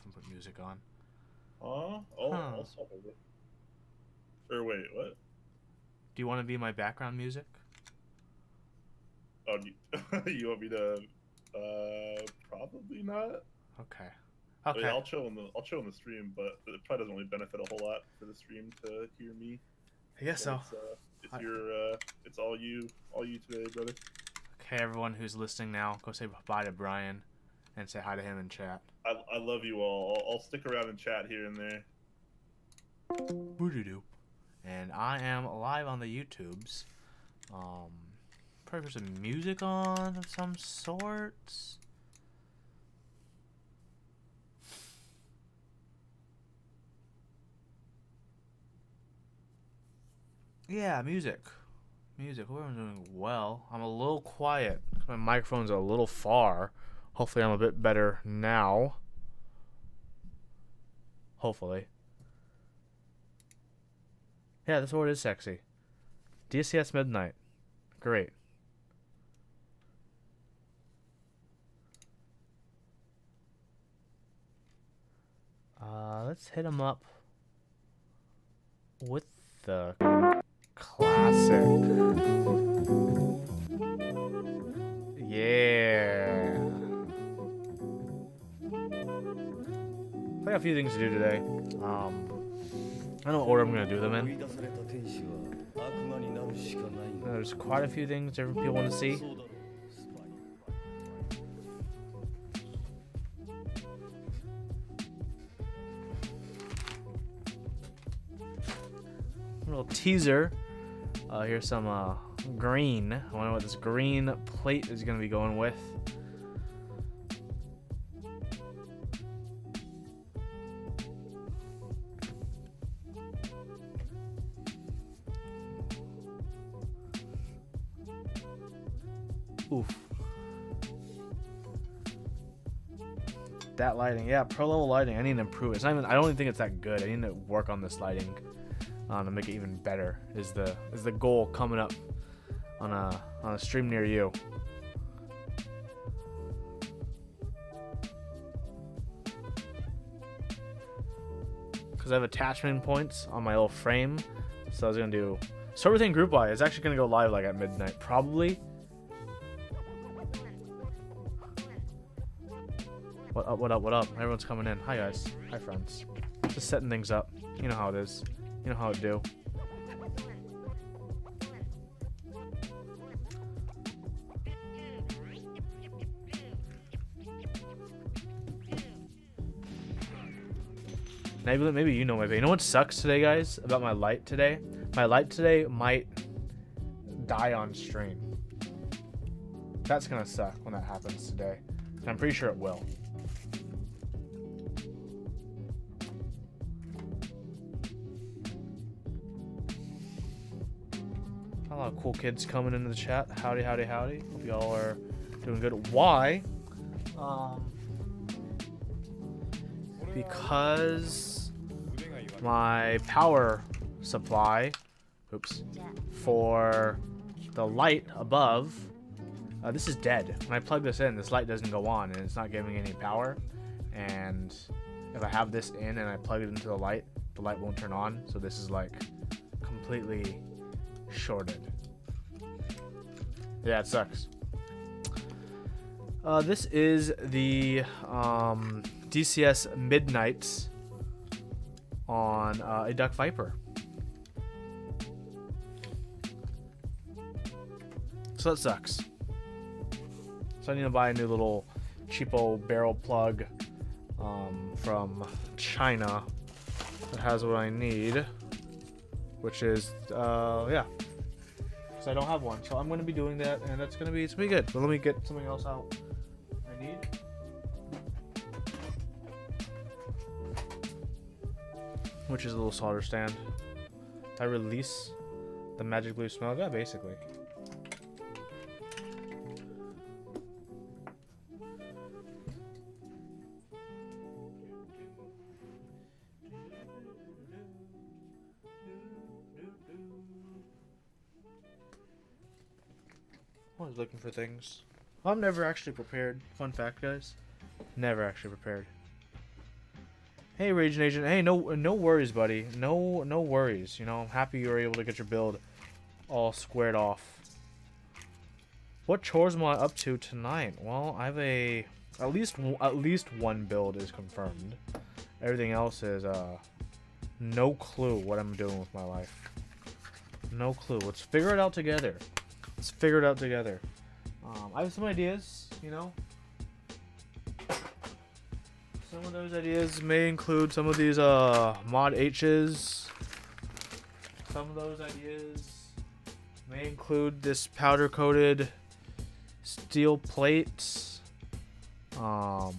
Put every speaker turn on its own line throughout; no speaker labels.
and put music on.
I'll stop over. Or wait, what?
Do you want to be my background music?
Oh, you want me to? Probably not.
Okay.
I mean,
Okay.
I'll chill in the stream, but it probably doesn't really benefit a whole lot for the stream to hear me.
I guess so.
It's it's all you today, brother.
Okay, everyone who's listening now, go say bye to Brian, and say hi to him in chat.
I love you all. I'll stick around and chat here and there.
Boo-doo-doo. And I am live on the YouTubes. Probably put some music on of some sorts. Yeah, music. Music. Hope everyone's doing well. I'm a little quiet. My microphone's a little far. Hopefully I'm a bit better now. Hopefully. Yeah, this word is sexy. DCS Midnight. Great. Let's hit him up with the classic. Yeah. I got a few things to do today. I don't know what order I'm gonna do them in. There's quite a few things different people want to see. A little teaser. Here's some green. I wonder what this green plate is gonna be going with. Oof. That lighting, yeah, pro level lighting. I need to improve it. It's not even. I don't even think it's that good. I need to work on this lighting to make it even better. Is the goal coming up on a stream near you? Because I have attachment points on my little frame, so I was gonna do everything group wide. It's actually gonna go live like at midnight, probably. What up, what up, what up? Everyone's coming in. Hi, guys. Hi, friends. Just setting things up. You know how it is. You know how it do. Maybe you know my bait. You know what sucks today, guys, about my light today? My light today might die on stream. That's gonna suck when that happens today. And I'm pretty sure it will. A lot of cool kids coming into the chat. Howdy, howdy, howdy. Hope y'all are doing good. Why? Because my power supply, for the light above, this is dead. When I plug this in, this light doesn't go on, and it's not giving any power. And if I have this in and I plug it into the light won't turn on. So this is like completely shorted. Yeah, it sucks. This is the DCS Midnights on a Duck Viper. So that sucks. So I need to buy a new little cheapo barrel plug from China that has what I need, which is yeah. Because I don't have one, so I'm going to be doing that, and it's going to be good. But let me get something else out I need. Which is a little solder stand. Did I release the magic blue smell? Yeah, basically. Always looking for things. I'm never actually prepared. Fun fact, guys. Never actually prepared. Hey, Raging Agent. Hey, no worries, buddy. No worries. You know, I'm happy you were able to get your build all squared off. What chores am I up to tonight? Well, I have at least one build is confirmed. Everything else is no clue what I'm doing with my life. No clue. Let's figure it out together. Let's figure it out together. I have some ideas, you know. Some of those ideas may include some of these mod H's. Some of those ideas may include this powder coated steel plates. Some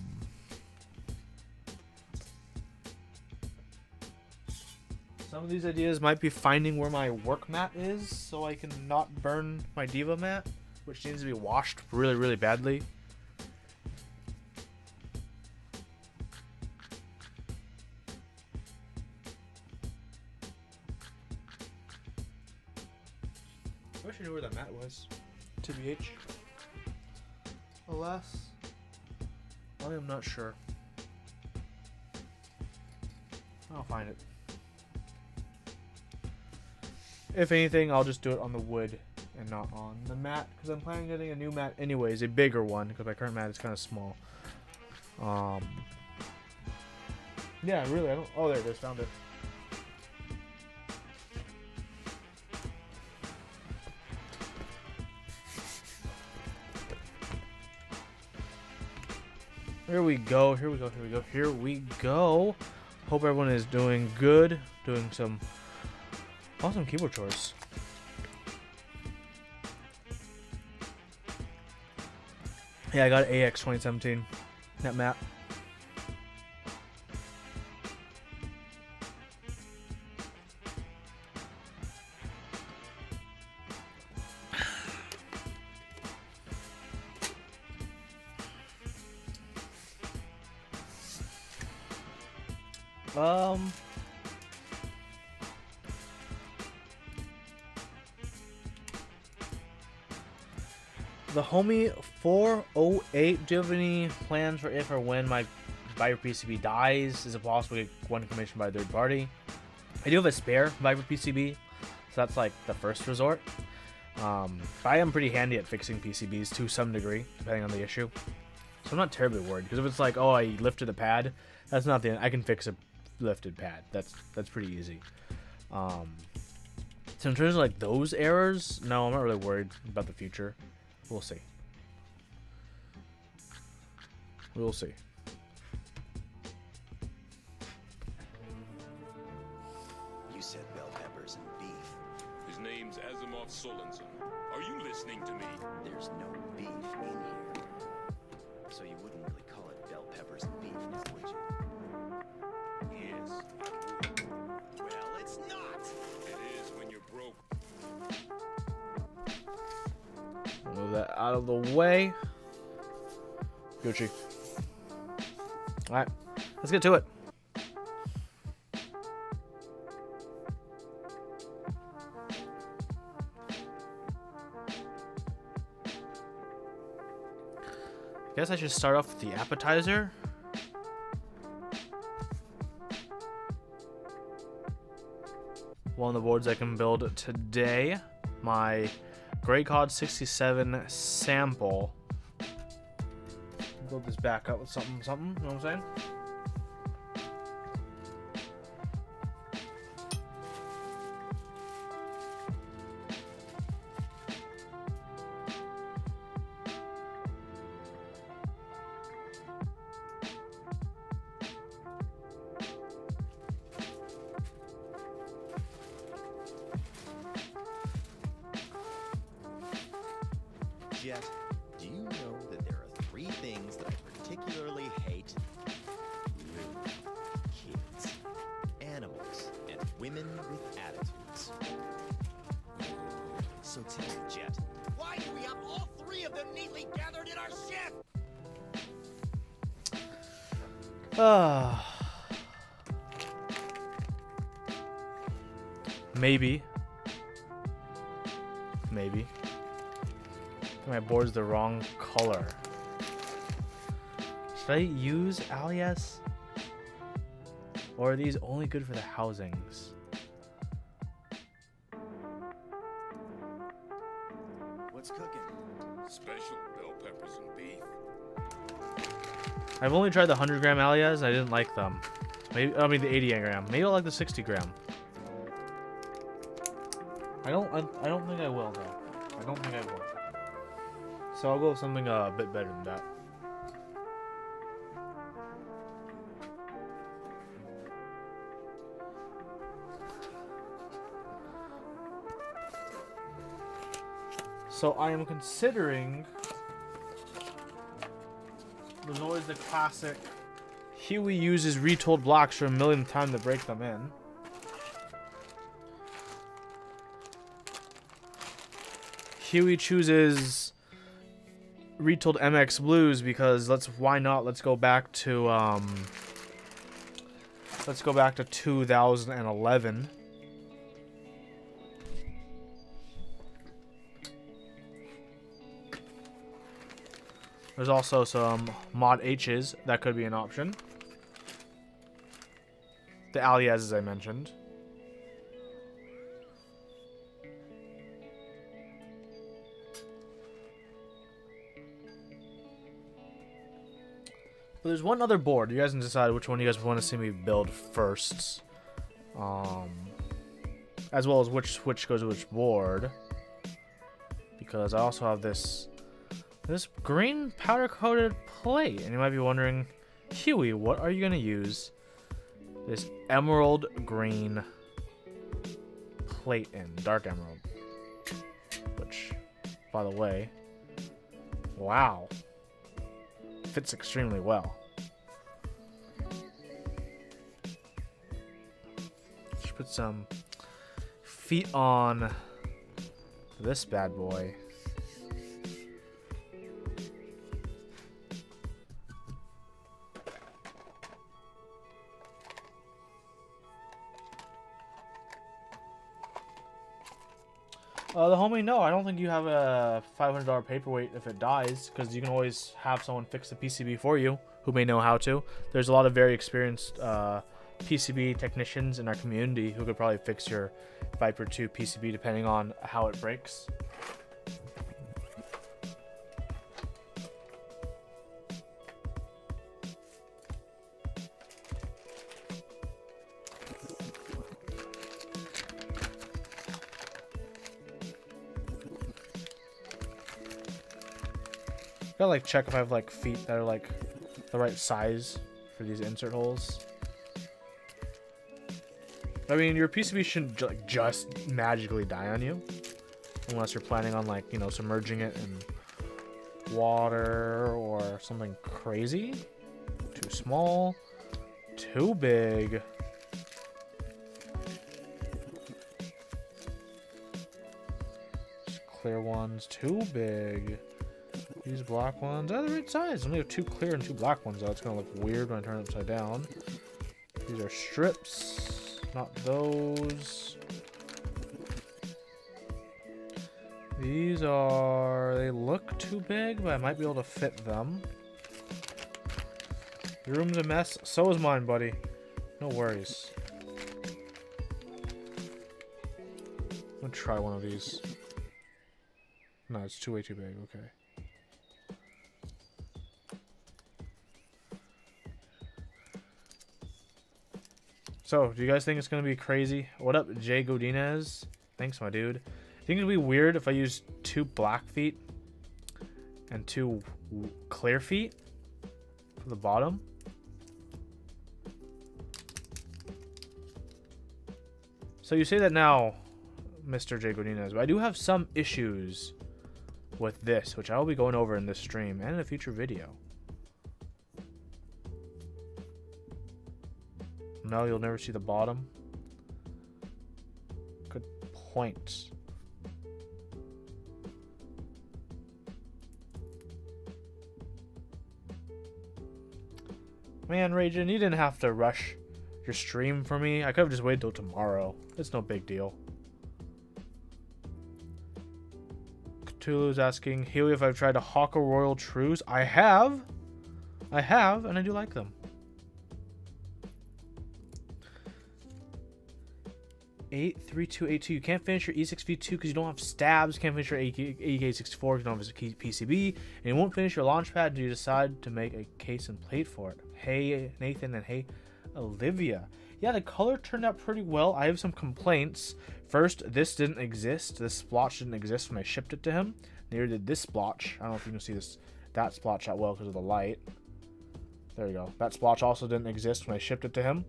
of these ideas might be finding where my work mat is so I can not burn my Diva mat, which needs to be washed really, really badly. I wish I knew where that mat was. TBH. Alas, I am not sure. I'll find it. If anything, I'll just do it on the wood and not on the mat, because I'm planning on getting a new mat anyways, a bigger one, because my current mat is kind of small. Yeah, really, I don't... Oh, there it is, found it. Here we go, here we go, here we go, here we go. Hope everyone is doing good, doing some awesome keyboard chores. Yeah, I got AX 2017, that map. The homie 408, do you have any plans for if or when my Viper PCB dies? Is it possible to get one commissioned by a third party? I do have a spare Viper PCB, so that's like the first resort. I am pretty handy at fixing PCBs to some degree, depending on the issue. So I'm not terribly worried, because if it's like, oh, I lifted a pad, that's not the end. I can fix a lifted pad. That's pretty easy. So in terms of like those errors, no, I'm not really worried about the future. We'll see. We'll see.
You said bell peppers and beef.
His name's Asimov Solenson. Are you listening to me?
There's no beef in here. So you wouldn't really call it bell peppers and beef, now would you?
Yes.
Well, it's not!
It is when you're broke.
Move that out of the way. Gucci. Alright, let's get to it. I guess I should start off with the appetizer. One of the boards I can build today. My Grey Cod 67 sample. Build this back up with something, you know what I'm saying?
Jet, do you know that there are 3 things that I particularly hate? Rude kids, animals, and women with attitudes. So tell me, Jet, why do we have all 3 of them neatly gathered in our ship?
Maybe. My board's the wrong color. Should I use alias? Or are these only good for the housings?
What's cooking?
Special bell peppers and beef.
I've only tried the 100 gram alias and I didn't like them. Maybe, I mean the 80 gram. Maybe I'll like the 60 gram. I don't think I will though. I don't think I will. So I'll go with something a bit better than that. So I am considering. There's always the classic. Huey uses retold blocks for a millionth time to break them in. Huey chooses retold MX Blues because why not? Let's go back to 2011. There's also some mod H's that could be an option. The alias, as I mentioned. But there's one other board. You guys can decide which one you guys want to see me build first. As well as which switch goes to which board. Because I also have this green powder-coated plate. And you might be wondering, Huey, what are you going to use this emerald green plate in? Dark emerald. Which, by the way, wow. Fits extremely well. Just put some feet on this bad boy. The homie, no, I don't think you have a $500 paperweight if it dies, because you can always have someone fix the PCB for you who may know how to. There's a lot of very experienced PCB technicians in our community who could probably fix your Viper 2 PCB depending on how it breaks. Gotta like check if I have like feet that are like the right size for these insert holes. I mean, your PCB shouldn't like just magically die on you, unless you're planning on like, you know, submerging it in water or something crazy. Too small, too big. Just clear ones, too big. These black ones are the right size. Only have two clear and two black ones though. It's gonna look weird when I turn it upside down. These are strips, not those. These are, they look too big, but I might be able to fit them. Your room's a mess. So is mine, buddy. No worries. I'm gonna try one of these. No, it's way too big. Okay. So, do you guys think it's going to be crazy? What up, Jay Godinez? Thanks, my dude. Think it'd be weird if I use 2 black feet and 2 clear feet for the bottom? So you say that now, Mr. Jay Godinez, but I do have some issues with this, which I will be going over in this stream and in a future video. No, you'll never see the bottom. Good point. Man, Ragin, you didn't have to rush your stream for me. I could have just waited till tomorrow. It's no big deal. Cthulhu's asking, Huey, if I've tried a Hawker Royal Trues. I have, and I do like them. 83282. You can't finish your E6V2 because you don't have stabs. You can't finish your AK64 because you don't have a PCB. And you won't finish your launch pad until you decide to make a case and plate for it. Hey, Nathan, and hey, Olivia. Yeah, the color turned out pretty well. I have some complaints. First, this didn't exist. This splotch didn't exist when I shipped it to him. Neither did this splotch. I don't know if you can see that splotch that well because of the light. There you go. That splotch also didn't exist when I shipped it to him.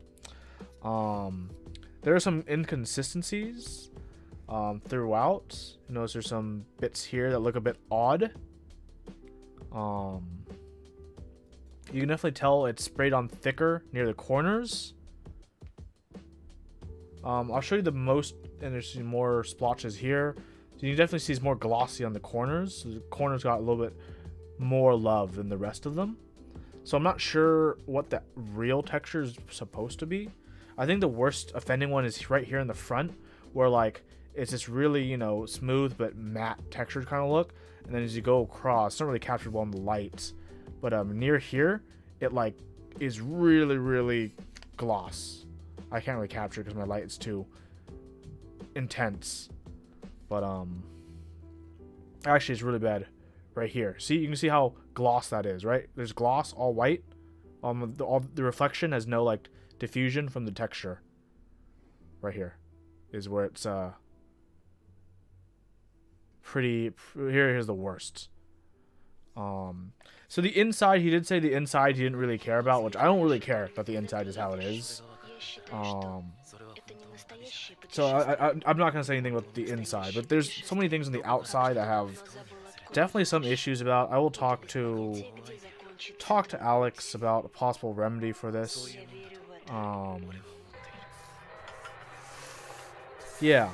There are some inconsistencies throughout. You notice there's some bits here that look a bit odd. You can definitely tell it's sprayed on thicker near the corners. I'll show you the most, and there's some more splotches here. So you can definitely see it's more glossy on the corners. So the corners got a little bit more love than the rest of them. So I'm not sure what the real texture is supposed to be. I think the worst offending one is right here in the front, where like it's this really, you know, smooth but matte textured kind of look. And then as you go across, it's not really captured well in the light, but near here, it like is really, really gloss. I can't really capture it because my light is too intense. But actually, it's really bad right here. See, you can see how gloss that is, right? There's gloss, all white. All the reflection has no like diffusion from the texture. Right here is where it's here's the worst. So the inside, he did say the inside he didn't really care about, which I don't really care that the inside is how it is. So I'm not gonna say anything about the inside, but there's so many things on the outside I have definitely some issues about. I will talk to Alex about a possible remedy for this. Yeah.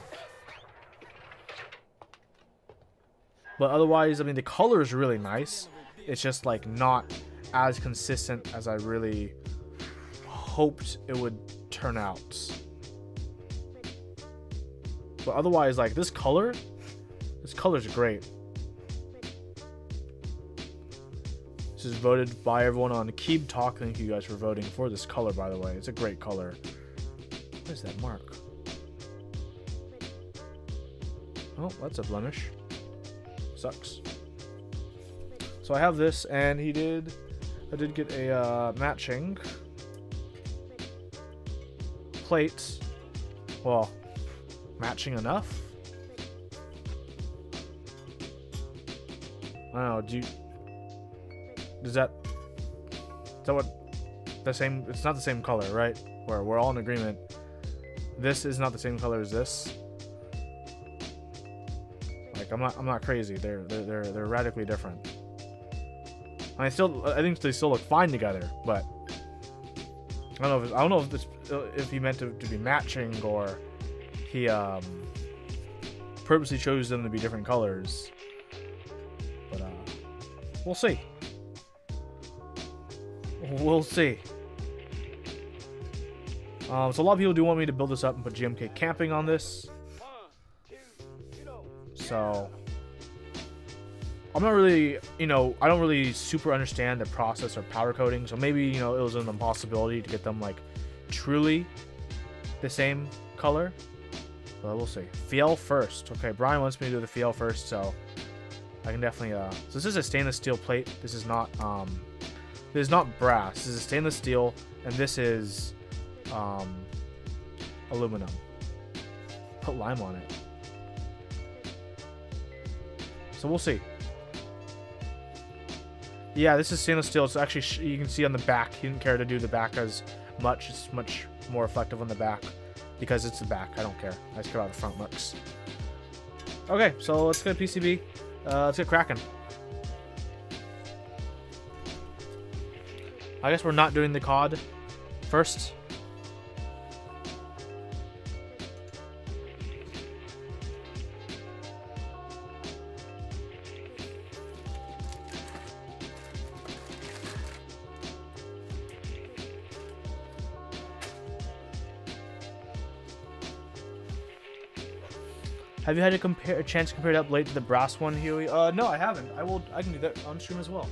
But otherwise, I mean, the color is really nice. It's just like not as consistent as I really hoped it would turn out. But otherwise, like this color's great. This is voted by everyone on Keep Talk. Thank you guys for voting for this color, by the way. It's a great color. What is that mark? Oh, that's a blemish. Sucks. So I have this, and I did get a matching plate. Well, matching enough? I don't know, is that what the same? It's not the same color, right? Where we're all in agreement. This is not the same color as this. Like I'm not crazy. They're radically different. And I think they still look fine together, but I don't know if he meant to be matching or he purposely chose them to be different colors. But we'll see. We'll see. So a lot of people do want me to build this up and put GMK camping on this. So I'm not really, I don't really super understand the process of powder coating. So maybe, it was an impossibility to get them like truly the same color. But we'll see. Fiel first. Okay, Brian wants me to do the Fiel first, so I can definitely. So this is a stainless steel plate. This is not brass. This is stainless steel, and this is aluminum. Put lime on it. So we'll see. Yeah, this is stainless steel. It's actually, you can see on the back. He didn't care to do the back as much. It's much more effective on the back because it's the back. I don't care. I just care about the front looks. Okay, so let's get a PCB. Let's get cracking. I guess we're not doing the COD first. Have you had a chance to compare that blade to the brass one, Huey? No, I haven't. I can do that on stream as well.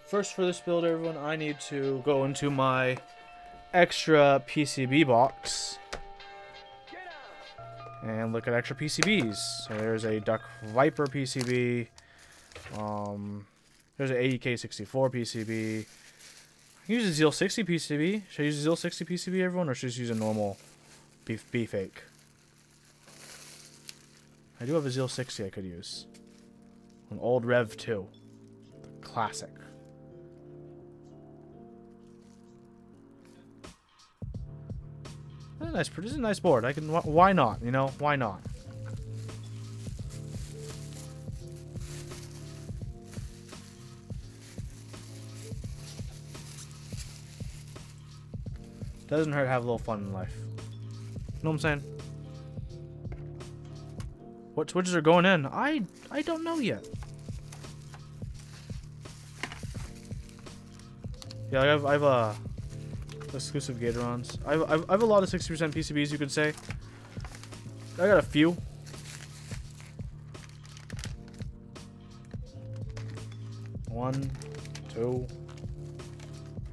First for this build, everyone, I need to go into my extra PCB box and look at extra PCBs. So there's a Duck Viper PCB. There's an AEK64 PCB. I can use a Zeal 60 PCB. Should I use a Zeal 60 PCB, everyone, or should I just use a normal B-fake? I do have a Zeal 60 I could use. An old Rev 2. Classic. This is a nice board. I can. Why not? You know, why not? Doesn't hurt to have a little fun in life. You know what I'm saying? What switches are going in? I don't know yet. Yeah, I've exclusive Gatorons. I've a lot of 60% PCBs, you could say. I got a few. One, 2,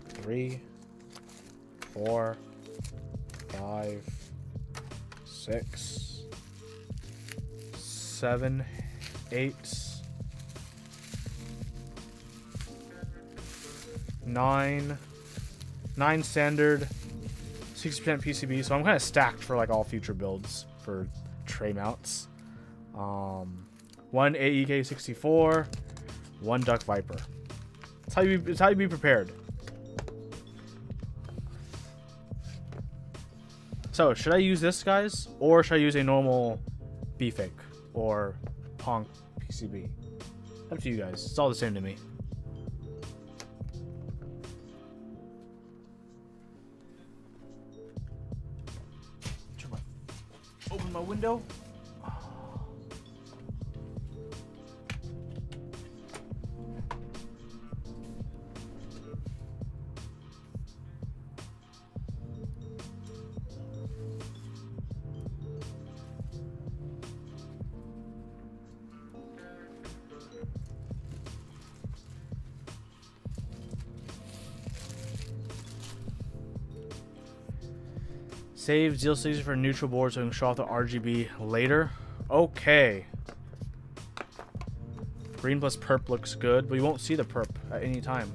3, 4, 5, 6, 7, 8, 9 standard, 60% PCB, so I'm kind of stacked for like all future builds for tray mounts. 1 AEK64, 1 Duck Viper. It's how you be prepared. So should I use this, guys, or should I use a normal B-fake or Honk PCB? Up to you guys. It's all the same to me. Open my window. Save Zeal 60 for neutral board so I can show off the RGB later. Okay. Green plus perp looks good, but you won't see the perp at any time.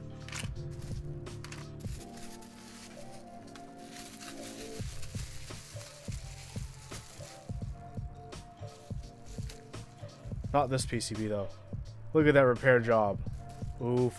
Not this PCB though. Look at that repair job. Oof.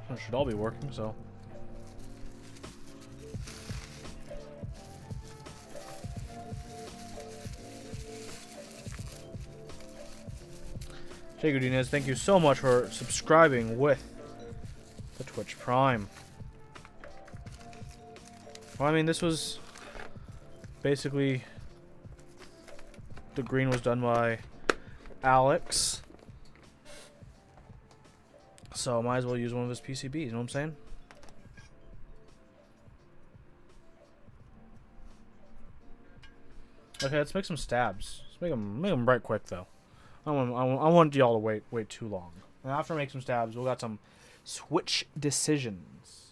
It should all be working, so. Jay Godinez, thank you so much for subscribing with the Twitch Prime. Well, I mean, this was basically the green was done by Alex. So might as well use one of his PCBs, you know what I'm saying? Okay, let's make some stabs. Let's make them right quick though. I want y'all to wait too long. And after I make some stabs, we got some switch decisions.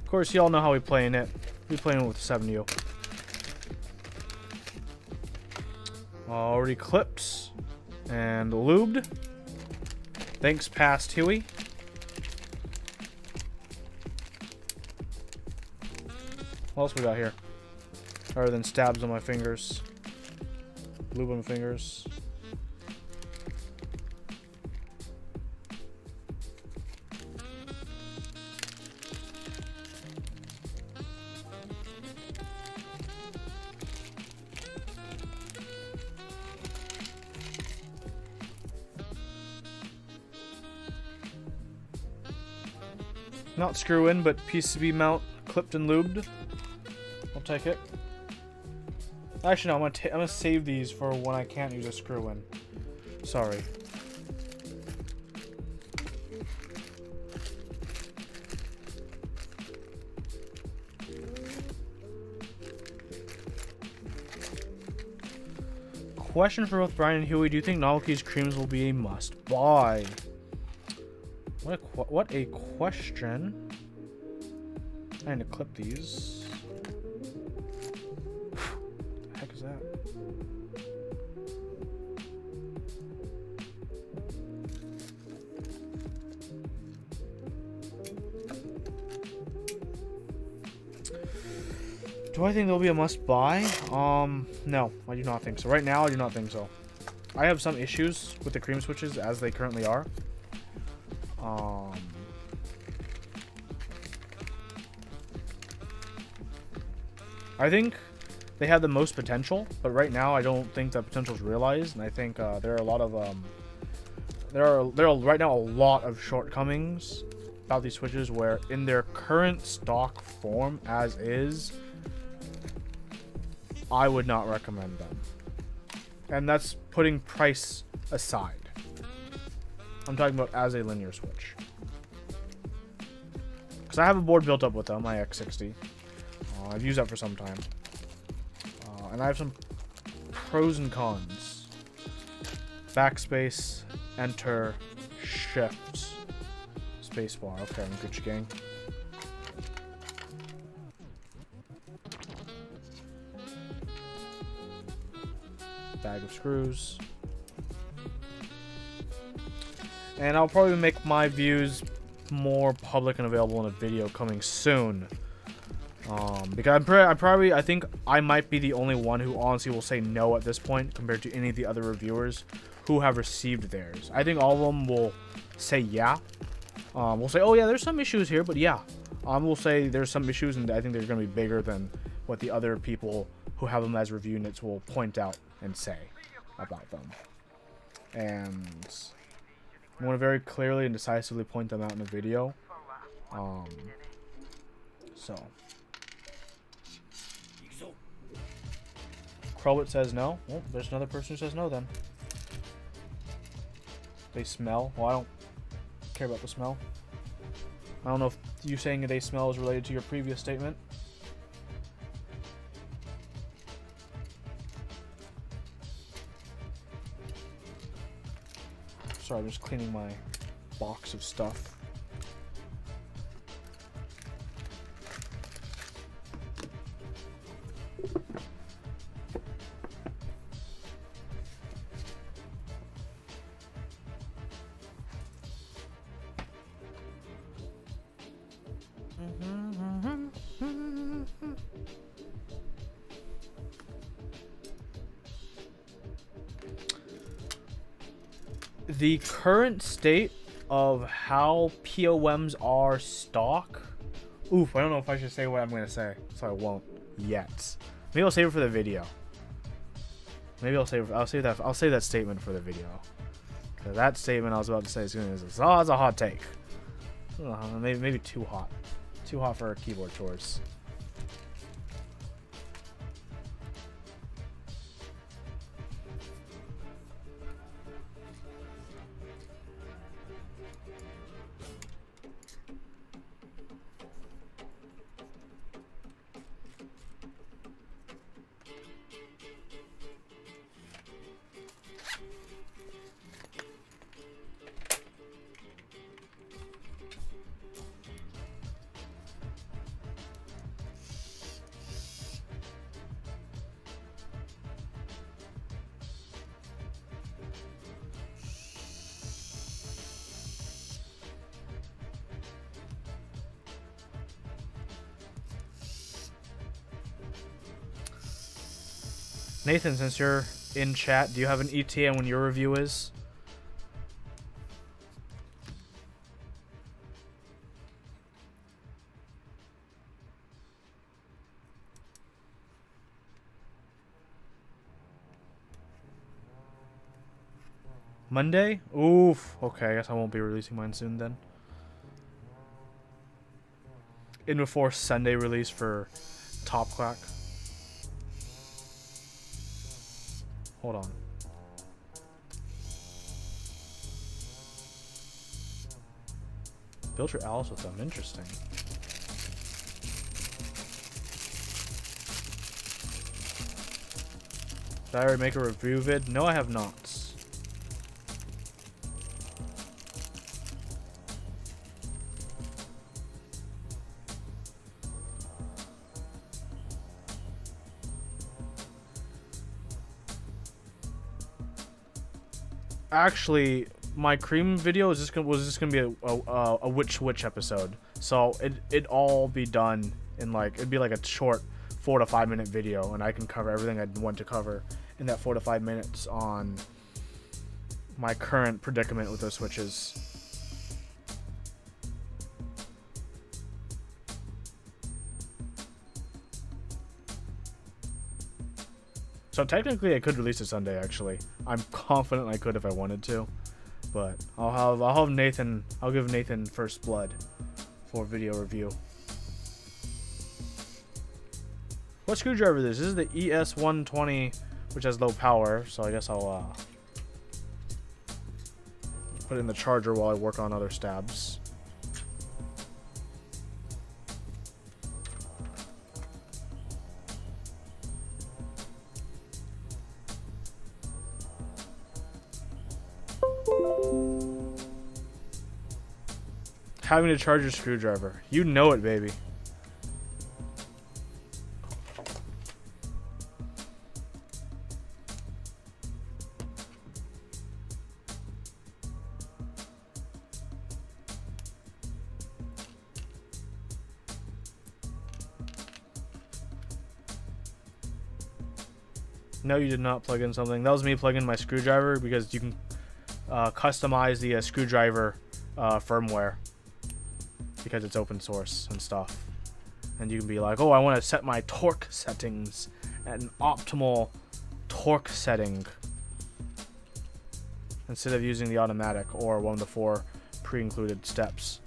Of course, y'all know how we playing it. We playing it with 7U. Already clipped and lubed. Thanks, past Huey. What else we got here? Other than stabs on my fingers. Lube on my fingers. Not screw in, but PCB mount clipped and lubed. I'll take it. Actually, no, I'm gonna save these for when I can't use a screw in. Sorry. Question for both Brian and Huey: do you think Novelty's creams will be a must-buy? What a question. I need to clip these. What the heck is that? Do I think they'll be a must-buy? No, I do not think so. Right now, I do not think so. I have some issues with the cream switches as they currently are. I think they have the most potential, but right now I don't think that potential is realized, and I think there are a lot of there are right now a lot of shortcomings about these switches where in their current stock form as is, I would not recommend them. And that's putting price aside. I'm talking about as a linear switch. Because I have a board built up with them, my X60. I've used that for some time. And I have some pros and cons. Backspace, enter, shift, spacebar. Okay, I'm Gucci gang. Bag of screws. And I'll probably make my views more public and available in a video coming soon. Because I think I might be the only one who honestly will say no at this point compared to any of the other reviewers who have received theirs. I think all of them will say yeah. We'll say, oh yeah, there's some issues here, but yeah. We'll say there's some issues, and I think they're going to be bigger than what the other people who have them as review units will point out and say about them. And I want to very clearly and decisively point them out in a video. So. Crowbit says no. Well, there's another person who says no then. They smell. Well, I don't care about the smell. I don't know if you saying they smell is related to your previous statement. Sorry, I'm just cleaning my box of stuff. The current state of how POMs are stock. Oof, I don't know if I should say what I'm going to say, so I won't yet. Maybe I'll save it for the video. Maybe I'll save that statement for the video. Cause that statement I was about to say is it's a hot take. Maybe too hot. Too hot for keyboard chores. Nathan, since you're in chat, do you have an ETA on when your review is? Monday? Oof. Okay, I guess I won't be releasing mine soon then. In before Sunday release for Top Clack. Hold on. Build your Alice with them. Interesting. Did I already make a review vid? No, I have not. Actually, my cream video was just gonna be a witch episode. So it'd all be done in like, it'd be like a short 4 to 5 minute video, and I can cover everything I'd want to cover in that 4 to 5 minutes on my current predicament with those switches. So technically, I could release it Sunday. Actually, I'm confident I could if I wanted to, but I'll have Nathan. I'll give Nathan first blood for video review. What screwdriver is this? This is the ES120, which has low power. So I guess I'll put it in the charger while I work on other stabs. Having to charge your screwdriver. You know it, baby. No, you did not plug in something. That was me plugging my screwdriver because you can customize the screwdriver firmware. Because it's open source and stuff, and you can be like, oh, I want to set my torque settings at an optimal torque setting instead of using the automatic or one of the 4 pre-included steps.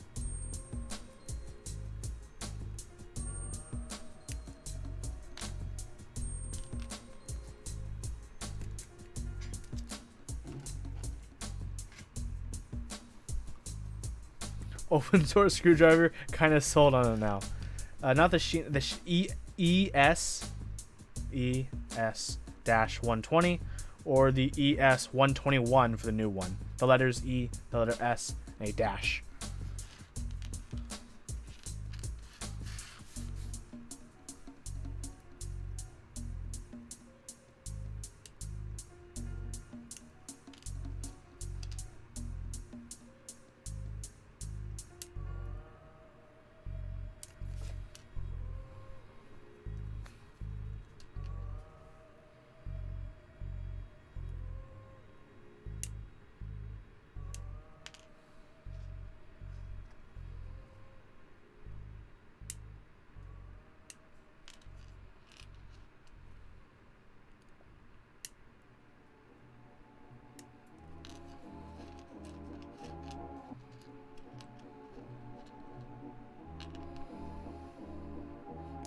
Open source screwdriver, kind of sold on it now. Not the ES-120 or the ES-121 for the new one. The letters E, the letter S, and a dash.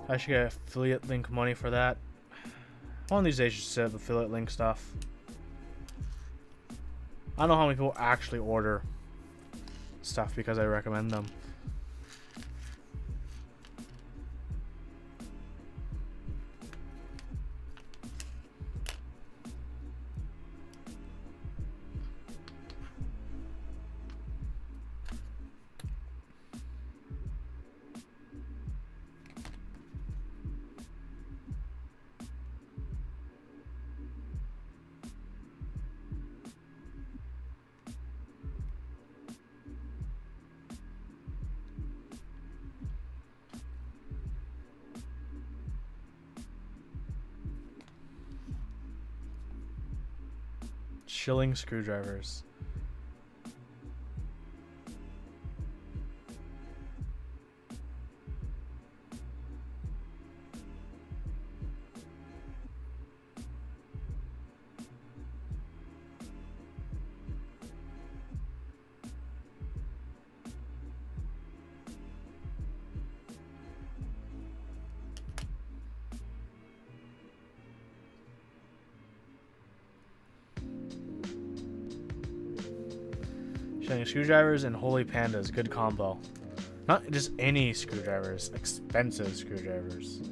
I should get affiliate link money for that. One of these days, you should set up affiliate link stuff. I don't know how many people actually order stuff because I recommend them. Shilling screwdrivers. Shilling screwdrivers and holy pandas, good combo. Not just any screwdrivers, expensive screwdrivers.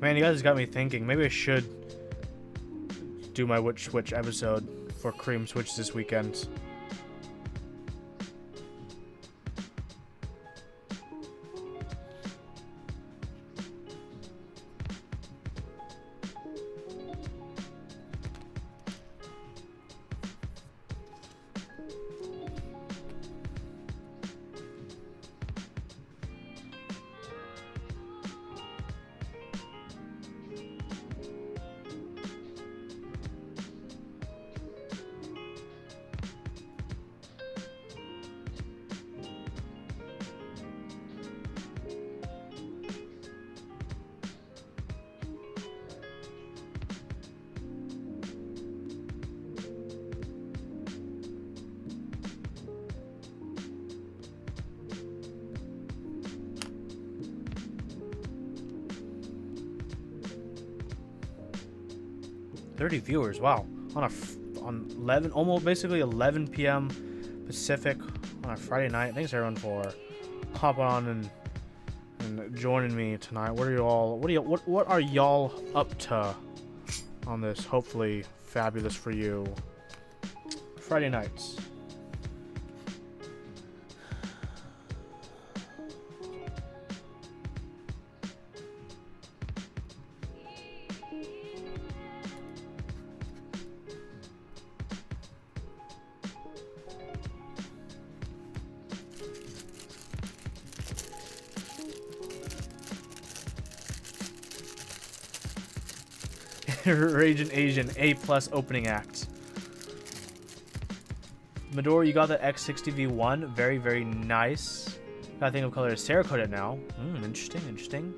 Man, you guys got me thinking. Maybe I should do my Witch Switch episode for Cream Switch this weekend. Viewers, wow, on 11, almost basically 11 p.m. Pacific on a Friday night. Thanks everyone for hopping on and joining me tonight. What are y'all up to on this hopefully fabulous for you Friday nights? Raging Asian, A+ opening act. Medora, you got the X60V1. Very, very nice. Gotta think of color is Cerakote now. Interesting.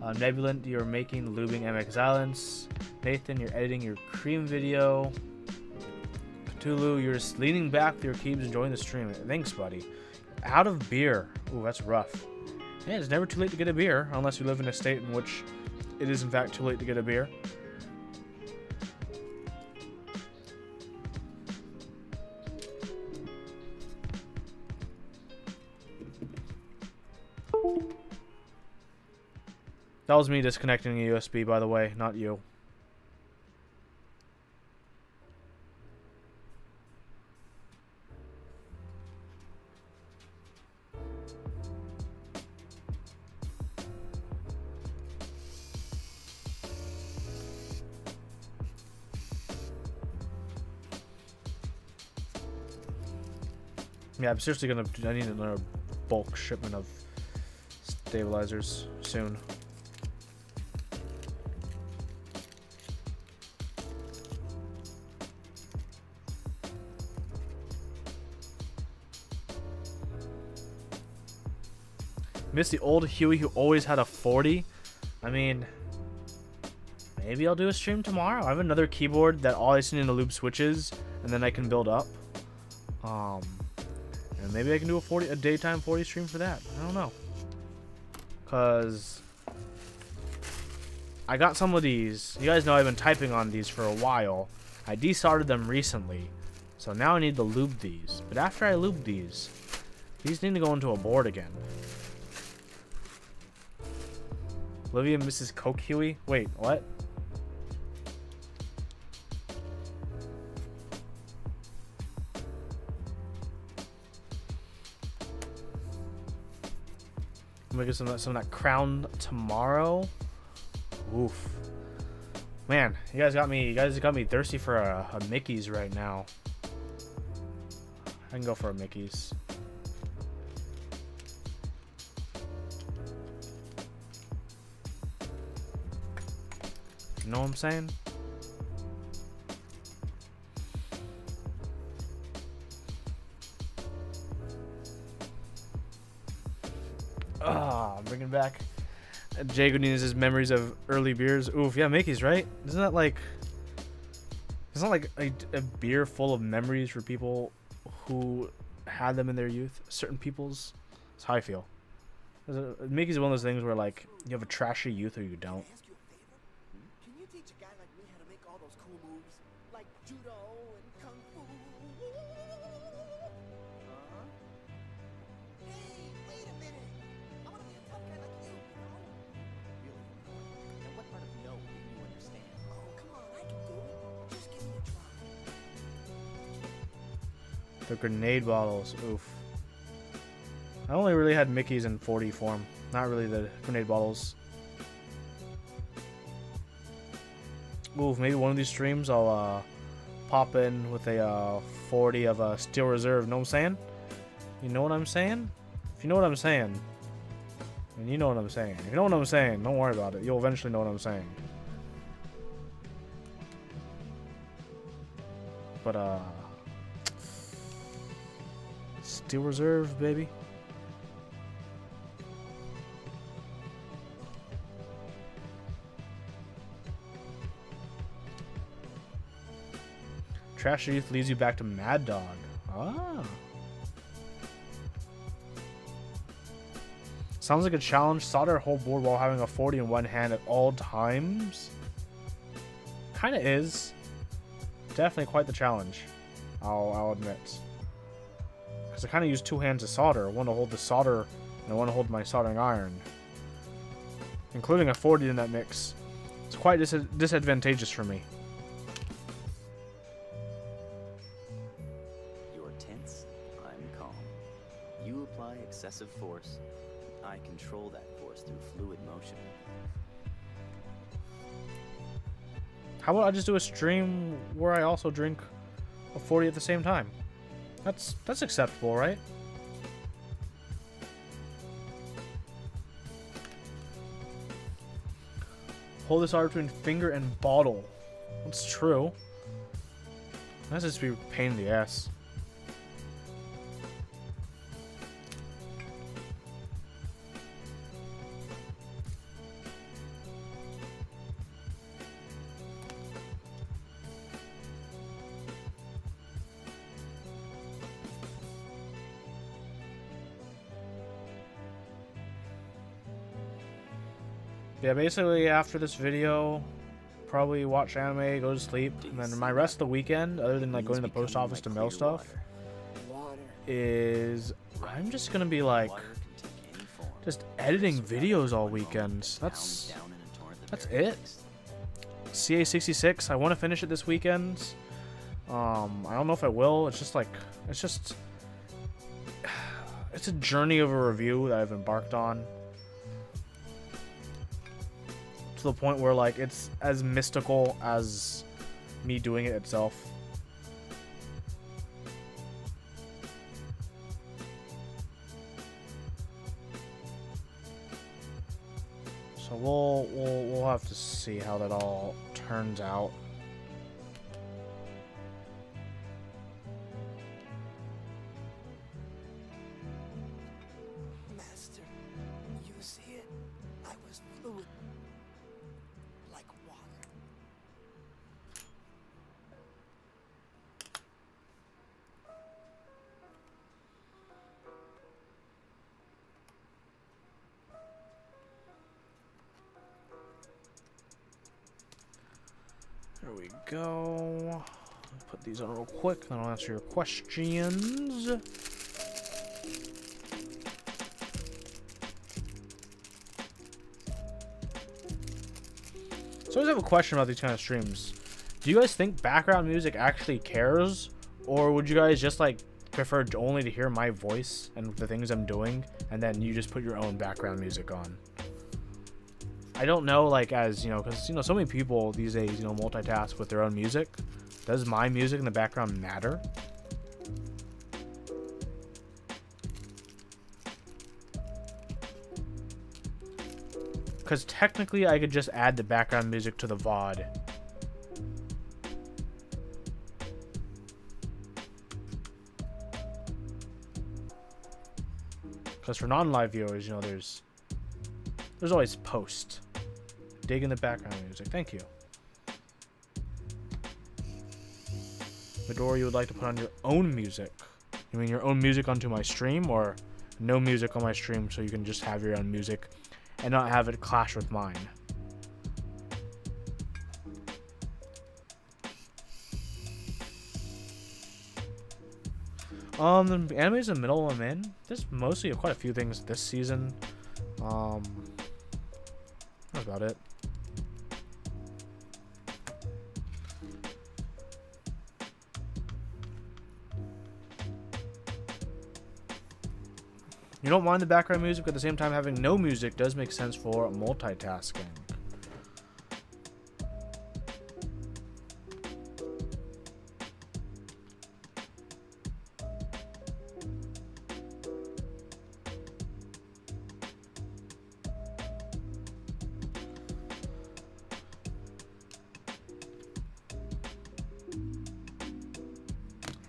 Nebulant, you're making lubing MX Islands. Nathan, you're editing your cream video. Cthulhu, you're just leaning back with your keys, enjoying the stream. Thanks, buddy. Out of beer. Ooh, that's rough. Yeah, it's never too late to get a beer, unless you live in a state in which it is in fact too late to get a beer. That was me disconnecting a USB, by the way, not you. Yeah, I'm seriously gonna. I need another bulk shipment of stabilizers soon. Miss the old Huey who always had a 40. I mean, maybe I'll do a stream tomorrow. I have another keyboard that all I just need in the loop switches, and then I can build up. And maybe I can do a daytime 40 stream for that. I don't know. Cause I got some of these. You guys know I've been typing on these for a while. I desoldered them recently, so now I need to lube these. But after I lube these need to go into a board again. Olivia and Mrs. Coke Huey? Wait, what? I'm gonna get some of that crown tomorrow. Oof. Man, you guys got me thirsty for a Mickey's right now. I can go for a Mickey's. You know what I'm saying? Ah, bringing back Jay Godinez's memories of early beers. Oof, yeah, Mickey's, right? Isn't that like... It's not like a beer full of memories for people who had them in their youth? Certain people's... That's how I feel. Mickey's is one of those things where, like, you have a trashy youth or you don't.
Can you teach a guy like me how to make all those cool moves? Like judo and kung fu? Hey, wait a minute. I want to be a tough guy like you, you know?
Really? And what part of no didn't you understand?
Oh, come on, I can do it. Just give me a try.
The grenade bottles. Oof. I only really had Mickey's in 40 form. Not really the grenade bottles. Oof, maybe one of these streams I'll pop in with a 40 of a Steel Reserve. Know what I'm saying? You know what I'm saying? If you know what I'm saying, then you know what I'm saying. If you know what I'm saying, don't worry about it. You'll eventually know what I'm saying. But Steel Reserve, baby. Trash Youth leads you back to Mad Dog. Ah. Sounds like a challenge. Solder a whole board while having a 40 in one hand at all times. Kinda is. Definitely quite the challenge. I'll admit. Because I kind of use two hands to solder. One to hold the solder and one to hold my soldering iron. Including a 40 in that mix. It's quite disadvantageous for me.
Excessive force. I control that force through fluid motion.
How about I just do a stream where I also drink a 40 at the same time? That's acceptable, right? Hold this R between finger and bottle. That's true. That's just be a pain in the ass. Yeah, basically after this video, probably watch anime, go to sleep, and then my rest of the weekend, other than like going to the post office to mail stuff, is I'm just gonna be like just editing videos all weekend. That's it. CA66, I want to finish it this weekend. I don't know if I will. It's just like it's a journey of a review that I've embarked on. To the point where like it's as mystical as me doing it itself. So we'll have to see how that all turns out.
Master, you see it? I was fluid. Like water.
There we go. Put these on real quick, then I'll answer your questions. So I always have a question about these kind of streams. Do you guys think background music actually cares? Or would you guys just like prefer only to hear my voice and the things I'm doing, and then you just put your own background music on. I don't know, like, as, you know, because, you know, so many people these days, you know, multitask with their own music. Does my music in the background matter? Because technically I could just add the background music to the VOD. Because for non-live viewers, you know, there's always post. Dig in the background music. Thank you. Midori, you would like to put on your own music. You mean your own music onto my stream, or no music on my stream so you can just have your own music and not have it clash with mine? The anime's in the middle I'm in. There's mostly quite a few things this season. That's about it. You don't mind the background music, but at the same time having no music does make sense for multitasking.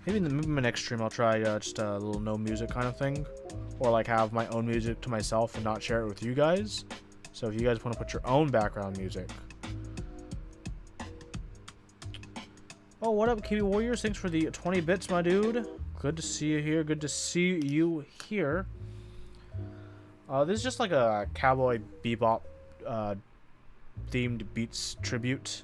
Maybe in my next stream I'll try just a little no music kind of thing. Or like have my own music to myself and not share it with you guys. So if you guys want to put your own background music. Oh, what up, Kiwi Warriors? Thanks for the 20 bits, my dude. Good to see you here. Good to see you here. This is just like a Cowboy Bebop themed beats tribute.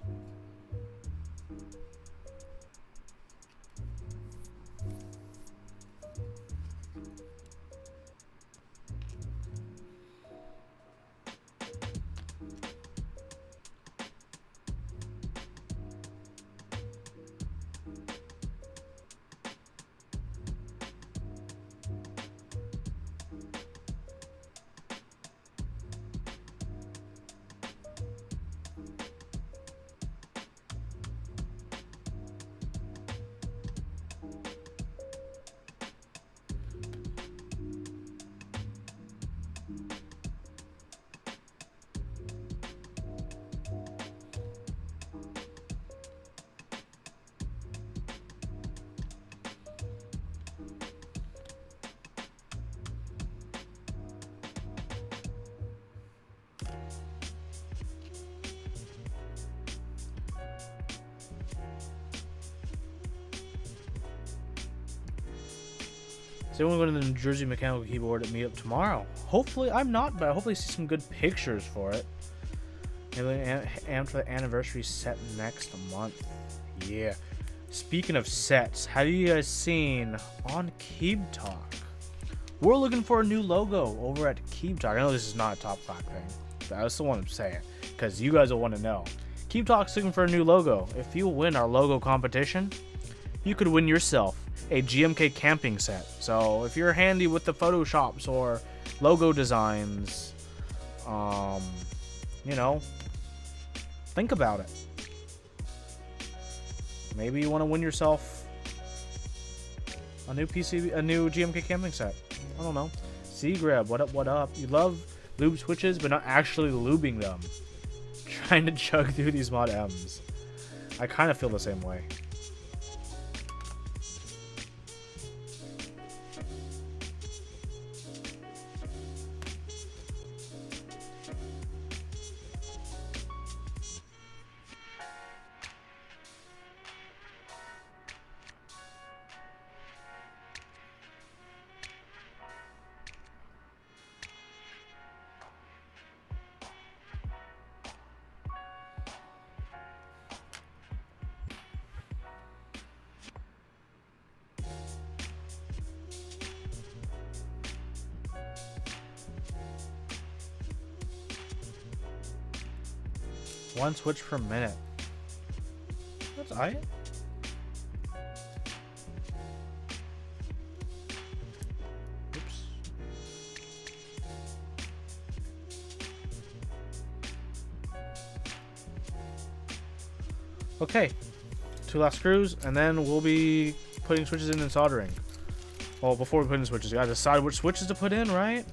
Is anyone going to the New Jersey Mechanical Keyboard at meetup tomorrow? Hopefully, I'm not, but I hopefully see some good pictures for it. Maybe amped for the anniversary set next month. Yeah. Speaking of sets, have you guys seen on Keep Talk? We're looking for a new logo over at Keep Talk. I know this is not a Top Clack thing, but I still want to say it because you guys will want to know. Keep Talk's looking for a new logo. If you win our logo competition, you could win yourself a GMK camping set. So if you're handy with the photoshops or logo designs, you know, think about it. Maybe you want to win yourself a new GMK camping set. I don't know. Seagrab, what up, what up? You love lube switches, but not actually lubing them. Trying to chug through these mod M's. I kind of feel the same way. One switch per minute. That's alright. Okay, 2 last screws, and then we'll be putting switches in and soldering. Well, before we put in switches, you gotta decide which switches to put in, right?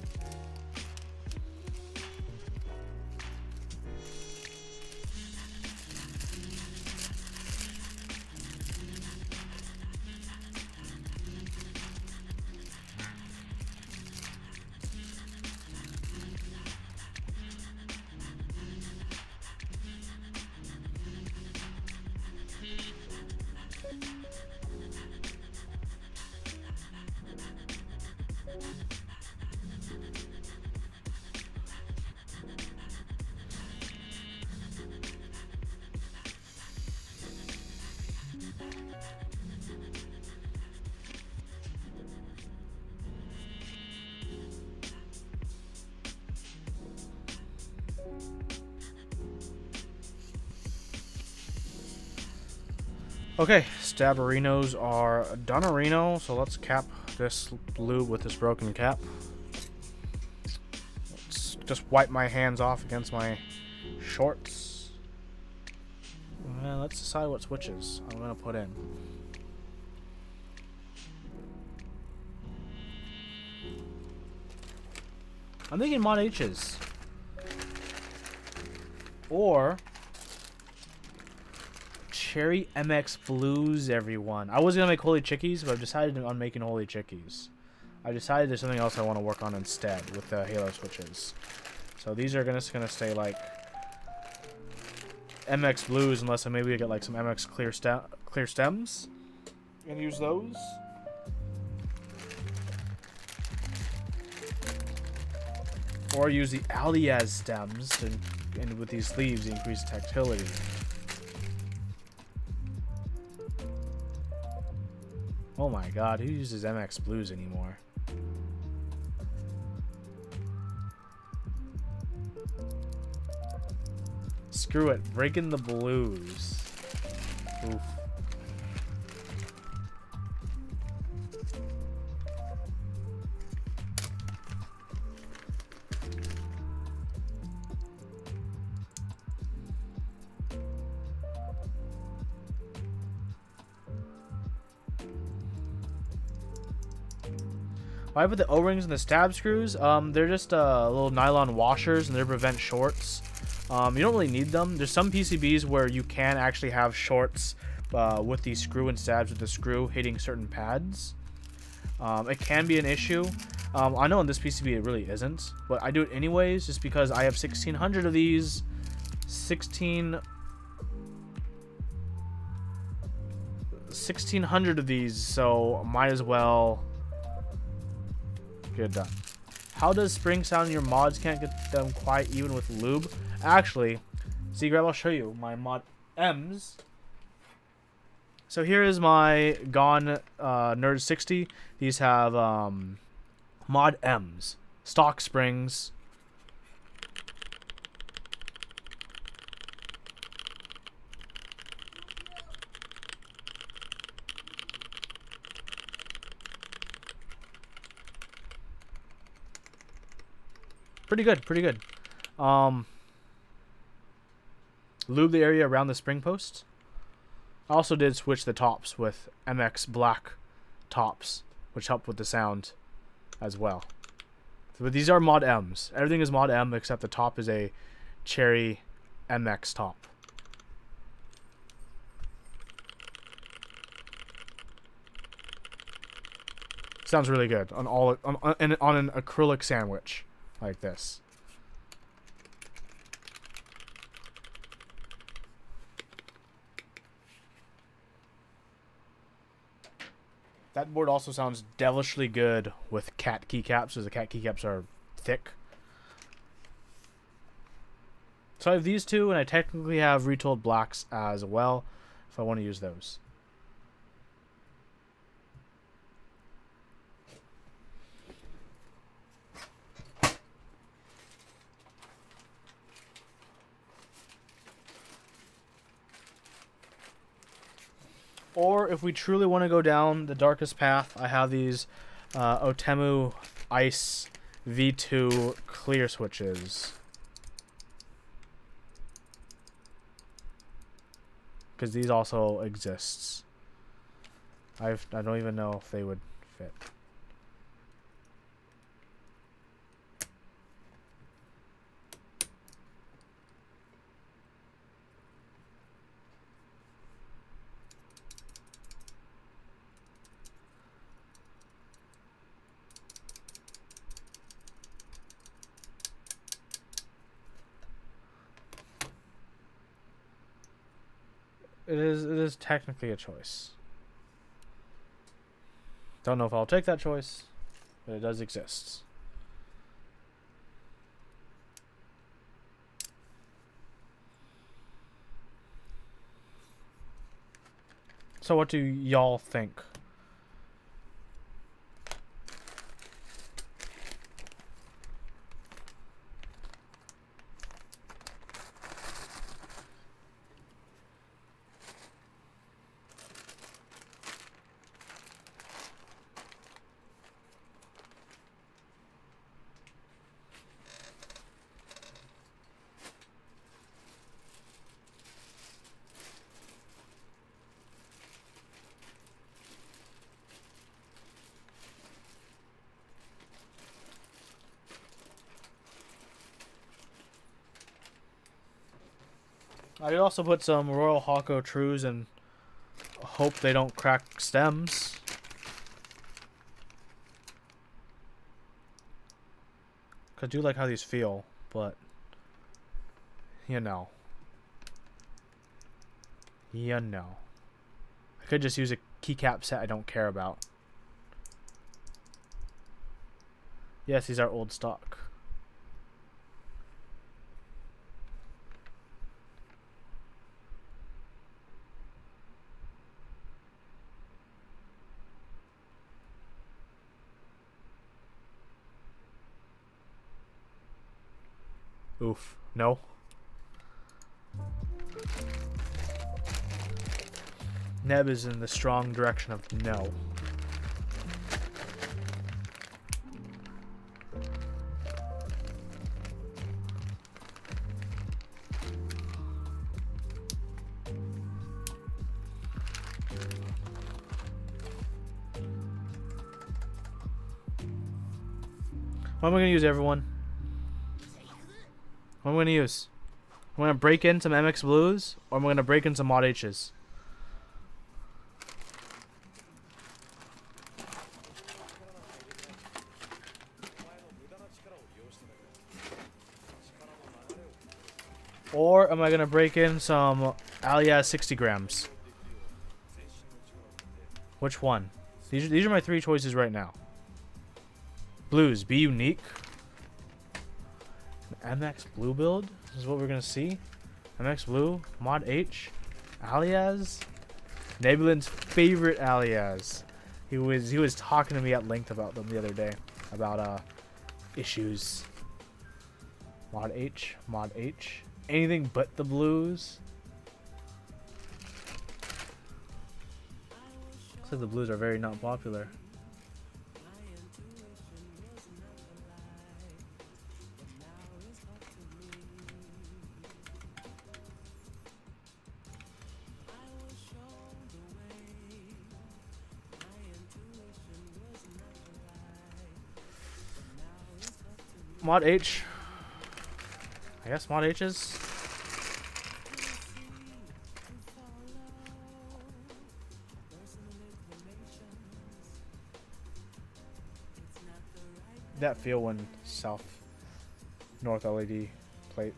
Okay, staberinos are donerino, so let's cap this lube with this broken cap. Let's just wipe my hands off against my shorts. And let's decide what switches I'm gonna put in. I'm thinking mod H's. Or Cherry MX Blues, everyone. I was gonna make Holy Chickies, but I've decided on making Holy Chickies. I decided there's something else I want to work on instead with the Halo switches. So these are gonna stay like MX Blues, unless I maybe get like some MX clear stems and use those. Or use the Alias stems and with these sleeves increase tactility. Oh my god, who uses MX Blues anymore? Screw it, breaking the blues. Oof. Why put the O-rings and the stab screws? They're just little nylon washers, and they prevent shorts. You don't really need them. There's some PCBs where you can actually have shorts with the screw and stabs with the screw hitting certain pads. It can be an issue. I know on this PCB it really isn't, but I do it anyways just because I have 1,600 of these. 1,600 of these, so might as well get it done. How does spring sound in your mods? Can't get them quite even with lube. Actually, see, Grab, I'll show you my mod M's. So here is my Gone Nerd 60. These have mod M's, stock springs. Pretty good, pretty good. Lube the area around the spring post. I also did switch the tops with MX black tops, which helped with the sound as well. But these are mod M's. Everything is mod M except the top is a Cherry MX top. Sounds really good on an acrylic sandwich like this. That board also sounds devilishly good with cat keycaps, as the cat keycaps are thick. So I have these two, and I technically have retooled blacks as well, if I want to use those. Or if we truly want to go down the darkest path, I have these Otemu Ice V2 clear switches. because these also exists. I don't even know if they would fit. It is technically a choice. Don't know if I'll take that choice, but it does exist. So what do y'all think? I could also put some Royal Hawko Trues and hope they don't crack stems. I do like how these feel, but you know. You know. I could just use a keycap set I don't care about. Yes, these are old stock. Oof. No. Neb is in the strong direction of no. What am I going to use, everyone? What am I going to use? I'm going to break in some MX Blues, or I'm going to break in some Mod H's. Or am I going to break in some Alias 60 grams? Which one? These are my three choices right now. Blues, be unique. MX Blue build? This is what we're gonna see. MX Blue, Mod H, Alias, Nebulin's favorite Alias. He was talking to me at length about them the other day, about issues. Mod H, anything but the blues. Looks like the blues are very not popular. Mod H. I guess Mod H's. That feel when south north LED plate.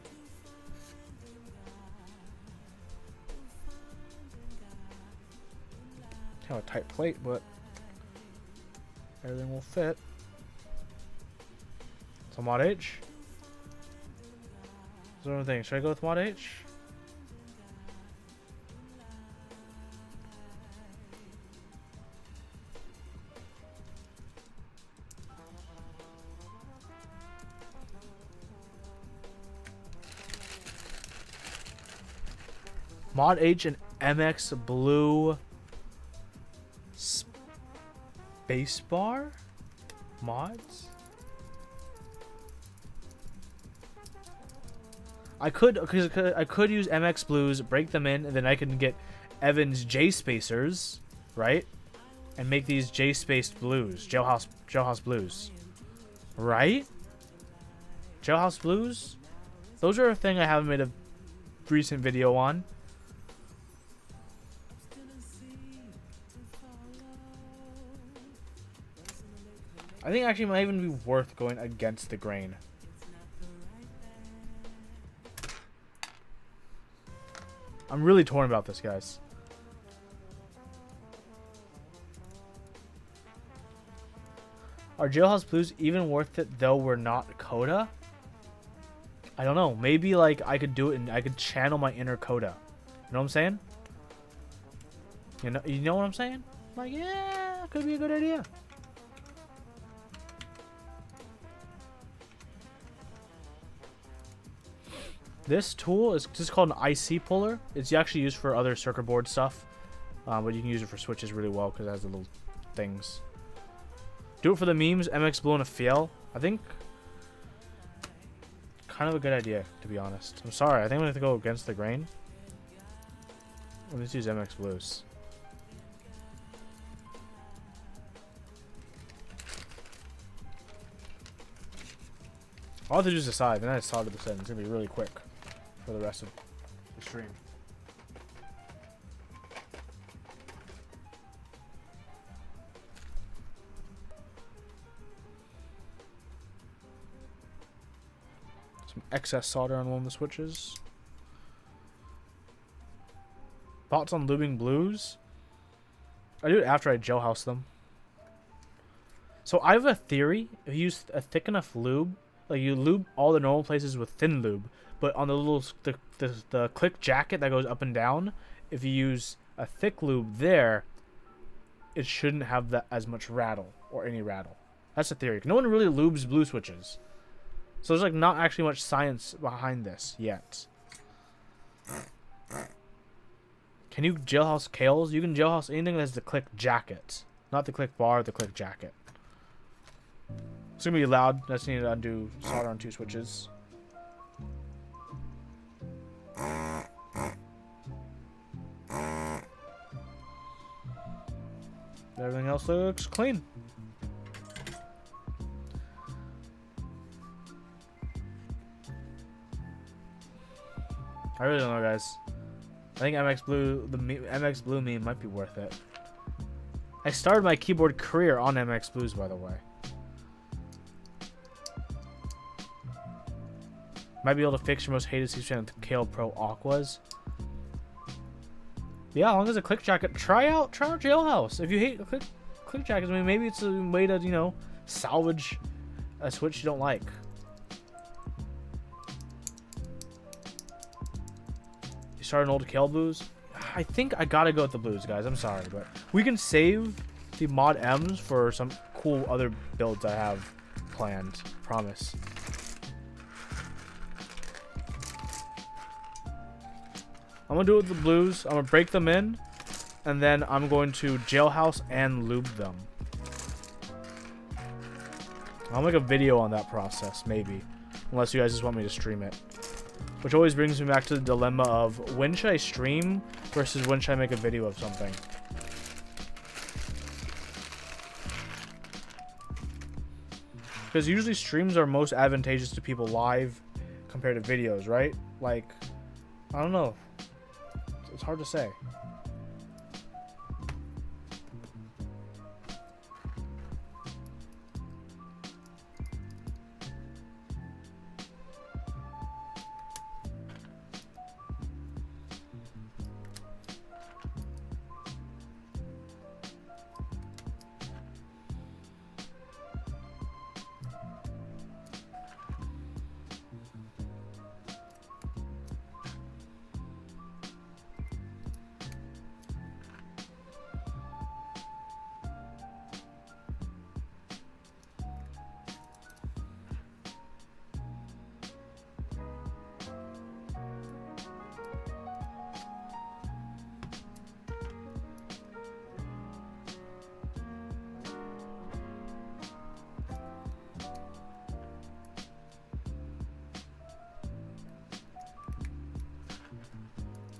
Kind of a tight plate, but everything will fit. So Mod H. What's the other thing? Should I go with Mod H? Mod H and MX Blue spacebar mods. I could use MX Blues, break them in, and then I can get Evan's J spacers, right? And make these J spaced blues, jailhouse blues, right? Jailhouse blues. Those are a thing I haven't made a recent video on. I think actually it might even be worth going against the grain. I'm really torn about this, guys. Are Jailhouse Blues even worth it though we're not Coda? I don't know. Maybe like I could do it and I could channel my inner Coda. You know what I'm saying? You know what I'm saying? Like, yeah, could be a good idea. This tool is just called an IC puller. It's actually used for other circuit board stuff, but you can use it for switches really well because it has the little things. Do it for the memes. MX Blue and a fail. I think kind of a good idea, to be honest. I'm sorry. I think I'm gonna have to go against the grain. Let's use MX Blues. I'll have to just decide, then I solder this in. It's gonna be really quick for the rest of the stream. Some excess solder on one of the switches. Thoughts on lubing blues? I do it after I jailhouse them. So I have a theory. If you use a thick enough lube, like you lube all the normal places with thin lube, but on the little the click jacket that goes up and down, if you use a thick lube there, it shouldn't have that as much rattle or any rattle. That's the theory. No one really lubes blue switches, so there's like not actually much science behind this yet. Can you jailhouse Kales? You can jailhouse anything that has the click jacket, not the click bar, the click jacket. It's gonna be loud. I just need to undo solder on 2 switches. Everything else looks clean. I really don't know, guys. I think MX Blue, the MX Blue meme might be worth it. I started my keyboard career on MX Blues, by the way. Might be able to fix your most hated C-Strand with Kale Pro Aquas. Yeah, as long as a click jacket, try out Jailhouse. If you hate click jackets, I mean, maybe it's a way to, you know, salvage a switch you don't like. You start an old Kale Blues? I think I gotta go with the blues, guys. I'm sorry, but we can save the mod M's for some cool other builds I have planned. Promise. I'm gonna do it with the blues. I'm gonna break them in, and then I'm going to jailhouse and lube them. I'll make a video on that process, maybe, unless you guys just want me to stream it. Which always brings me back to the dilemma of when should I stream versus when should I make a video of something. Because usually streams are most advantageous to people live compared to videos, right? Like, I don't know. It's hard to say.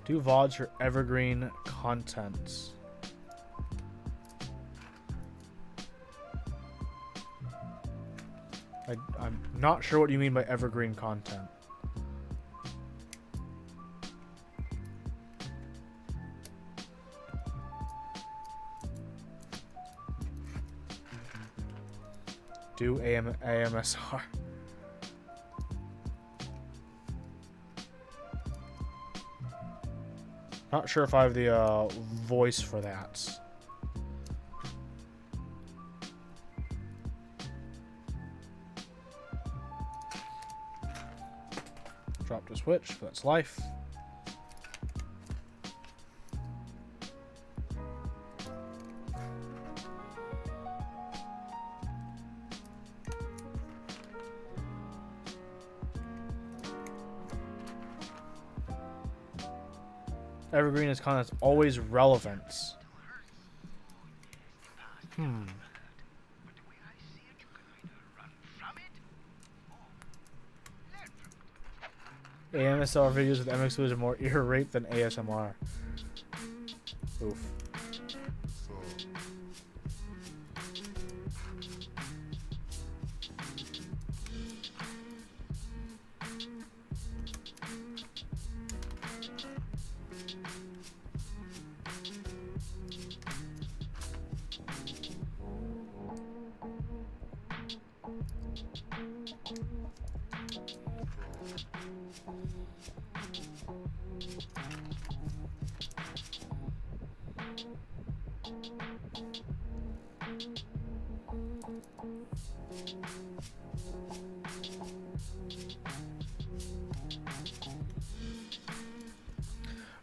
Do VODs for evergreen content. I'm not sure what you mean by evergreen content. Do AMSR. Not sure if I have the voice for that. Drop to switch, but that's life. Evergreen is content that's always relevant. AMSR videos with MXVs are more ear rape than ASMR. Oof.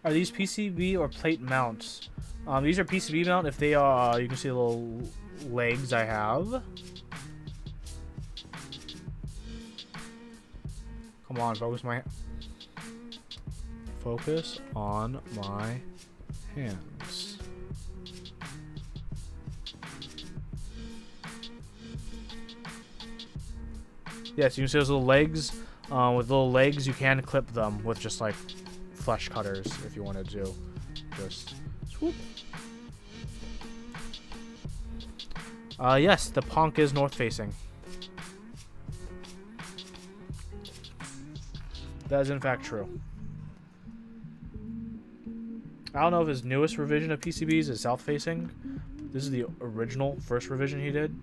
Are these PCB or plate mounts? These are PCB mount. If they are, you can see the little legs I have. Come on, focus on my hands. Yes, you can see those little legs. With little legs, you can clip them with just like flesh cutters if you wanted to. Just swoop. Yes, the Ponk is north facing. That is in fact true. I don't know if his newest revision of PCBs is south facing. This is the original first revision he did.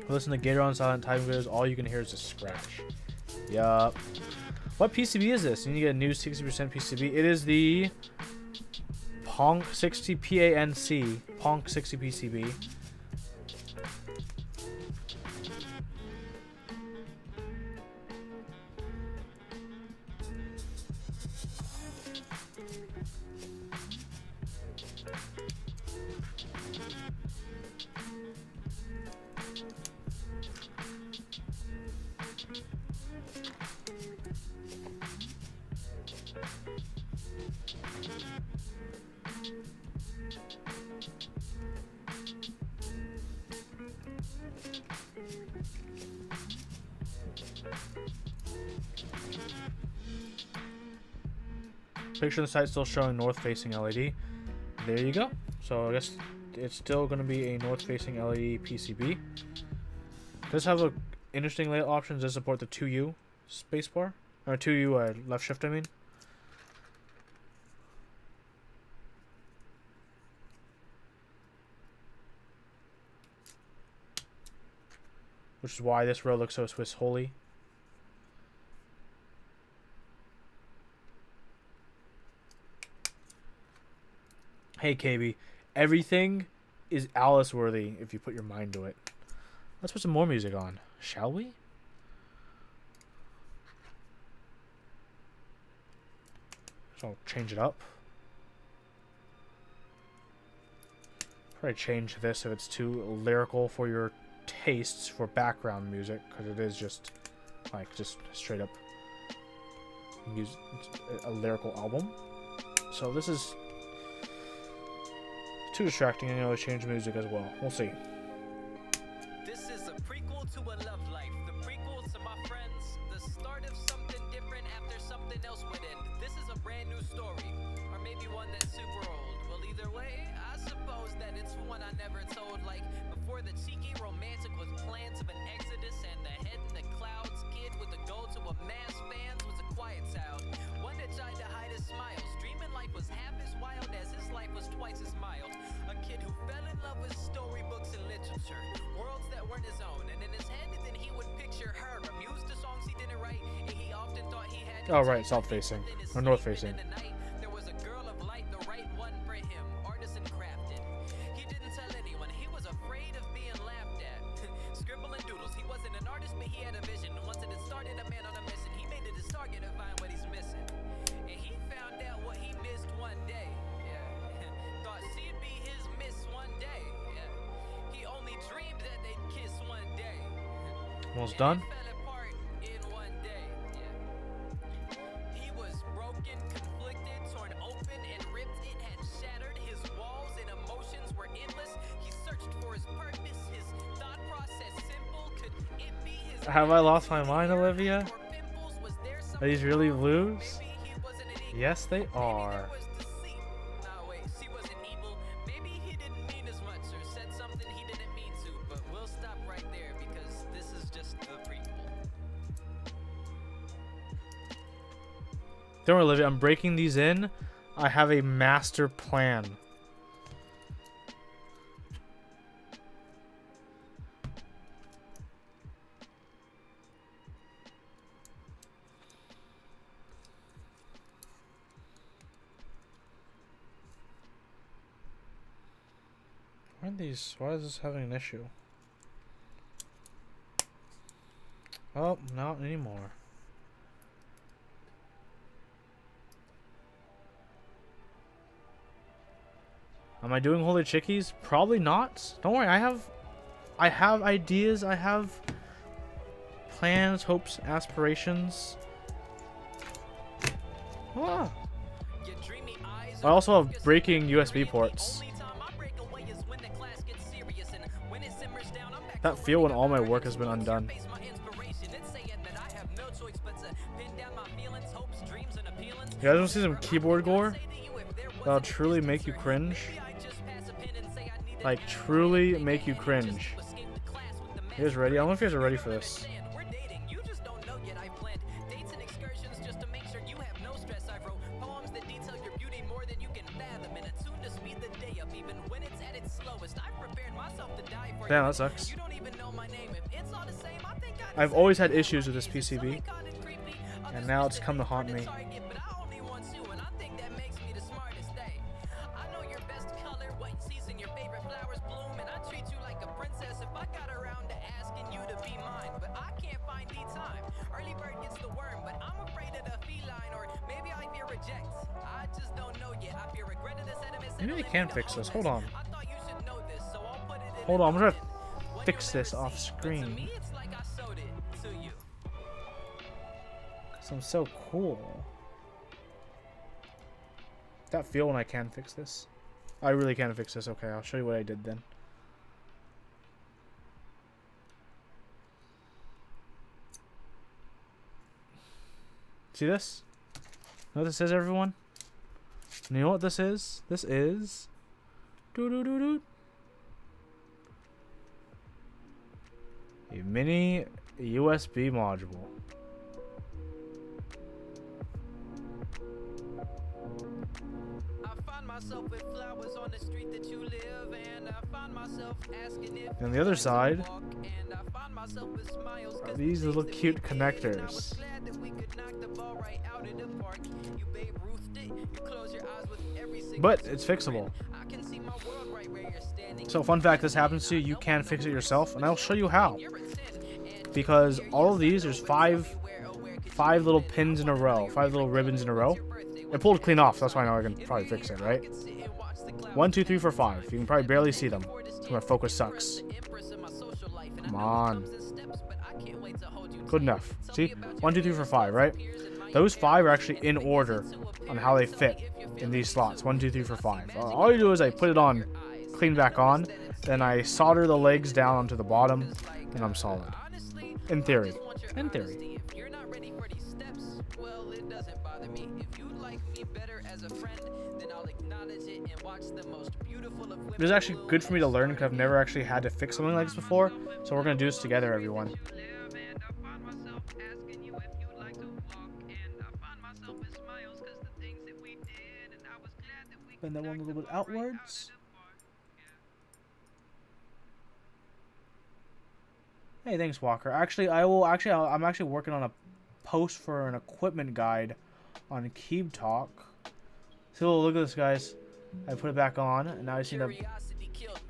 Listen to Gator on silent typing videos, all you can hear is a scratch. Yup. What PCB is this? You need to get a new 60% PCB. It is the Ponk 60 PANC. Ponk 60 PCB. Picture of the site still showing north-facing LED. There you go. So I guess it's still going to be a north-facing LED PCB. Does have a interesting layout options. Does support the 2U spacebar or 2U left shift, I mean. Which is why this row looks so Swiss holy. Hey KB, everything is Alice worthy if you put your mind to it. Let's put some more music on, shall we? So I'll change it up. Probably change this if it's too lyrical for your tastes for background music, because it is just Like, just straight up use a lyrical album. So this is too distracting. I know to change music as well. We'll see.
This is a prequel to a love life. The prequel to my friends. The start of something different after something else would end. This is a brand new story. Or maybe one that's super old. Well, either way, I suppose that it's one I never told. Like, before the cheeky romantic with plans of an exodus and the head in the clouds kid with the goal to amass fans was a quiet sound. One that tried to hide his smiles. Dreaming life was half as wild as his life was twice as mild. A kid who fell in love with storybooks and literature, worlds that weren't his own, and in his head then he would picture her, amused to songs he didn't write, and he often thought he had.
Oh right, south facing or north facing.
There was a girl of light, the right one for him, artisan crafted. He didn't tell anyone, he was afraid of being laughed at. Scribbling doodles, he wasn't an artist, but he had a vision. Once it had started, a man on a mission, he made it his target to find what he's missing. And he found out what he missed one day. Thought she'd be his miss one day. He only dreamed that they'd kiss one day.
Almost done.
Fell apart in one day. He was broken, conflicted, torn open and ripped. It had shattered his walls and emotions were endless. He searched for his purpose, his thought process simple. Could it be his
Have I lost my mind, Olivia?
or pimples? Was there some
Are these really blues?
maybe he wasn't an equal?
Yes, they are.
Maybe there was deceit. Nah, wait, she wasn't evil. Maybe he didn't mean as much or said something he didn't mean to. But we'll stop right there because this is just the prequel.
Don't worry, Olivia. I'm breaking these in. I have a master plan. Why is this having an issue? Oh, not anymore. Am I doing holy chickies? Probably not. Don't worry, I have ideas, I have plans, hopes, aspirations. Ah.
Your dreamy eyes
I also have breaking USB ports.
only time I break away is when the class gets serious and when it simmers down I'm back
That feel when all my work has been undone.
face my inspiration. It's saying that I have no choice but to pin down my feelings, hopes, dreams and appealings.
You guys want to see some keyboard gore? That'll truly make you cringe. Like, truly make you cringe. You guys ready? I don't know if you guys are ready for this.
We're dating, you just don't know yet. I planned dates and excursions just to make sure you have no stress. I wrote poems that detail your beauty more than you can fathom, and attuned to speed the day up even when it's at its slowest. I've prepared myself to die for
Damn,
you.
that sucks.
You don't even know my name. If it's all the same, I think
I've always had issues with this PCB, and now it's come to haunt me. Maybe I can fix this. Hold on. Hold on, I'm gonna fix this off screen. So I'm so cool. That feel when I can fix this. I really can fix this. Okay, I'll show you what I did then. See this? You know what this is, everyone? You know what this is? This is a mini USB module. And the other side are these little cute connectors. But it's fixable. So fun fact, this happens to you, you can fix it yourself, and I'll show you how. Because all of these, there's five little pins in a row, 5 little ribbons in a row. It pulled clean off, so that's why I know I can probably fix it, right? 1, 2, 3, 4, 5. You can probably barely see them. My focus sucks. Come on. Good enough. See? 1, 2, 3, 4, 5, right? Those 5 are actually in order on how they fit in these slots. 1, 2, 3, 4, 5. All you do is I put it on, clean back on, then I solder the legs down onto the bottom, and I'm solid. In theory. In theory. It is actually good for me to learn because I've never actually had to fix something like this before. So we're going to do this together, everyone. Bend that one a little bit outwards. Hey, thanks, Walker. Actually, I'm actually working on a post for an equipment guide on Keycap. So look at this, guys. I put it back on, and now I just need to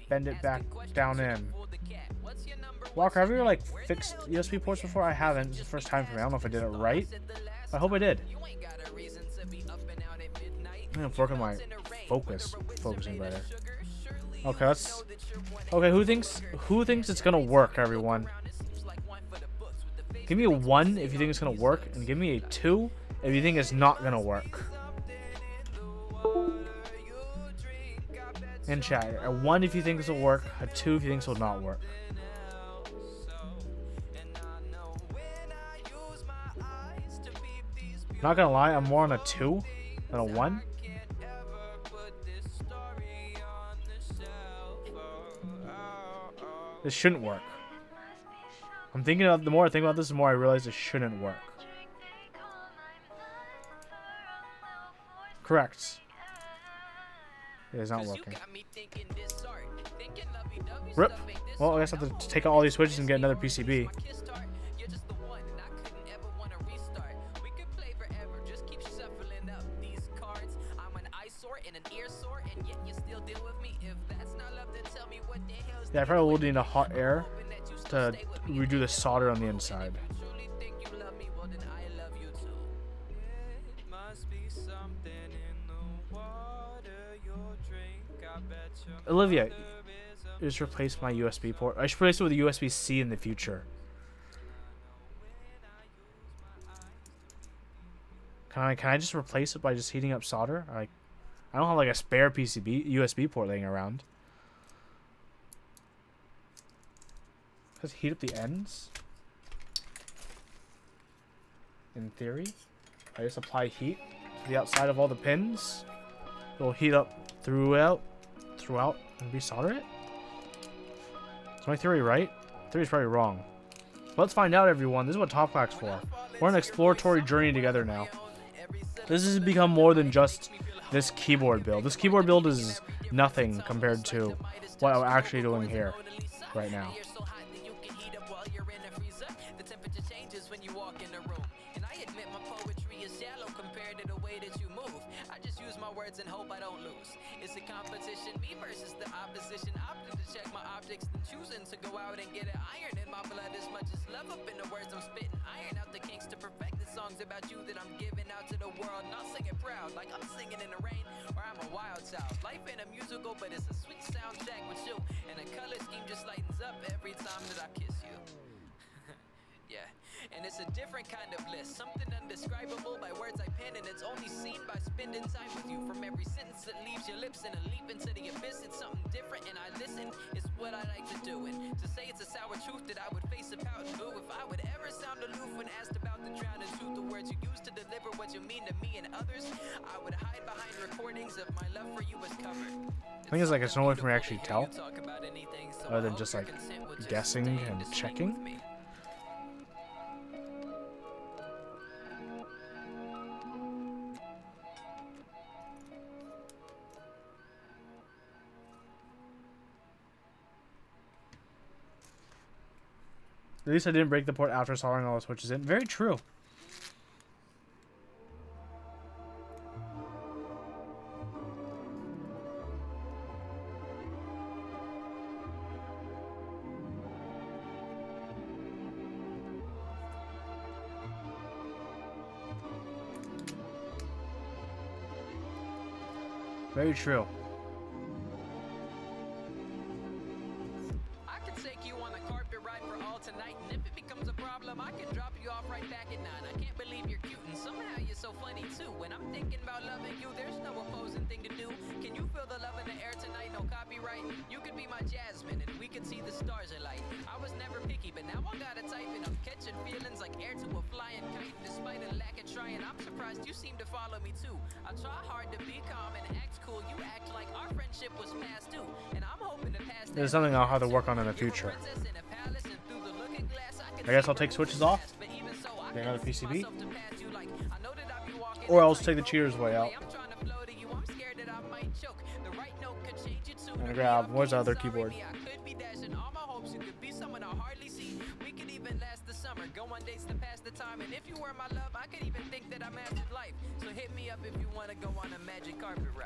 bend it back down in. Walker, have you ever like fixed USB ports before? I haven't. It's the first time for me. I don't know if I did it right. I hope I did. I'm working on my focusing better. Okay, let's. Okay, who thinks it's gonna work, everyone? Give me a 1 if you think it's gonna work, and give me a 2 if you think it's not gonna work. In chat, a 1 if you think this will work, a 2 if you think this will not work. Not gonna lie, I'm more on a 2 than a 1. This shouldn't work. I'm thinking of the more I think about this, the more I realize this shouldn't work. Correct. It is not working. Rip. Well, I guess I have to take out all these switches and get another PCB. Yeah, I probably will need a hot air to redo the solder on the inside. Olivia, just replace my USB port. I should replace it with a USB-C in the future. Can I just replace it by just heating up solder? Like, I don't have like a spare USB port laying around. Just heat up the ends. In theory, I just apply heat to the outside of all the pins. It will heat up throughout, and resolder it. Is my theory right? Theory's probably wrong. Let's find out, everyone. This is what Top Clack's for. We're on an exploratory journey together now. This has become more than just this keyboard build. This keyboard build is nothing compared to what I'm actually doing here right now.
And hope I don't lose. It's a competition, me versus the opposition. Opting to check my objects and choosing to go out and get it. Iron in my blood as much as love up in the words I'm spitting. Iron out the kinks to perfect the songs about you that I'm giving out to the world. Not singing proud like I'm singing in the rain or I'm a wild child. Life ain't a musical, but it's a sweet soundtrack with you. And the color scheme just lightens up every time that I kiss you. Yeah. And it's a different kind of bliss, something undescribable by words I pen, and it's only seen by spending time with you. From every sentence that leaves your lips and a leap into the abyss, it's something different, and I listen. It's what I like to do, and to say it's a sour truth that I would face a pout and boo if I would ever sound aloof when asked about the drowning truth. The words you use to deliver what you mean to me and others, I would hide behind recordings of my love for you was covered.
I think it's like it's no way for me to actually tell, other than just like guessing and checking. At least I didn't break the port after soldering all the switches in. Very true. Very true.
problem, I can drop you off right back at 9. I can't believe you're cute and somehow you're so funny too. When I'm thinking about loving you, there's no opposing thing to do. Can you feel the love in the air tonight? No copyright. You could be my Jasmine and we could see the stars alight. I was never picky, but now I got a type and I'm catching feelings like air to a flying kite. Despite a lack of trying, I'm surprised you seem to follow me too. I try hard to be calm and act cool. You act like our friendship was past due, and I'm hoping to pass.
There's something I'll have to work on in the future. I guess I'll take switches off, get another PCB, or else take the cheaters way out. I'm gonna grab, where's the other keyboard?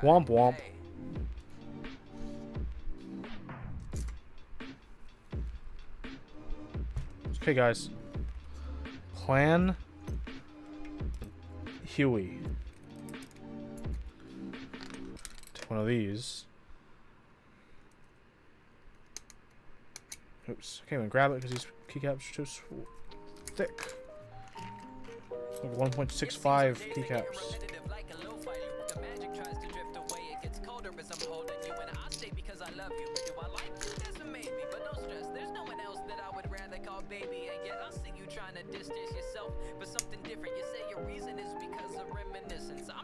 Womp womp. Okay, guys. Plan Huey. Take one of these. Oops. Okay, I'm gonna grab it because these keycaps are too thick. Like 1.65 keycaps.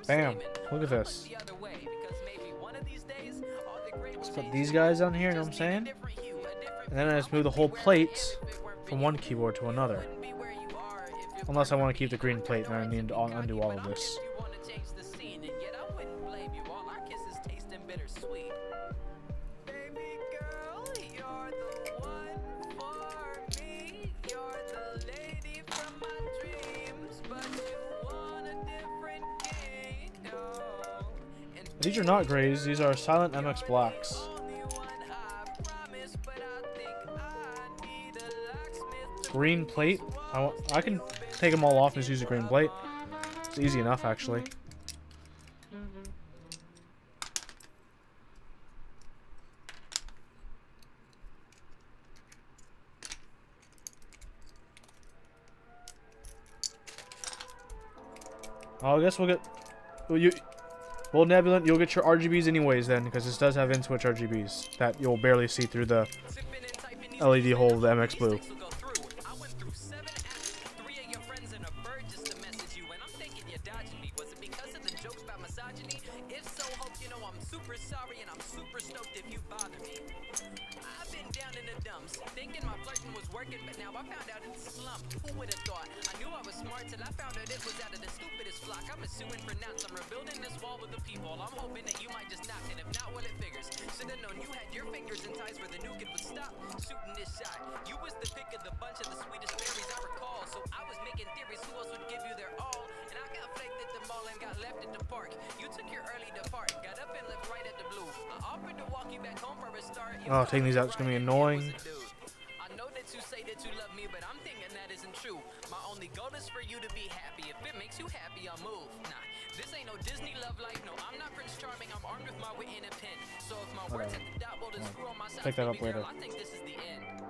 Bam! Look at this. Let's put these guys on here, you know what I'm saying? And then I just move the whole plate from one keyboard to another. Unless I want to keep the green plate, then I need to undo all of this. These are not grays, these are silent MX blacks. Green plate. I can take them all off and just use a green plate. It's easy enough, actually. Oh, I guess we'll get... Well, Nebulant, you'll get your RGBs anyways then, because this does have in-switch RGBs that you'll barely see through the LED hole of the MX Blue. Oh, taking these out is gonna be annoying.
I know that you say that you love me, but I'm thinking that isn't true. My only goal is for you to be happy. If it makes you happy, I'll move. Nah, this ain't no Disney love life. No, I'm not Prince Charming. I'm armed with my wit and a pen. So if my words at the dot will just screw on my side,
pick that up later.
I think this is the end.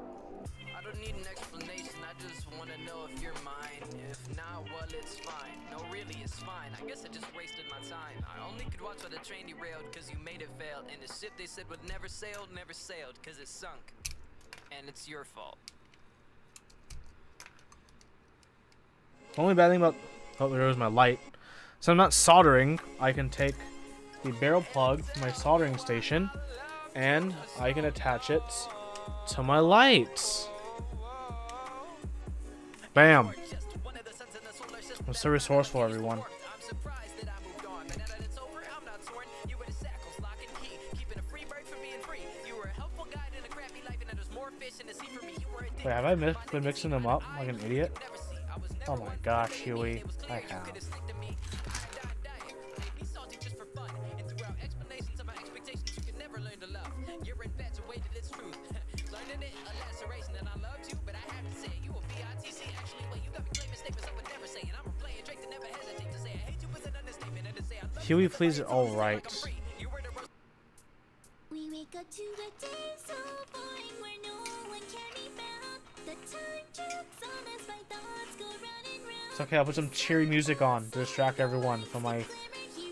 I don't need an explanation. I just want to know if you're mine. If not, well, it's fine. No, really, it's fine. I guess I just wasted my time. I only could watch while the train derailed because you made it fail. And the ship they said would never sailed because it sunk. And it's your fault.
The only bad thing about... Oh, there goes my light. So I'm not soldering. I can take the barrel plug from my soldering station and I can attach it to my lights. Bam. I'm so resourceful, everyone. Wait, have I been mixing them up like an idiot? Oh my gosh, Huey. I have. Huey plays it all right.
We wake up to a day so boring where no one can be found. The time jukes on us like the
It's okay, I'll put some cheery music on to distract everyone from my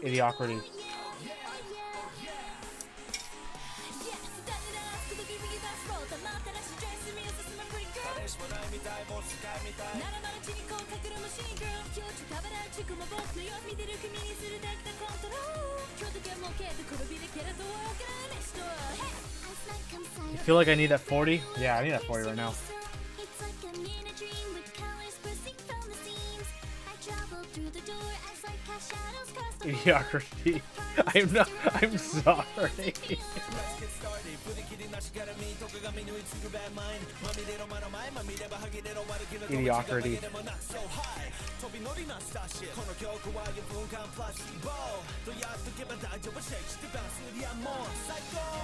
idiocrity. I feel like I need that 40? Yeah, I need that 40 right now. Idiocracy. I'm sorry. Idiocracy.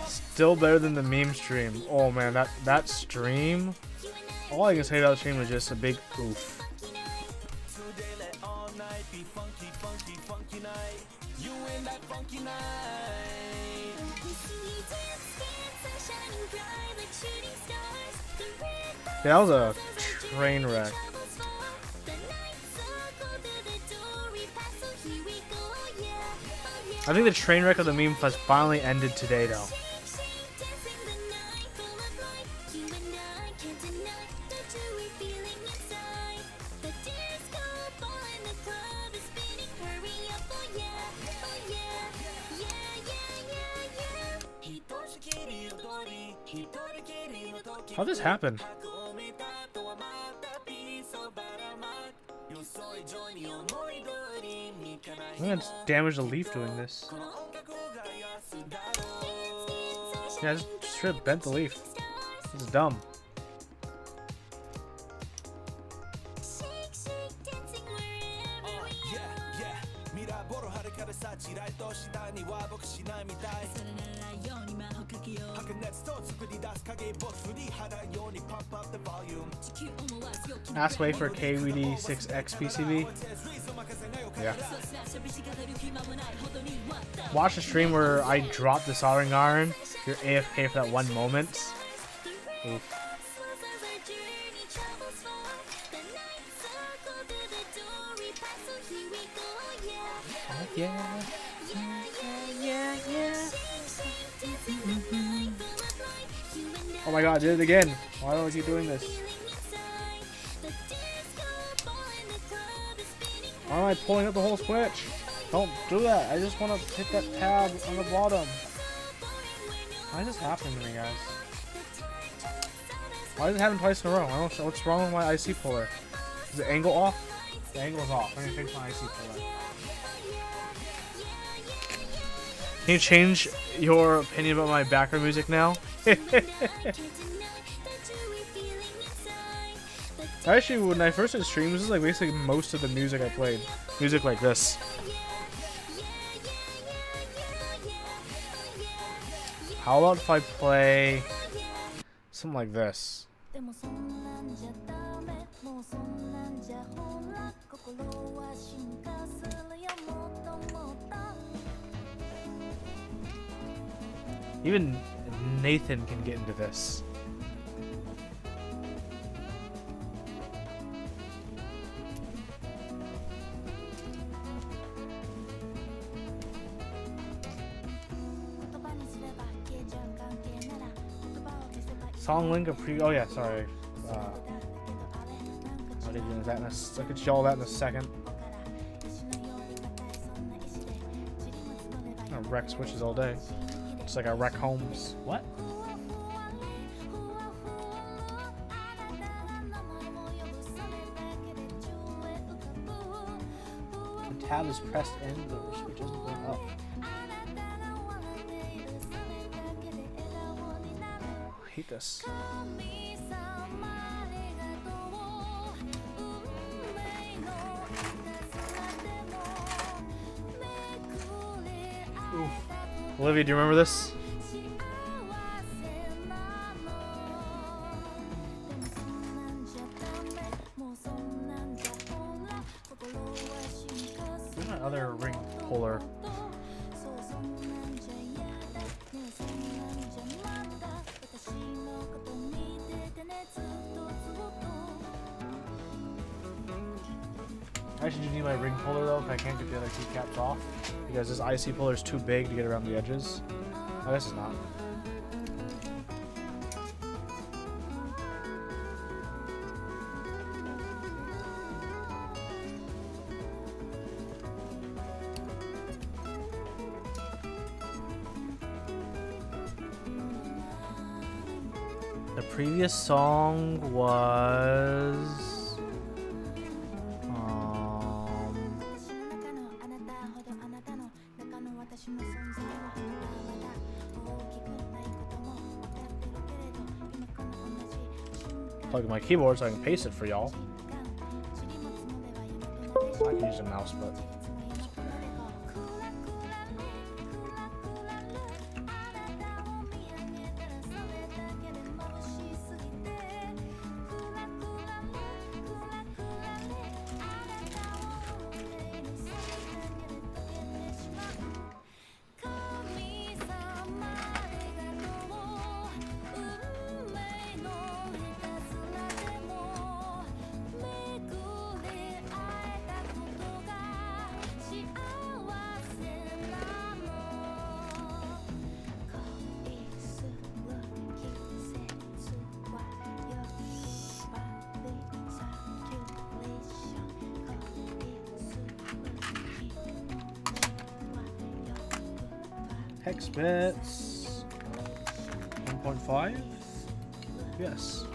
Still better than the meme stream. Oh man, that stream. All I can say about the stream is just a big oof. Yeah, that was a train wreck. I think the train wreck of the meme has finally ended today, though. How'd this happen? I'm gonna damage the leaf doing this. Yeah, I just straight bent the leaf. This is dumb. Ask way for KWD6X PCB. Yeah. Watch the stream where I drop the soldering iron. You're AFK for that one moment. Oof. Oh, yeah. Oh my god, I did it again. Why do I keep doing this? Why am I pulling up the whole switch? Don't do that. I just want to hit that tab on the bottom. Why is this happening to me, guys? Why does it happen twice in a row? I don't know what's wrong with my IC puller. Is the angle off? The angle is off. Let me fix my IC puller. Can you change your opinion about my background music now? Actually, when I first did streams, this is like basically most of the music I played. Music like this. How about if I play something like this? Even Nathan can get into this. Song link a pre. Oh yeah, sorry. I'll get into that in a. I could show all that in a second. I wreck switches all day. Just like I wreck homes. What? The tab is pressed in, the switch isn't going up. I hate this. Oof. Olivia, do you remember this? Where's my other ring puller? I actually do need my ring puller though, if I can't get the other keycaps off. Because this IC puller is too big to get around the edges. Oh, this is not. The previous song was plug in my keyboard so I can paste it for y'all. I can use a mouse, but hex bits 1.5. Yes.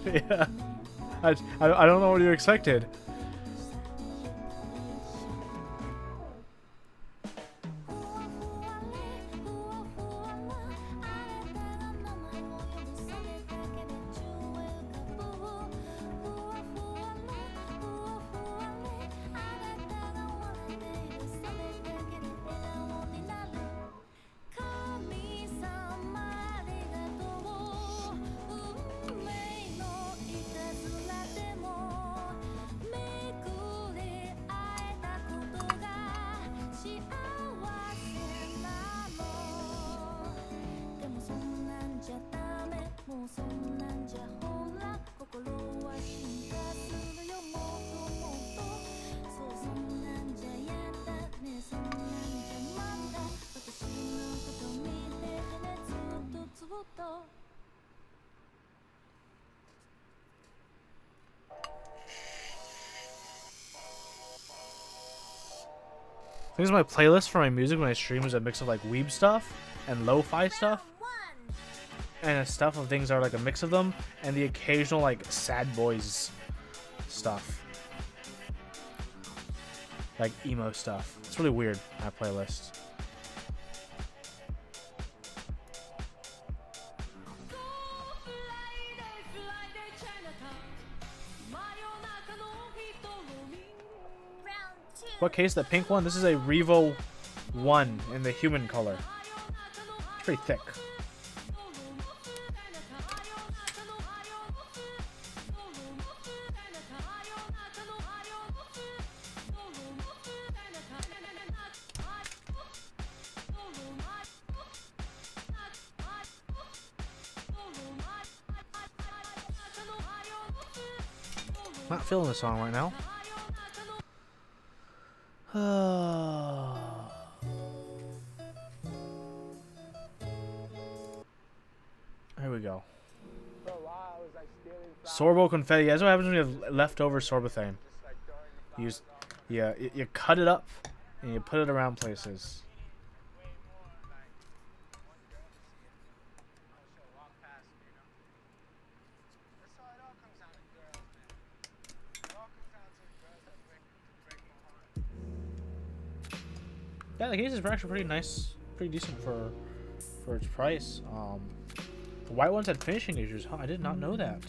Yeah. I don't know what you expected. I think my playlist for my music when I stream is a mix of like weeb stuff and lo-fi stuff, and stuff of things that are like a mix of them, and the occasional like sad boys stuff, like emo stuff. It's really weird, my playlist. What case? The pink one? This is a Revo 1 in the human color. It's pretty thick. Not feeling the song right now. Here we go. Sorbo confetti. That's what happens when you have leftover sorbothane. You cut it up and you put it around places. Yeah, the cases were actually pretty nice, pretty decent for its price. The white ones had finishing issues, huh? I did not know that.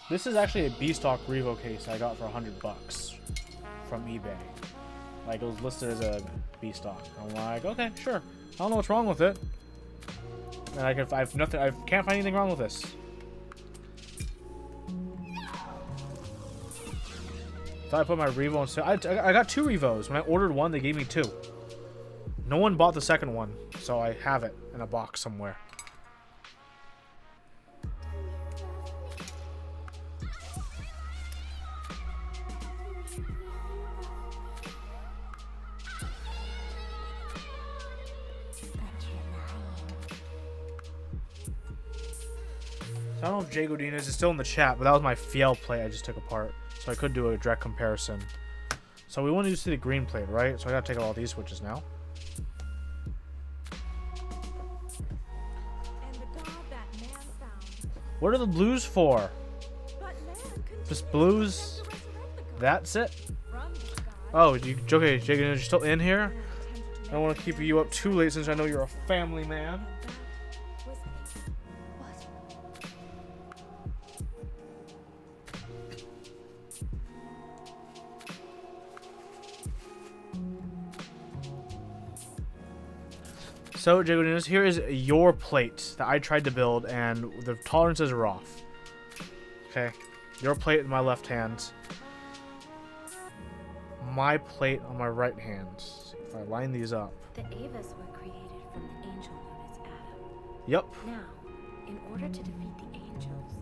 This is actually a B-stock Revo case I got for $100 from eBay. Like, it was listed as a B-stock. I'm like, okay, sure. I don't know what's wrong with it. And I can't find anything wrong with this. Thought I put my Revo on sale. I got 2 Revos. When I ordered one, they gave me 2. No one bought the second one, so I have it in a box somewhere. I don't know if Jay Godinez is still in the chat, but that was my Fiel plate I just took apart. So I could do a direct comparison. So we want to see the green plate, right? So I gotta take out all these switches now. What are the blues for? Just blues? That's it? Oh, okay, Jay Godinez, you're still in here? I don't want to keep you up too late since I know you're a family man. So, Jay Godinez, here is your plate that I tried to build, and the tolerances are off. Okay, your plate in my left hand. My plate on my right hand. If I line these up.
The Avas were created from the angel known as Adam.
Yep.
Now, in order to defeat the angels,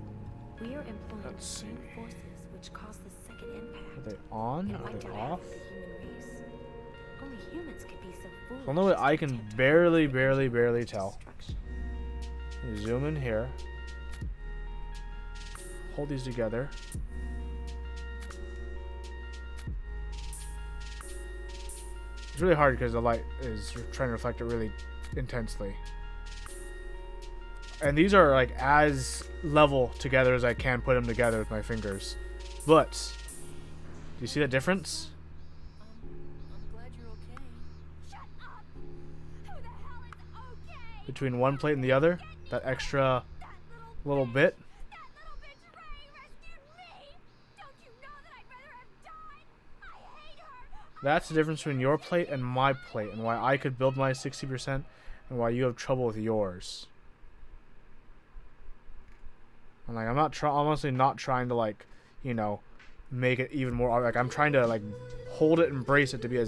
we are employing the same forces which caused the second impact.
Are they on?
And
Are
wiped
they
out
off?
half the human race. Only humans could be so foolish.
The only way I can barely tell. Zoom in here. Hold these together. It's really hard because the light is trying to reflect it really intensely. And these are like as level together as I can put them together with my fingers. But, do you see that difference?
I'm glad you're okay. Shut up! Who the hell is okay?
Between one plate and the other? That extra little bit?
That little bitch Ray rescued me! Don't you know that I'd rather have died? I hate her!
That's the difference between your plate and my plate, and why I could build my 60% and why you have trouble with yours. And like, I'm honestly not trying to, like, you know, make it even more, like, I'm trying to like hold it and brace it to be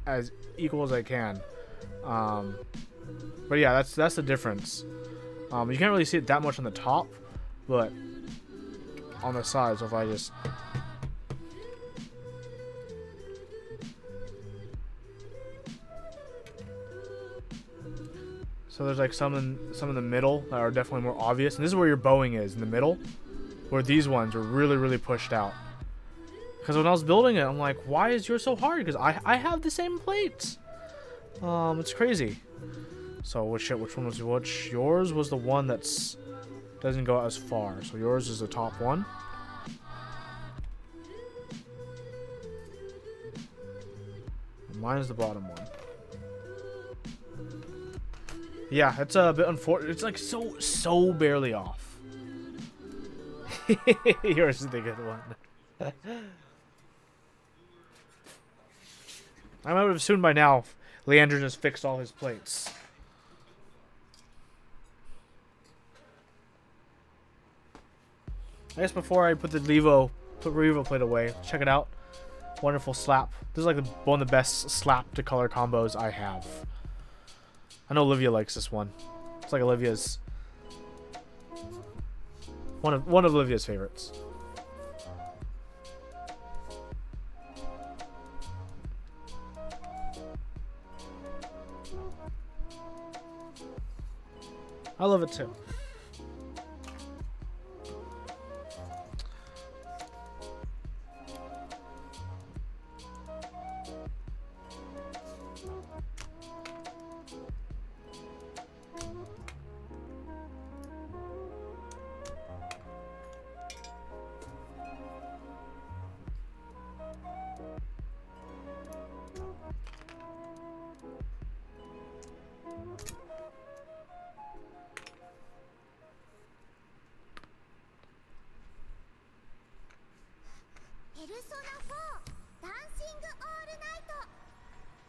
as equal as I can. But yeah, that's the difference. You can't really see it that much on the top, but on the sides, so if I just so there's like some in the middle that are definitely more obvious, and this is where your bowing is, in the middle, where these ones are really pushed out. Because when I was building it, I'm like, why is yours so hard? Because I have the same plates. It's crazy. So which one was which? Yours was the one that's doesn't go as far. So yours is the top one. Mine is the bottom one. Yeah, it's a bit unfortunate. It's like so barely off. Yours is the good one. I might have assumed by now Leandro just fixed all his plates. I guess before I put the Revo plate away, check it out. Wonderful slap. This is like one of the best slap to color combos I have. I know Olivia likes this one. It's like Olivia's one of Olivia's favorites. I love it too.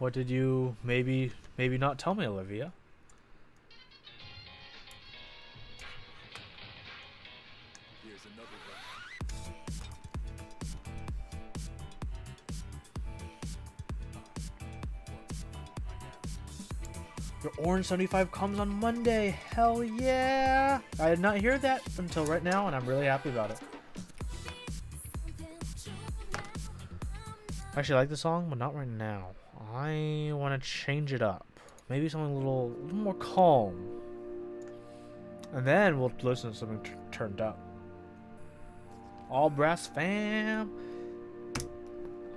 What did you maybe not tell me, Olivia?
Here's another
Your Orange 75 comes on Monday. Hell yeah! I did not hear that until right now, and I'm really happy about it. I actually like the song, but not right now. I want to change it up. Maybe something a little more calm. And then we'll listen to something turned up. All brass fam.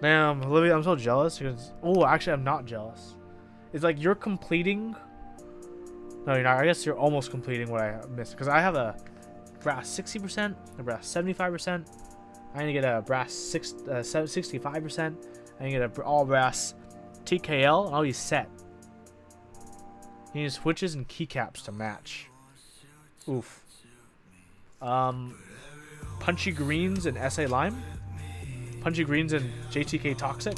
Damn, Olivia, I'm so jealous. Oh, actually, I'm not jealous. It's like you're completing. No, you're not. I guess you're almost completing what I missed. Because I have a brass 60%, a brass 75%. I need to get a brass 65%. I need to get a all brass TKL, and I'll be set. You need switches and keycaps to match. Oof. Punchy greens and SA lime. Punchy greens and JTK toxic.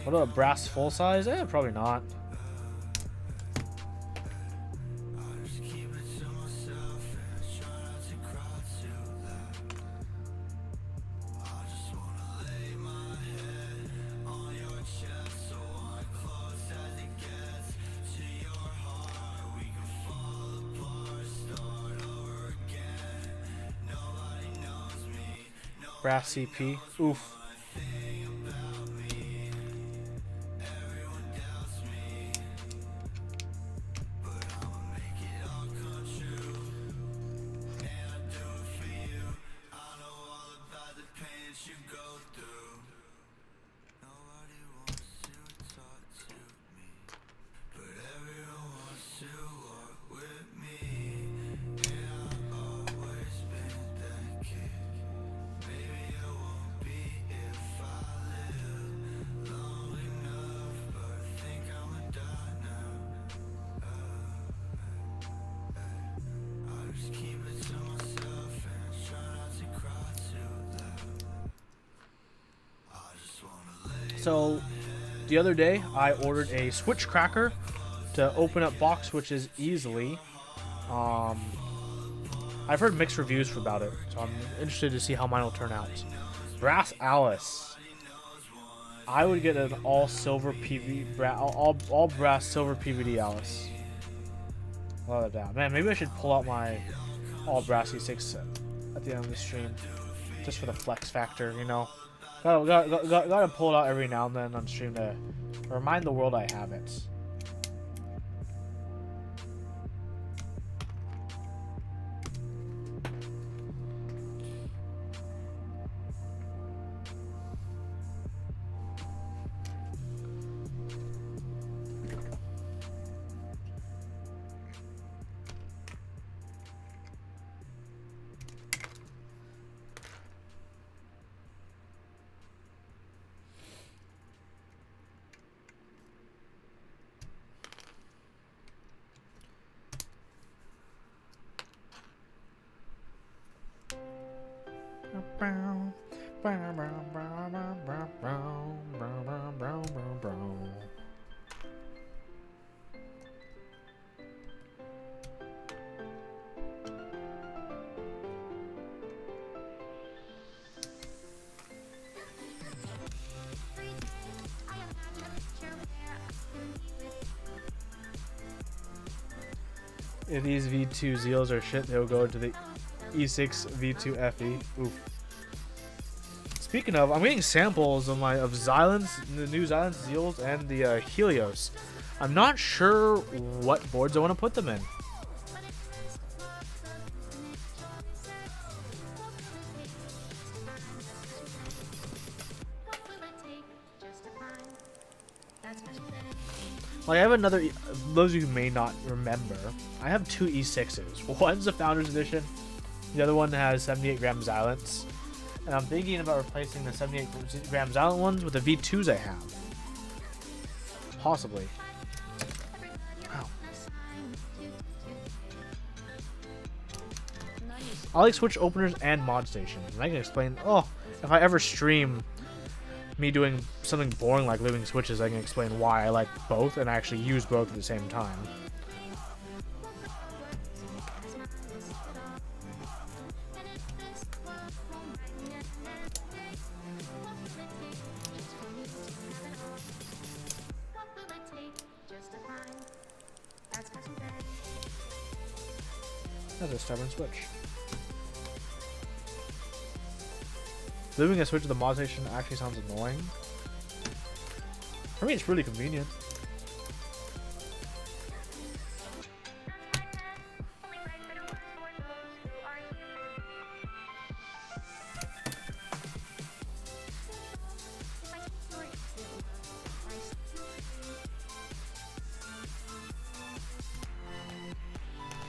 What about brass full size? Probably not. Brass CP. Oof. So, the other day, I ordered a switch cracker to open up box switches easily. I've heard mixed reviews about it, so I'm interested to see how mine will turn out. Brass Alice. I would get an all silver all brass silver PVD Alice. Without a doubt. Man, maybe I should pull out my all brass E6 at the end of the stream, just for the flex factor, you know. Gotta pull it out every now and then on stream to remind the world I have it. If these V2 Zeals are shit, they'll go to the E6 V2 FE. Oof. Speaking of, I'm getting samples of Xylens, the new Xylens Zeals, and the Helios. I'm not sure what boards I want to put them in. Like, I have another, those of you who may not remember, I have two E6s. One's the Founders Edition, the other one has 78 gram Xylens. And I'm thinking about replacing the 78 gram Xylent ones with the V2s I have. Possibly. Wow. I like switch openers and mod stations. And I can explain, oh, if I ever stream me doing something boring like living switches, I can explain why I like both and actually use both at the same time. That's a stubborn switch. Living a switch with the mod station actually sounds annoying. For me, it's really convenient.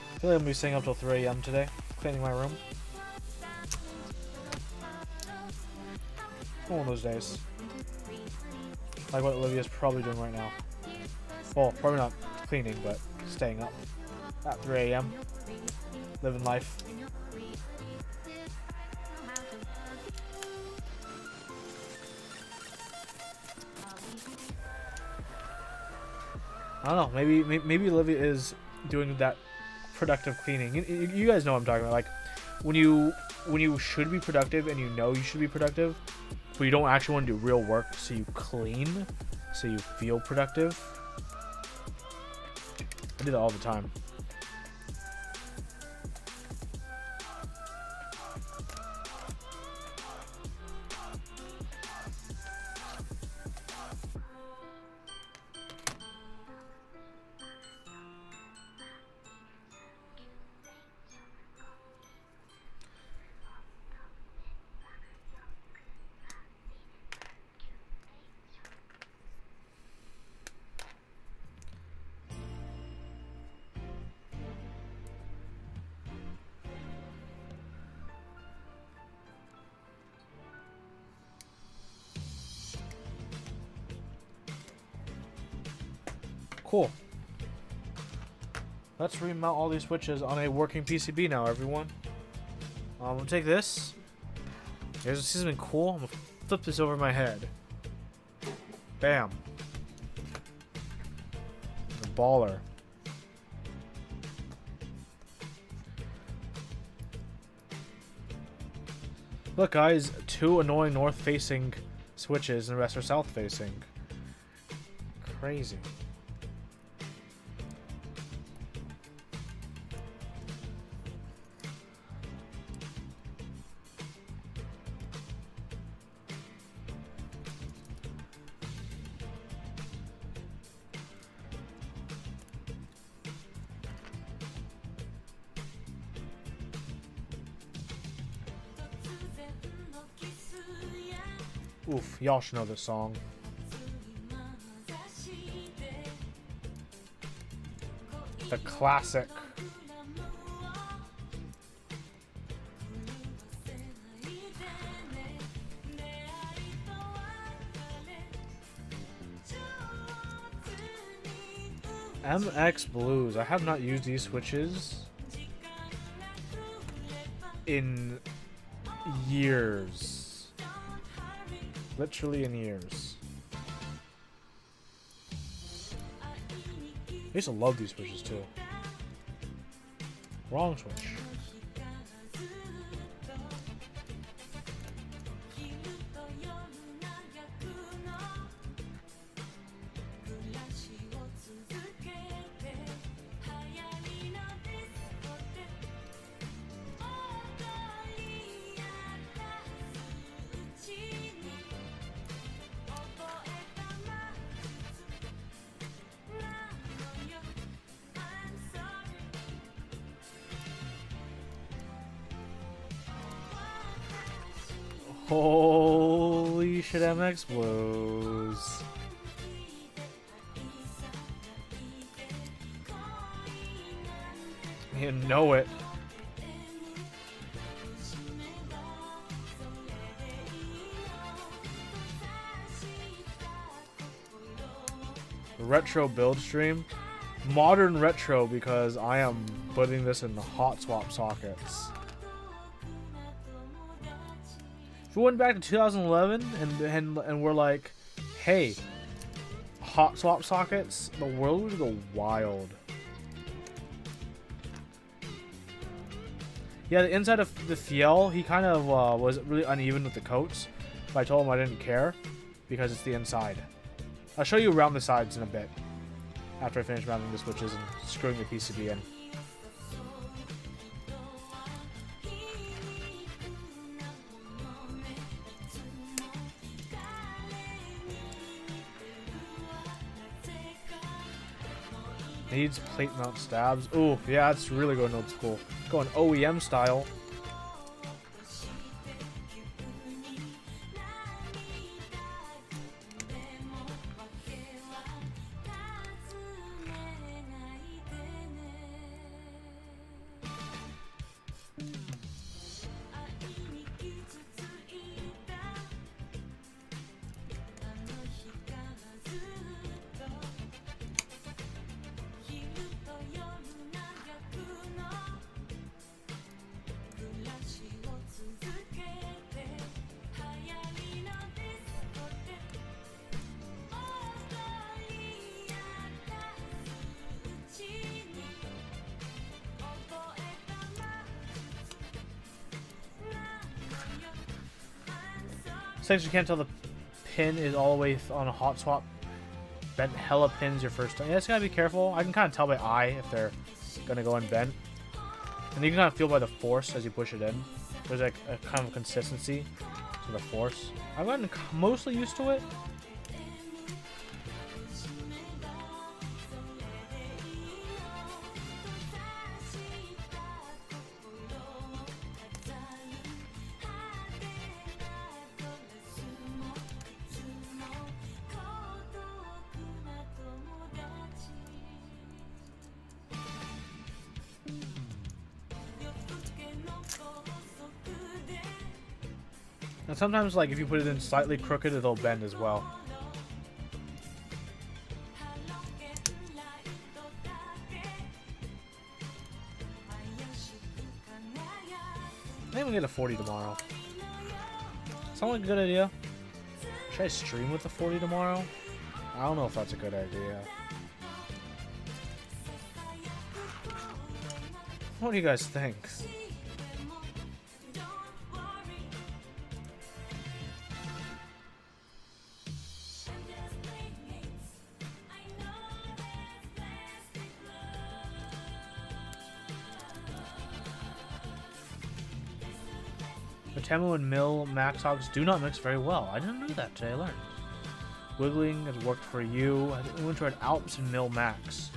I feel like I'm gonna be staying up till 3 AM today, cleaning my room. One of those days. Like what Olivia's probably doing right now. Well, probably not cleaning, but staying up at 3 AM. Living life. I don't know. Maybe Olivia is doing that productive cleaning. You guys know what I'm talking about. Like when you should be productive and you know you should be productive, but you don't actually want to do real work, so you clean, so you feel productive. I do that all the time. Cool. Let's remount all these switches on a working PCB now, everyone. I'm gonna take this. Here's something cool. I'm gonna flip this over my head. Bam. A baller. Look, guys, 2 annoying north-facing switches and the rest are south-facing. Crazy. Oof, y'all should know this song. The classic. MX Blues. I have not used these switches in years. Literally in years. I used to love these switches too. Wrong switch. Holy shit, MX Blues. You know it. Retro build stream. Modern retro because I am putting this in the hot swap sockets. If we went back to 2011 and we're like, hey, hot swap sockets, the world would go wild. Yeah, the inside of the Fiel, he kind of was really uneven with the coats, but I told him I didn't care because it's the inside. I'll show you around the sides in a bit after I finish mounting the switches and screwing the PCB in. Needs plate mount stabs. Ooh, yeah, that's really going old school. Going OEM style. Since you can't tell the pin is all the way on a hot swap, bent hella pins your first time. Yeah, just gotta be careful. I can kind of tell by eye if they're gonna go in bent. And you can kind of feel by the force as you push it in. There's like a kind of consistency to the force. I've gotten mostly used to it. And sometimes, like, if you put it in slightly crooked, it'll bend as well. I think we'll get a 40 tomorrow. Sound like a good idea? Should I stream with the 40 tomorrow? I don't know if that's a good idea. What do you guys think? Temu and Mill Max Hogs do not mix very well. I didn't know that today. I learned. Wiggling has worked for you. We went to Alps and Mill Max.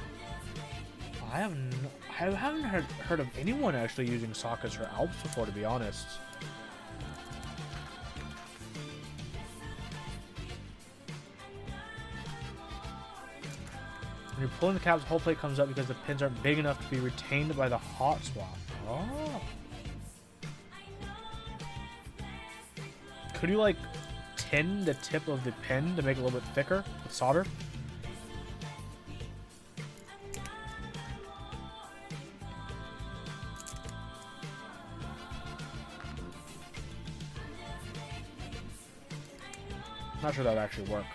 I haven't heard of anyone actually using sockets for Alps before, to be honest. When you're pulling the caps, the whole plate comes up because the pins aren't big enough to be retained by the hot swap. Oh. Could you, like, tin the tip of the pin to make it a little bit thicker with solder? Not sure that would actually work.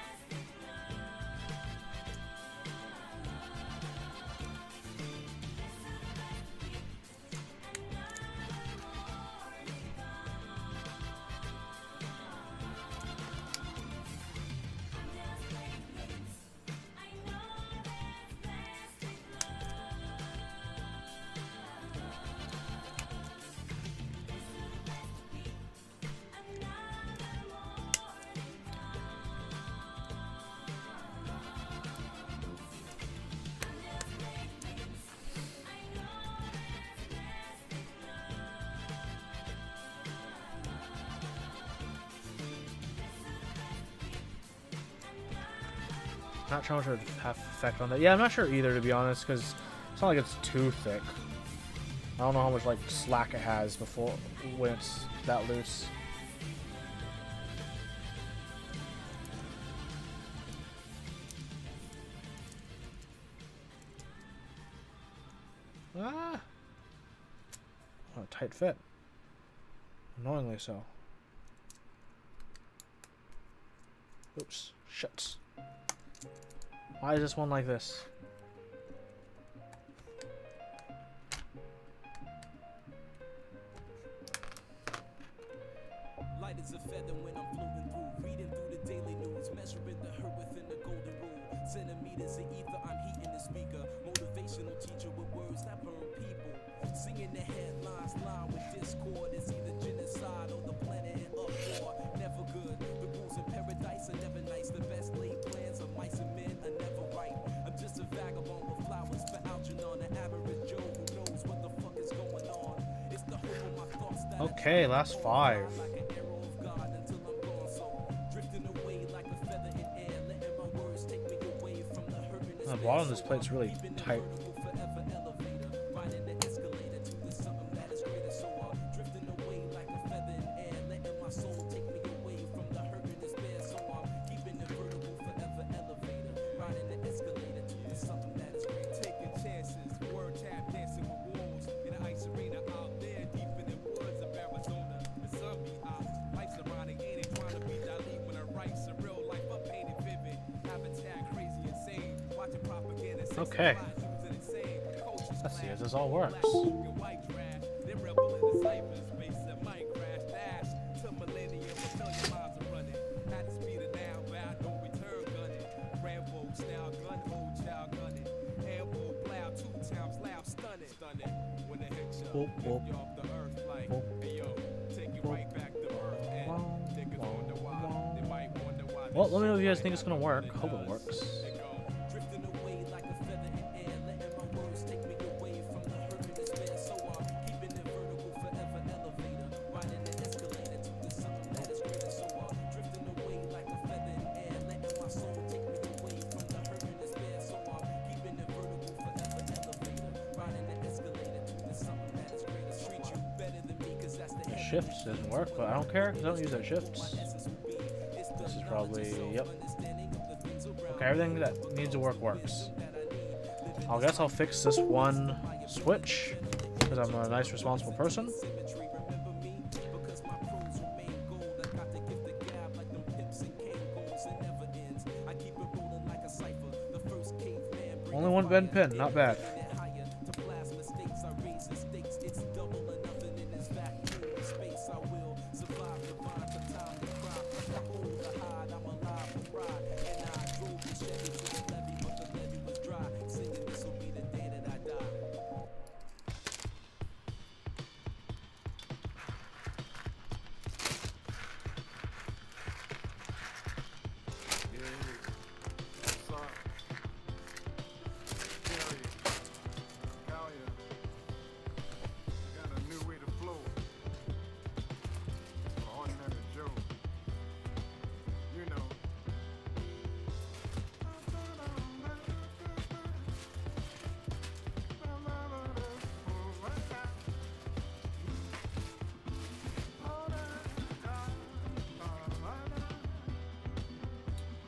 Not sure how much it would have effect on that. Yeah, I'm not sure either, to be honest, because it's not like it's too thick. I don't know how much like slack it has before when it's that loose. Ah, what a tight fit. Annoyingly so. Oops. Shit. Why is this one like this?
Light as a feather when I'm floating through, reading through the daily news, measuring the hurt within the golden rule. Centimeters of ether, I'm heating the speaker. Motivational teacher with words that burn people. Singing the headlines, line with discord. It's either genocide or the planet in uproar. Never good. The rules in paradise are never nice. The best laid plans of mice and men are never right. I'm just a vagabond with flowers for Algernon, an average Joe who knows what the fuck is going on. It's the hope of my thoughts that
Okay, last 5. The bottom of this plate's really tight. Okay. Let's see if this all works. Whoop, whoop. Well, let me know if you guys think it's gonna work. Hope it works. Shifts doesn't work, but I don't care because I don't use that shifts. This is probably, yep. Okay, everything that needs to work works. I guess I'll fix this one switch because I'm a nice, responsible person. Only one bend pin, not bad.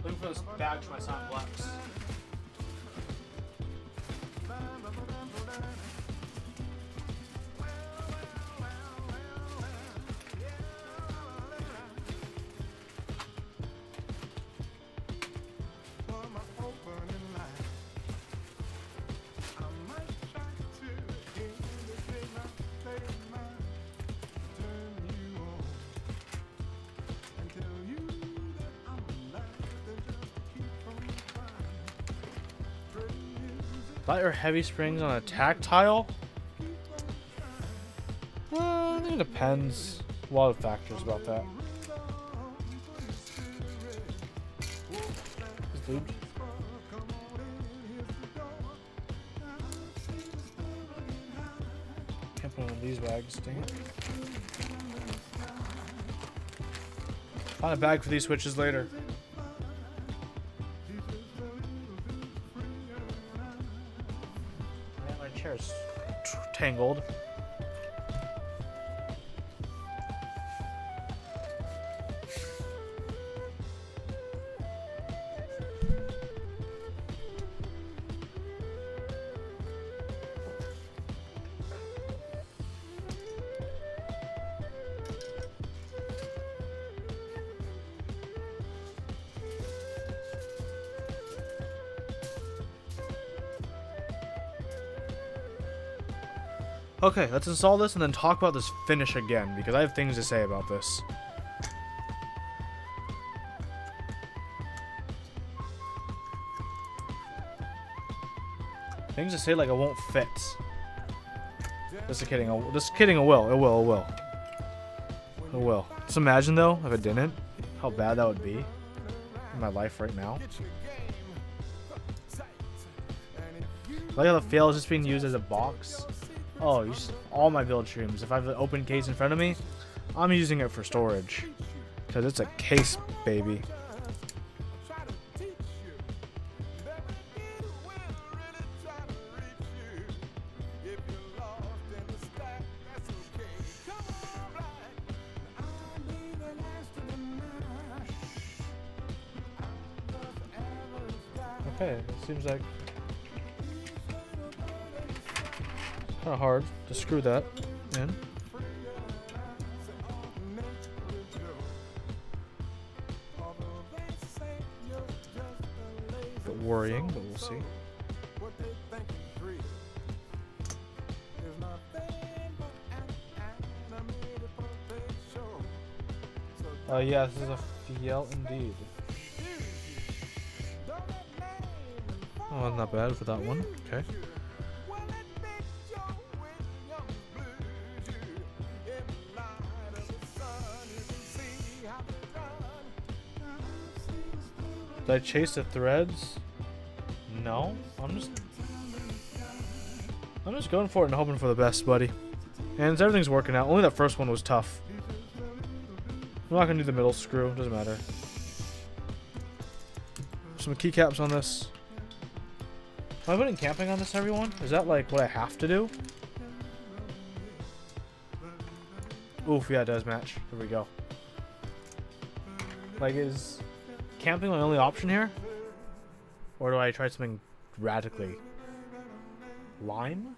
Looking for this badge for my son Lex. Light or heavy springs on a tactile? I think it depends. A lot of factors about that. Food. Can't put it in these bags, dang it. Find a bag for these switches later. Chair's tangled. Okay, let's install this and then talk about this finish again, because I have things to say about this. Things to say like it won't fit. Just kidding. Just kidding. It will. It will. It will. It will. Just imagine though, if it didn't, how bad that would be in my life right now. Like how the fail is just being used as a box. Oh, all my build streams. If I have an open case in front of me, I'm using it for storage. Because it's a case, baby. Okay, it seems like kind of hard to screw that in. Bit worrying, but we'll see. Yeah, this is a fiel indeed. Oh, not bad for that one. Okay. Did I chase the threads? No. I'm just going for it and hoping for the best, buddy. And everything's working out. Only that first one was tough. I'm not gonna do the middle screw. Doesn't matter. Some keycaps on this. Am I putting camping on this, everyone? Is that like what I have to do? Oof, yeah, it does match. Here we go. Like, is camping my only option here? Or do I try something radically? Lime?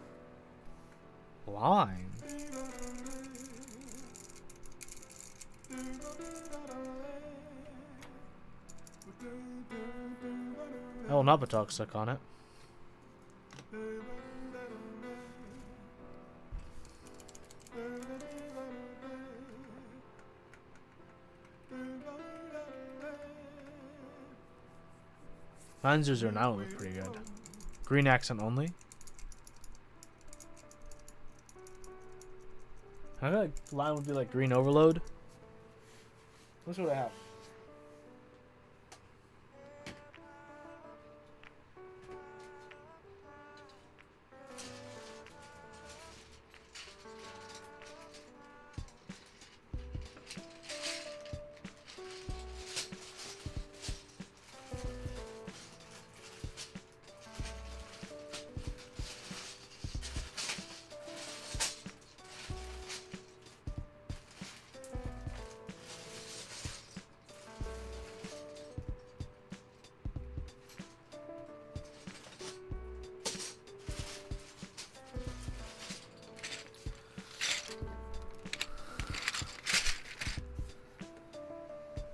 Lime? I will not put toxic on it. Lenses are now look pretty good. Green accent only. I feel like line would be like green overload. Let's see what I have.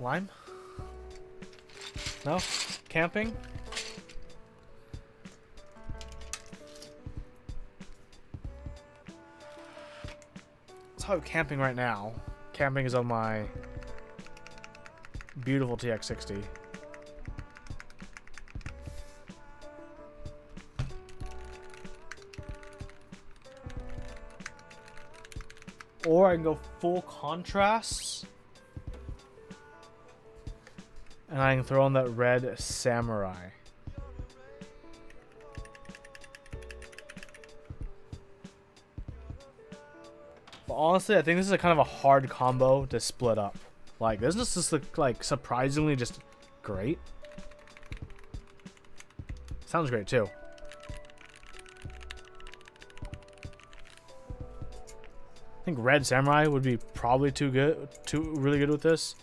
Lime? No? Camping? Let's have camping right now. Camping is on my beautiful TX60. Or I can go full contrasts. And I can throw on that red samurai. But honestly, I think this is a kind of a hard combo to split up. Like, doesn't this just look like surprisingly just great? Sounds great too. I think red samurai would be probably really good with this.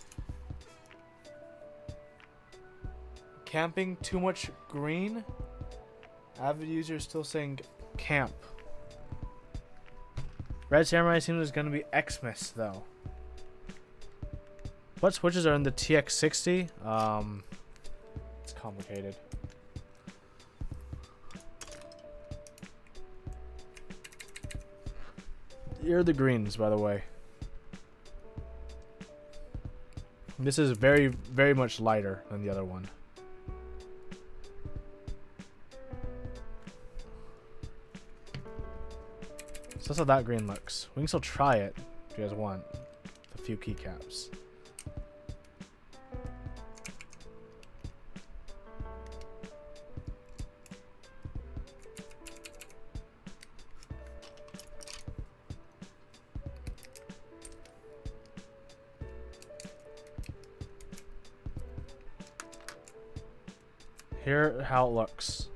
Camping, too much green. Avid user still saying camp. Red Samurai seems is going to be Xmas though. What switches are in the TX60? It's complicated. Here are the greens, by the way. This is very, very much lighter than the other one. So that's how that green looks. We can still try it if you guys want. A few keycaps. Here how it looks.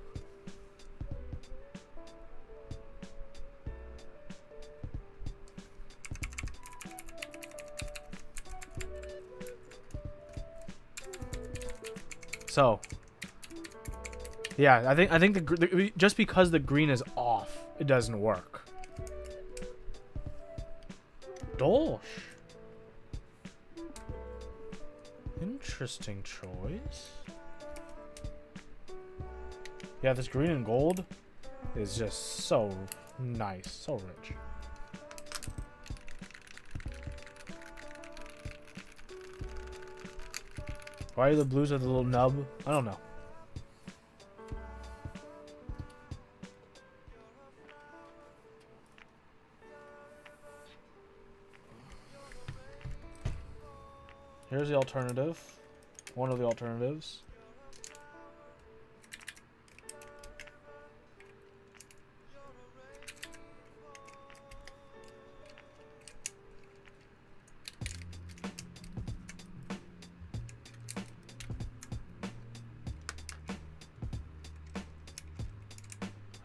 So, yeah, I think just because the green is off, it doesn't work. Dolch. Interesting choice. Yeah, this green and gold is just so nice, so rich. Why are the blues with a little nub? I don't know. Here's the alternative. One of the alternatives.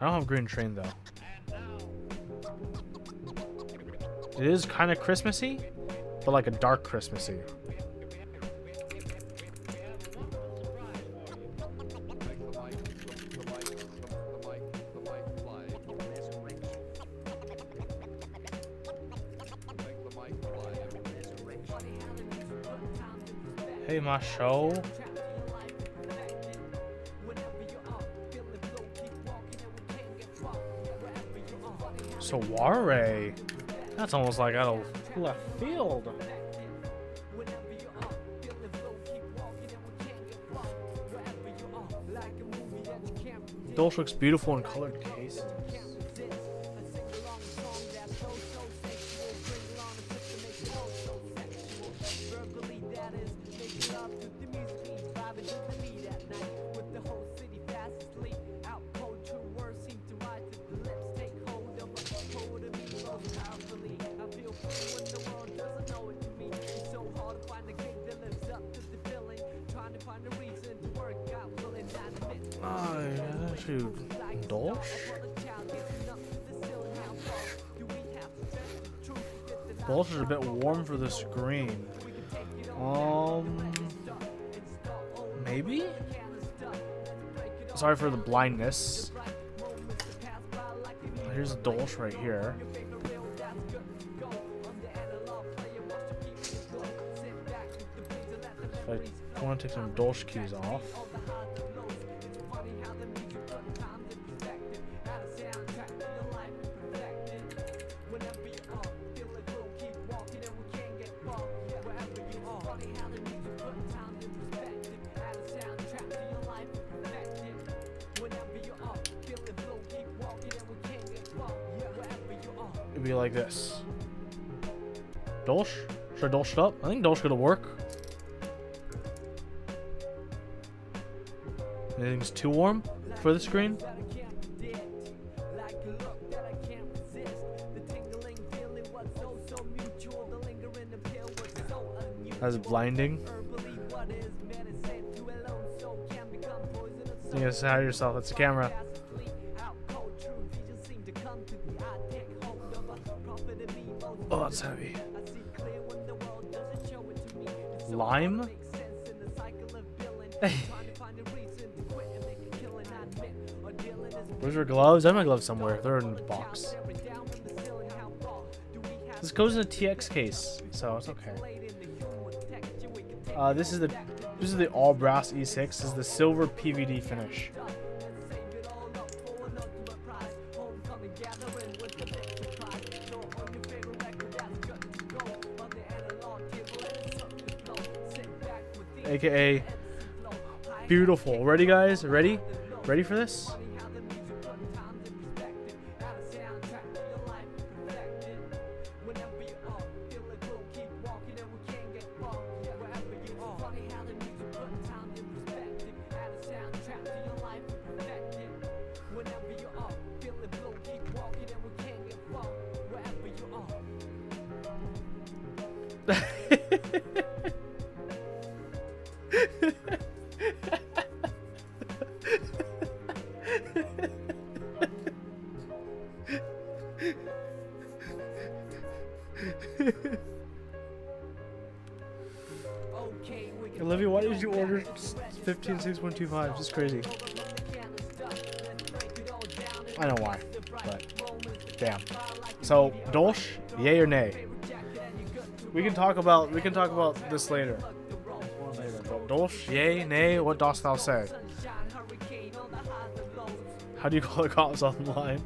I don't have green train though. It is kind of Christmassy, but like a dark Christmassy. Hey, my show. Soiree. That's almost like out of left field. Dolch looks beautiful in colored cases. Dolch? Dolch is a bit warm for the screen. Maybe? Sorry for the blindness. Here's Dolch right here. I want to take some Dolch keys off. It'd be like this. Dolch? Should I Dolch it up? I think Dolch gonna work. Anything's too warm for the screen? That's blinding. You gotta hide yourself, that's the camera. Oh, it's heavy. Lime? Where's your gloves? I have my gloves somewhere. They're in the box. This goes in a TX case, so it's okay. This is the all brass E6. This is the silver PVD finish. aka beautiful. Ready, guys? Ready? Ready for this? Olivia, why did you order 15.6.25? This is crazy. I know why, but damn. So, Dolch, yay or nay? We can talk about this later. But Dolch, yay, nay, what dost thou say? How do you call the cops online?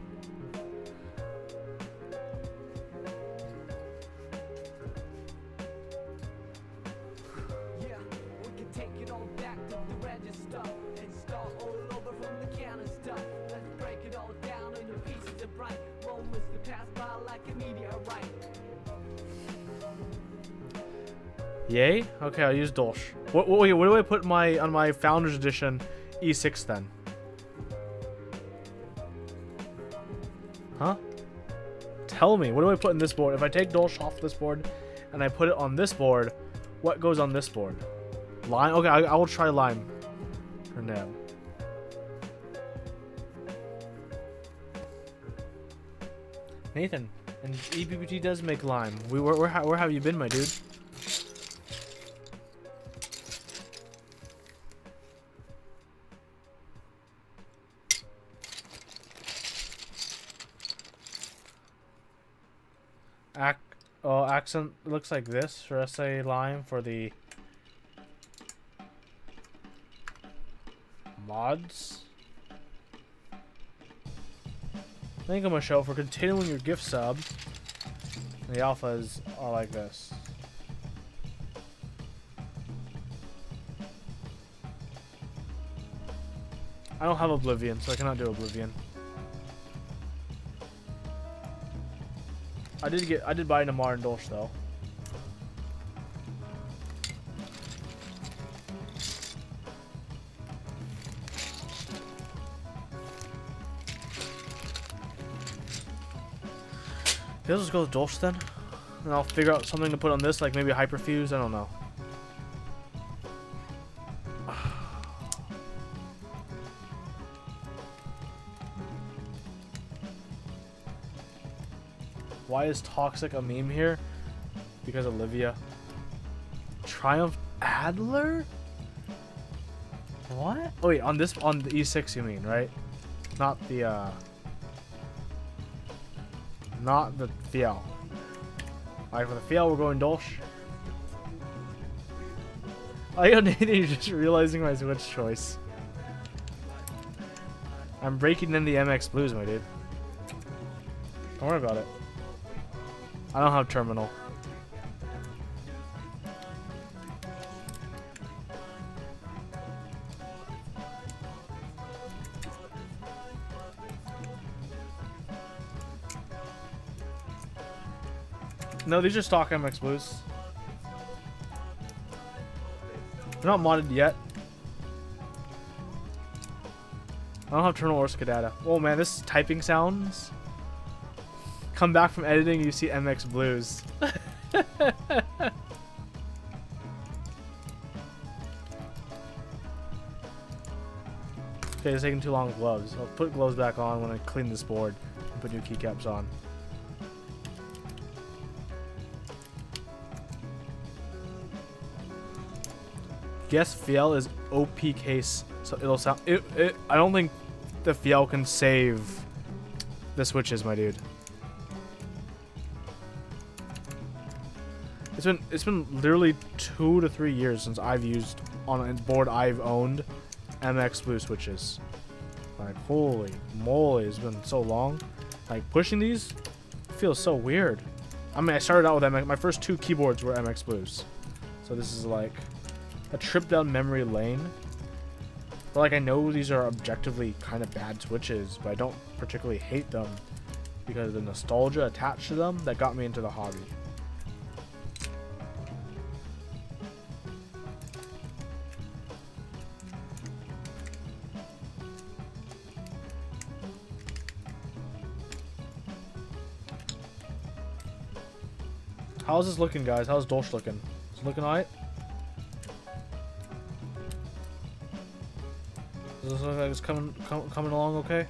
Yay? Okay, I'll use Dolch. What do I put on my Founders Edition E6 then? Huh? Tell me, what do I put in this board? If I take Dolch off this board and I put it on this board, what goes on this board? Lime? Okay, I will try lime. Or nab. Nathan, and EPPT does make lime. Where have you been, my dude? Accent looks like this. Should I say lime for the mods? Thank you, Michelle, for continuing your gift sub. The alphas are like this. I don't have Oblivion, so I cannot do Oblivion. I did buy Namar and Dolch though. Let's just go with Dolch then. And I'll figure out something to put on this, like maybe a Hyperfuse, I don't know. Why is Toxic a meme here? Because Olivia. Triumph Adler? What? Oh wait, on the E6 you mean, right? Not the Fiel. Alright, for the Fiel we're going Dolch. Oh, yo, Nathan, you're just realizing my Switch choice. I'm breaking in the MX Blues, my dude. Don't worry about it. I don't have terminal. No, these are stock MX Blues. They're not modded yet. I don't have terminal or SCADATA. Oh man, this typing sounds. Come back from editing, you see MX Blues. Okay, it's taking too long with gloves. I'll put gloves back on when I clean this board and put new keycaps on. Guess Fiel is OP case, so it'll sound. I don't think the Fiel can save the switches, my dude. It's been literally 2 to 3 years since I've used on a board I've owned MX Blue switches. Like holy moly, it's been so long. Like pushing these feels so weird. I mean, I started out with MX. My first 2 keyboards were MX Blues, so this is like a trip down memory lane. But like, I know these are objectively kind of bad switches, but I don't particularly hate them because of the nostalgia attached to them that got me into the hobby. How's this looking, guys? How's Dolch looking? Is it looking alright? Does this look like it's coming along okay?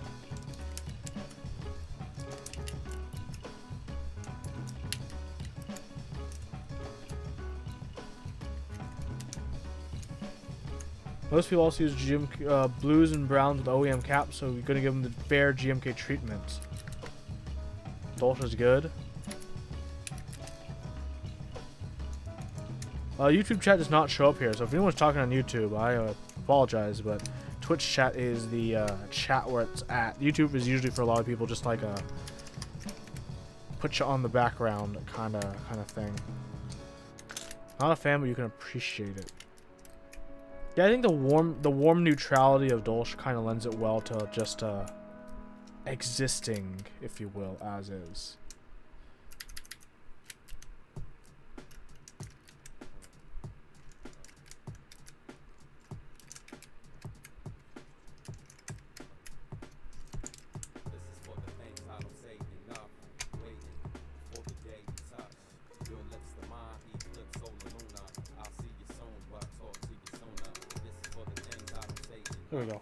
Most people also use blues and browns with OEM caps, so we're gonna give them the fair GMK treatment. Dolch is good. YouTube chat does not show up here, so if anyone's talking on YouTube, I apologize, but Twitch chat is the chat where it's at. YouTube is usually for a lot of people just like a put you on the background kind of thing. Not a fan, but you can appreciate it. Yeah, I think the warm neutrality of Dolch kind of lends it well to just existing, if you will, as is. There we go.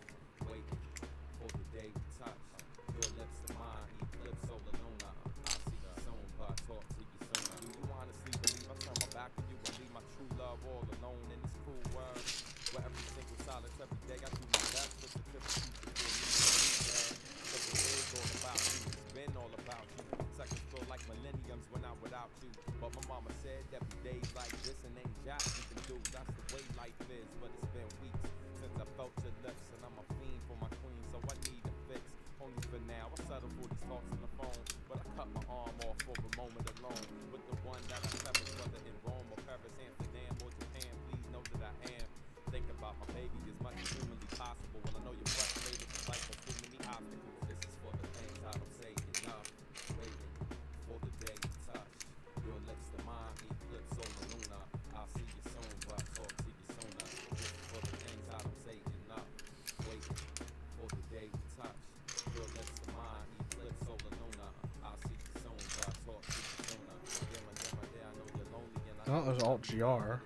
Oh, there's Alt-GR.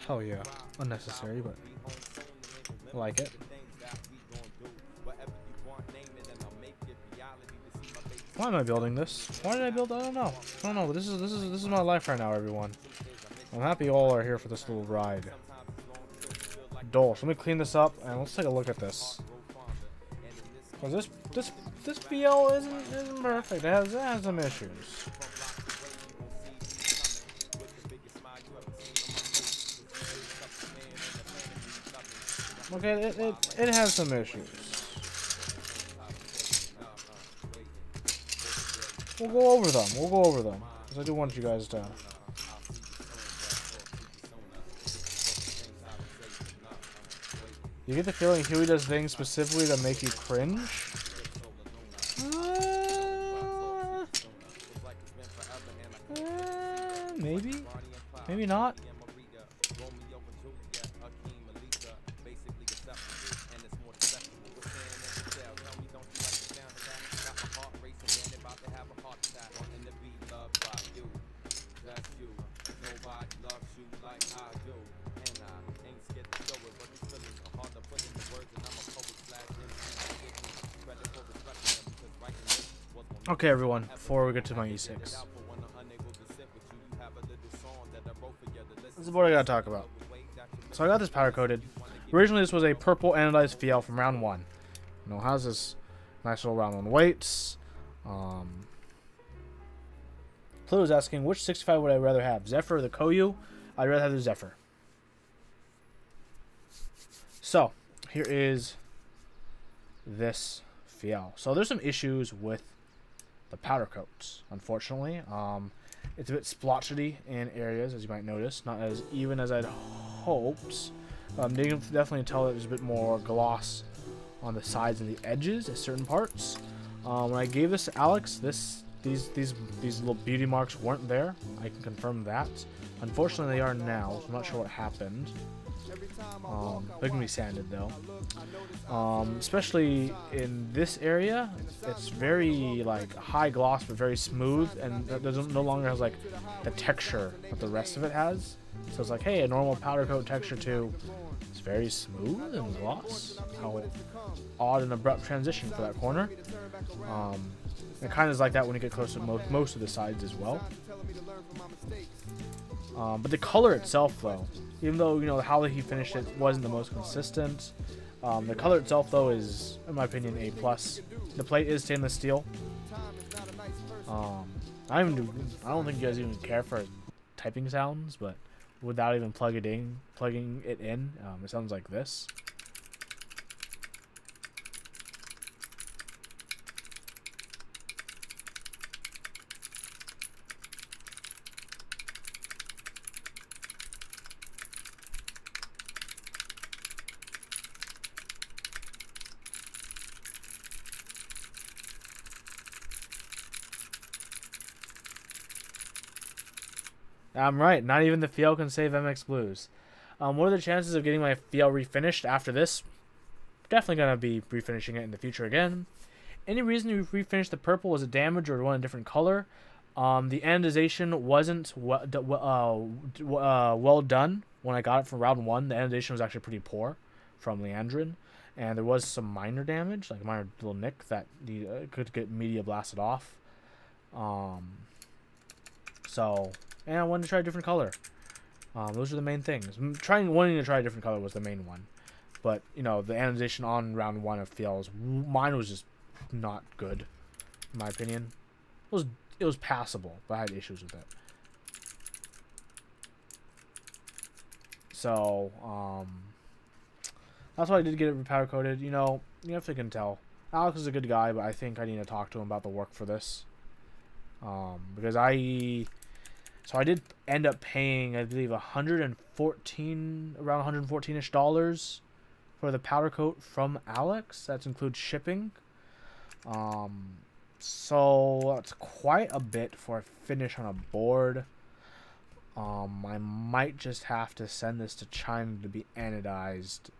Hell yeah. Unnecessary, but I like it. Why am I building this? Why did I build? I don't know. I don't know. But this is my life right now, everyone. I'm happy you all are here for this little ride. Dolch. Let me clean this up and let's take a look at this. Cause this BL isn't perfect. It has some issues. Okay, it has some issues. We'll go over them. We'll go over them. Because I do want you guys to... You get the feeling Huey does things specifically that make you cringe? Maybe? Maybe not? Okay, everyone, before we get to my E6. This is what I gotta talk about. So I got this powder coated. Originally, this was a purple anodized FL from round 1. You know, how's this nice little round 1 weights? Pluto's asking, which 65 would I rather have? Zephyr or the Koyu? I'd rather have the Zephyr. So, here is this FL. So there's some issues with the powder coats, unfortunately. It's a bit splotchy in areas, as you might notice. Not as even as I'd hoped. You can definitely tell that there's a bit more gloss on the sides and the edges at certain parts. When I gave this to Alex, these little beauty marks weren't there. I can confirm that. Unfortunately, they are now. So I'm not sure what happened. They can be sanded though. Especially in this area, it's very like high gloss but very smooth, and it no longer has like the texture that the rest of it has. So it's like, hey, a normal powder coat texture too. It's very smooth and gloss. How odd and abrupt transition for that corner. It kind of is like that when you get close to most of the sides as well. But the color itself, though, even though, you know, how he finished it wasn't the most consistent, the color itself, though, is, in my opinion, A+. The plate is stainless steel. I don't think you guys even care for typing sounds, but without even plugging it in, it sounds like this. I'm right, not even the Fiel can save MX Blues. What are the chances of getting my Fiel refinished after this? Definitely going to be refinishing it in the future again. Any reason you refinished the purple? Was it damage or one a different color? The anodization wasn't well done when I got it from round 1. The anodization was actually pretty poor from Leandrin. And there was some minor damage, like a minor little nick that could get media blasted off. And I wanted to try a different color. Those are the main things. Wanting to try a different color was the main one. But, you know, the anodization on round 1 of Fiel's, mine was just not good, in my opinion. It was passable, but I had issues with it. So, that's why I did get it powder coated. You know, you definitely can tell. Alex is a good guy, but I think I need to talk to him about the work for this. Because So I did end up paying, I believe, around $114-ish for the powder coat from Alex. That includes shipping. So that's quite a bit for a finish on a board. I might just have to send this to China to be anodized.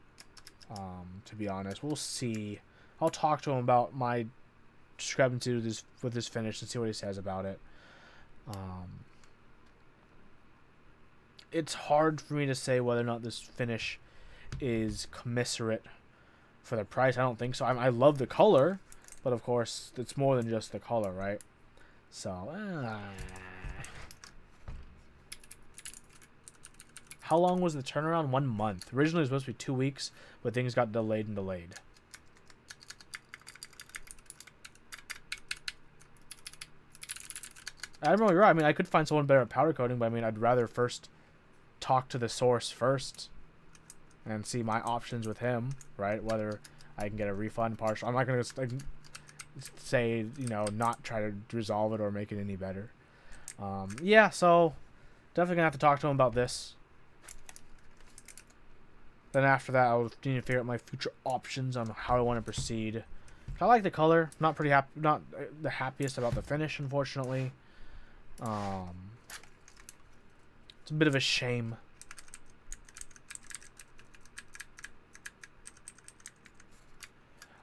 To be honest, we'll see. I'll talk to him about my discrepancy with this finish and see what he says about it. It's hard for me to say whether or not this finish is commensurate for the price. I don't think so. I love the color, but of course, it's more than just the color, right? So, how long was the turnaround? 1 month. Originally, it was supposed to be 2 weeks, but things got delayed and delayed. I'm really right. I mean, I could find someone better at powder coating, but I mean, I'd rather first talk to the source first and see my options with him, right? Whether I can get a refund partial. I'm not going to say, you know, not try to resolve it or make it any better. Yeah, so definitely going to have to talk to him about this. Then after that, I'll need to figure out my future options on how I want to proceed. I like the color. Not the happiest about the finish, unfortunately. It's a bit of a shame.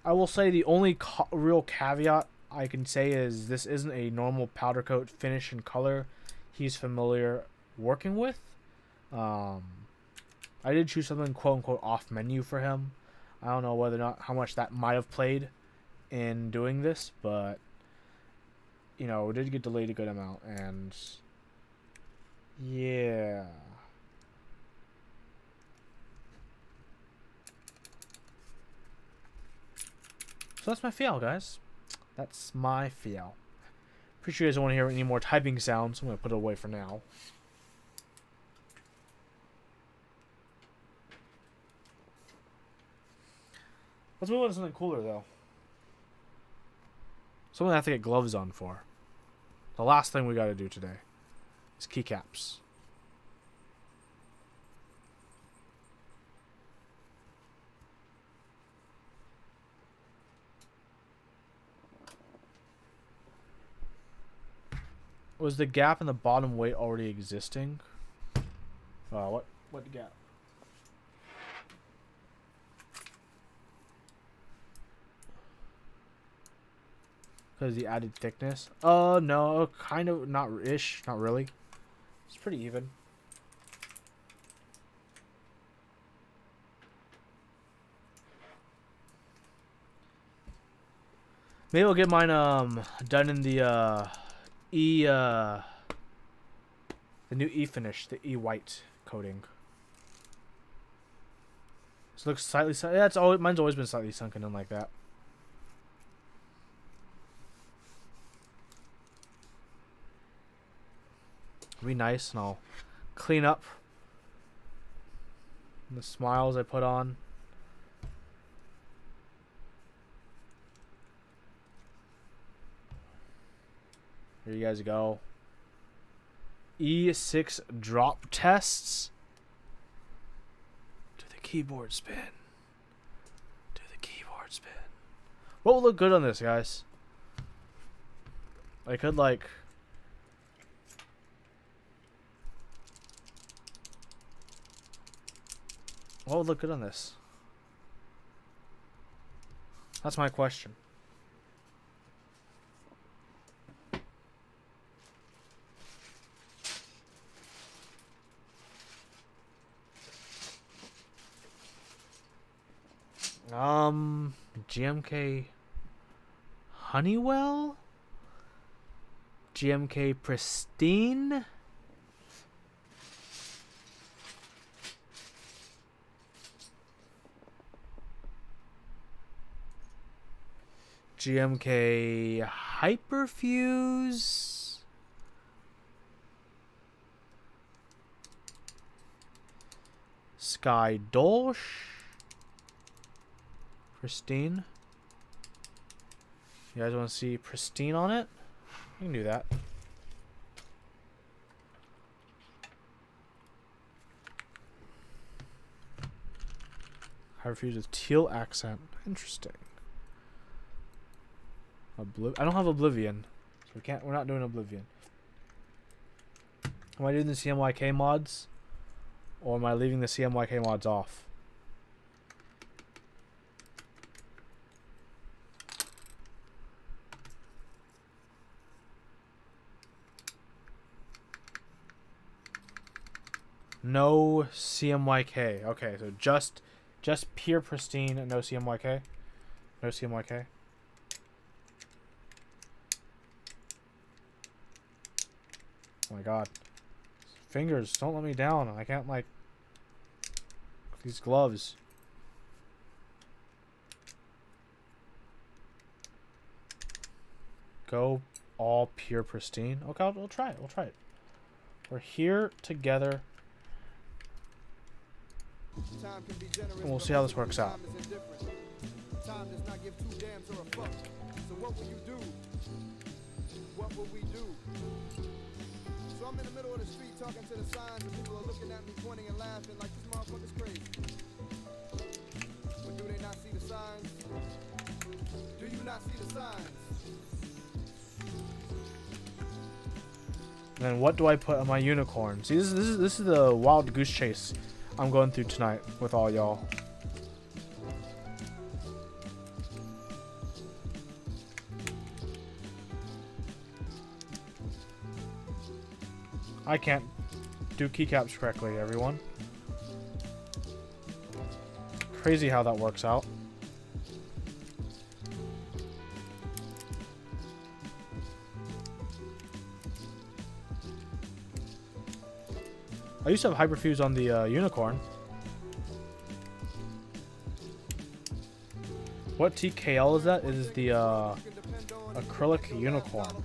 I will say the only real caveat I can say is this isn't a normal powder coat finish and color he's familiar working with. I did choose something quote-unquote off menu for him. I don't know whether or not how much that might have played in doing this, but you know, it did get delayed a good amount, and yeah. So that's my fail, guys. That's my fail. Pretty sure you guys don't want to hear any more typing sounds. I'm going to put it away for now. Let's move on to something cooler, though. Something I have to get gloves on for. The last thing we got to do today. is keycaps. Was the gap in the bottom weight already existing? What gap? Because the added thickness? No, kind of, not really. It's pretty even. Maybe I'll get mine done in the the new E finish, the E white coating. This looks slightly, yeah, mine's always been slightly sunken in like that. Be nice, and I'll clean up the smiles I put on. Here you guys go. E6 drop tests. Do the keyboard spin. Do the keyboard spin. What will look good on this, guys? I could like... What would look good on this? That's my question. GMK Honeywell? GMK Pristine? GMK Hyperfuse? Sky Dolch? Pristine? You guys want to see Pristine on it? You can do that. Hyperfuse with teal accent. Interesting. I don't have Oblivion, so we're not doing Oblivion. Am I doing the CMYK mods, or am I leaving the CMYK mods off? No CMYK. Okay, so just pure Pristine and no CMYK. No CMYK. Oh my god. Fingers, don't let me down. I can't, like... These gloves. Go all pure Pristine. Okay, we'll try it. We'll try it. We're here together. And we'll see how this works out. Time does not give two damns or a fuck. So what will you do? What will we do? So I'm in the middle of the street talking to the signs, and people are looking at me, pointing and laughing like this motherfucker's crazy. But do they not see the signs? Do you not see the signs? And then what do I put on my unicorn? See, this is the wild goose chase I'm going through tonight with all y'all. I can't do keycaps correctly, everyone. Crazy how that works out. I used to have hyperfuse on the unicorn. What TKL is that? It is the acrylic unicorn.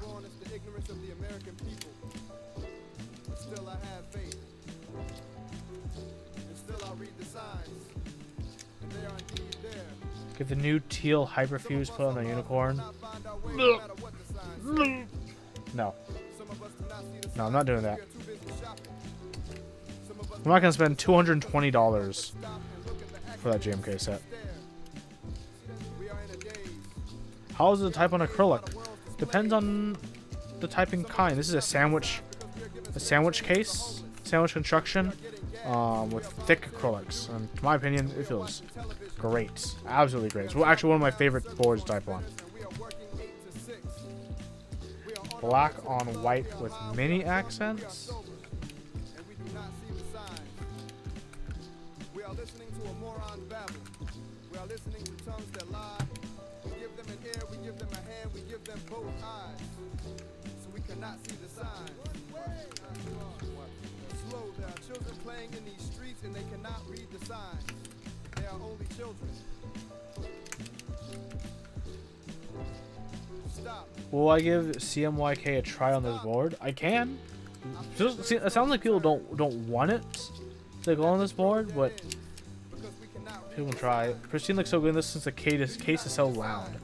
Get the new teal hyperfuse put on the unicorn. No. No, I'm not doing that. I'm not gonna spend $220 for that JMK set. How is the type on acrylic? Depends on the typing kind. This is a sandwich case, sandwich construction, with thick acrylics. And in my opinion, it feels great, absolutely great. It's actually one of my favorite boards to type on. Black on white with mini accents.
We are listening to a moron babble. We are listening to tongues that lie. We give them an ear, we give them a hand, we give them both eyes. So we cannot see the signs. Slow, there are children playing in these streets and they cannot read the signs. They are only children. Stop.
Will I give CMYK a try on this board? I can. It sounds like people don't want it to go on this board, but people can try it. Pristine looks so good in this since the case is so loud.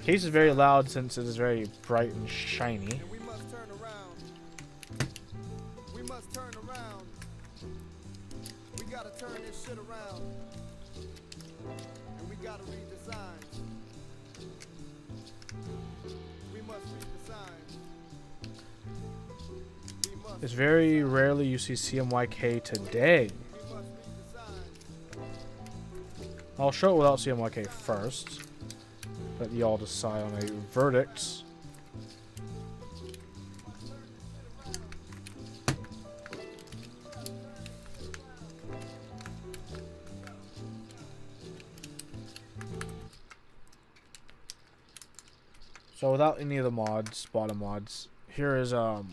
Case is very loud since it is very bright and shiny.
We must turn around. We must turn around. We gotta turn this shit around. And we gotta read the signs. We must read the signs. We must.
It's very rarely you see CMYK today.
We must read the signs.
I'll show it without CMYK first. Let y'all decide on a verdict. So without any of the mods, bottom mods, here is E6.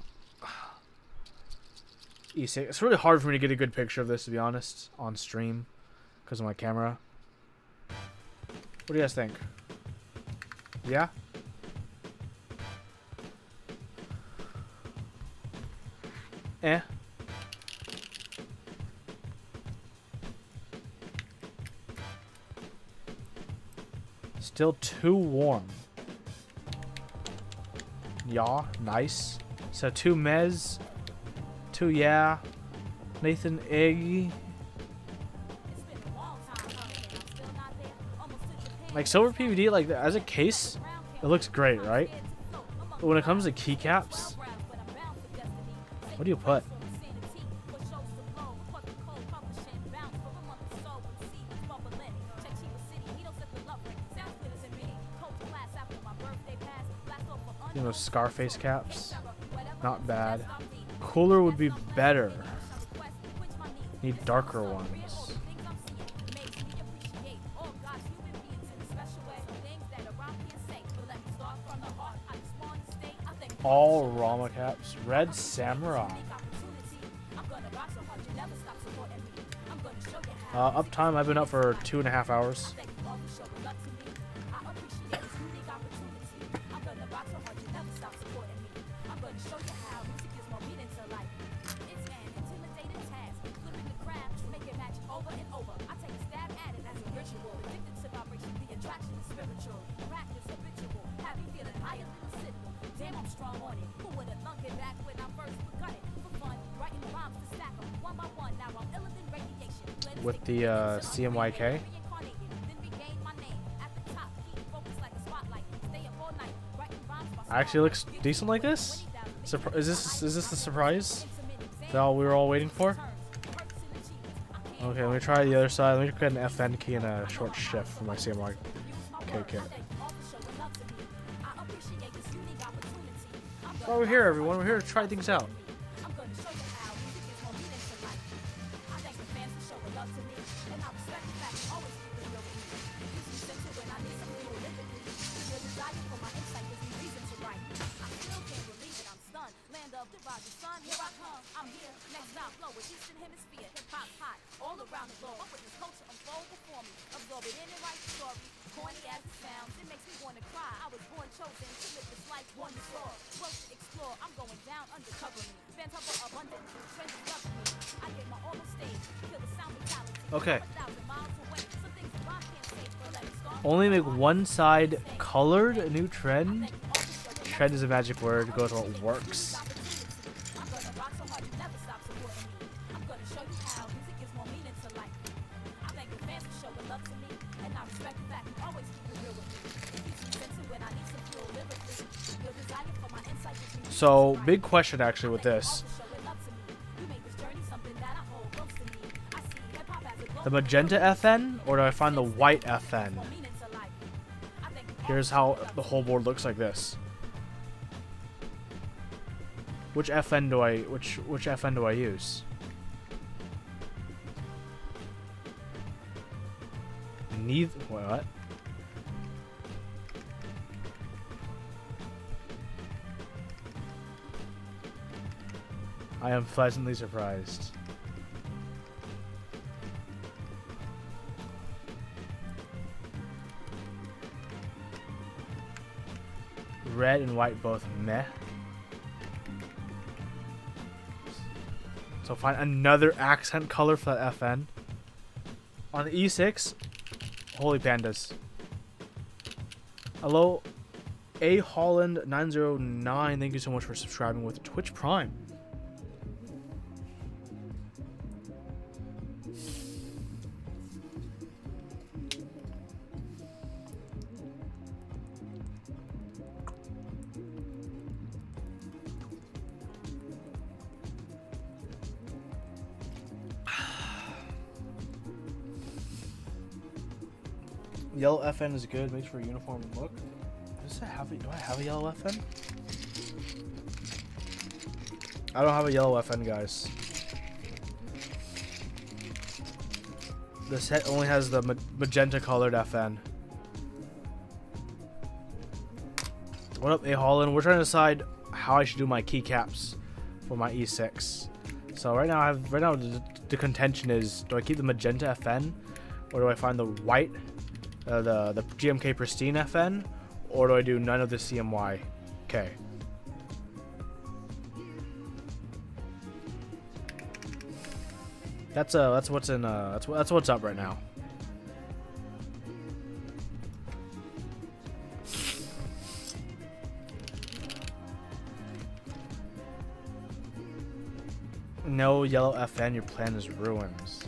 It's really hard for me to get a good picture of this, to be honest, on stream because of my camera. What do you guys think? Yeah? Eh? Still too warm. Yeah, nice. So 2 mez, 2 yeah, Nathan Eggy. Like silver PVD, like as a case, it looks great, right? But when it comes to keycaps, what do you put? You know, Scarface caps, not bad. Cooler would be better. Need darker ones. All Rama caps. Red Samurai. Uptime, I've been up for 2.5 hours. With the CMYK. Actually looks decent like this. Is this the surprise that we were all waiting for? Okay, let me try the other side. Let me get an FN key and a short shift for my CMYK kit. Oh, we're here, everyone. We're here to try things out. Okay. Only make one side colored. A new trend. Trend is a magic word. Go to what works. So, big question actually with this. The magenta FN, or do I find the white FN? Here's how the whole board looks like this. Which FN do I which FN do I use? Neither. What? I am pleasantly surprised. Red and white both meh. So find another accent color for that FN. On the E6, holy pandas. Hello, A Holland 909. Thank you so much for subscribing with Twitch Prime. Yellow FN is good, makes for a uniform look. Do I have a yellow FN? I don't have a yellow FN, guys. The set only has the magenta colored FN. What up, A Holland? We're trying to decide how I should do my keycaps for my E6. So right now, the contention is: do I keep the magenta FN, or do I find the white? The GMK Pristine FN, or do I do none of the CMY? Okay. That's what's in that's what's up right now. No yellow FN, your plan is ruins.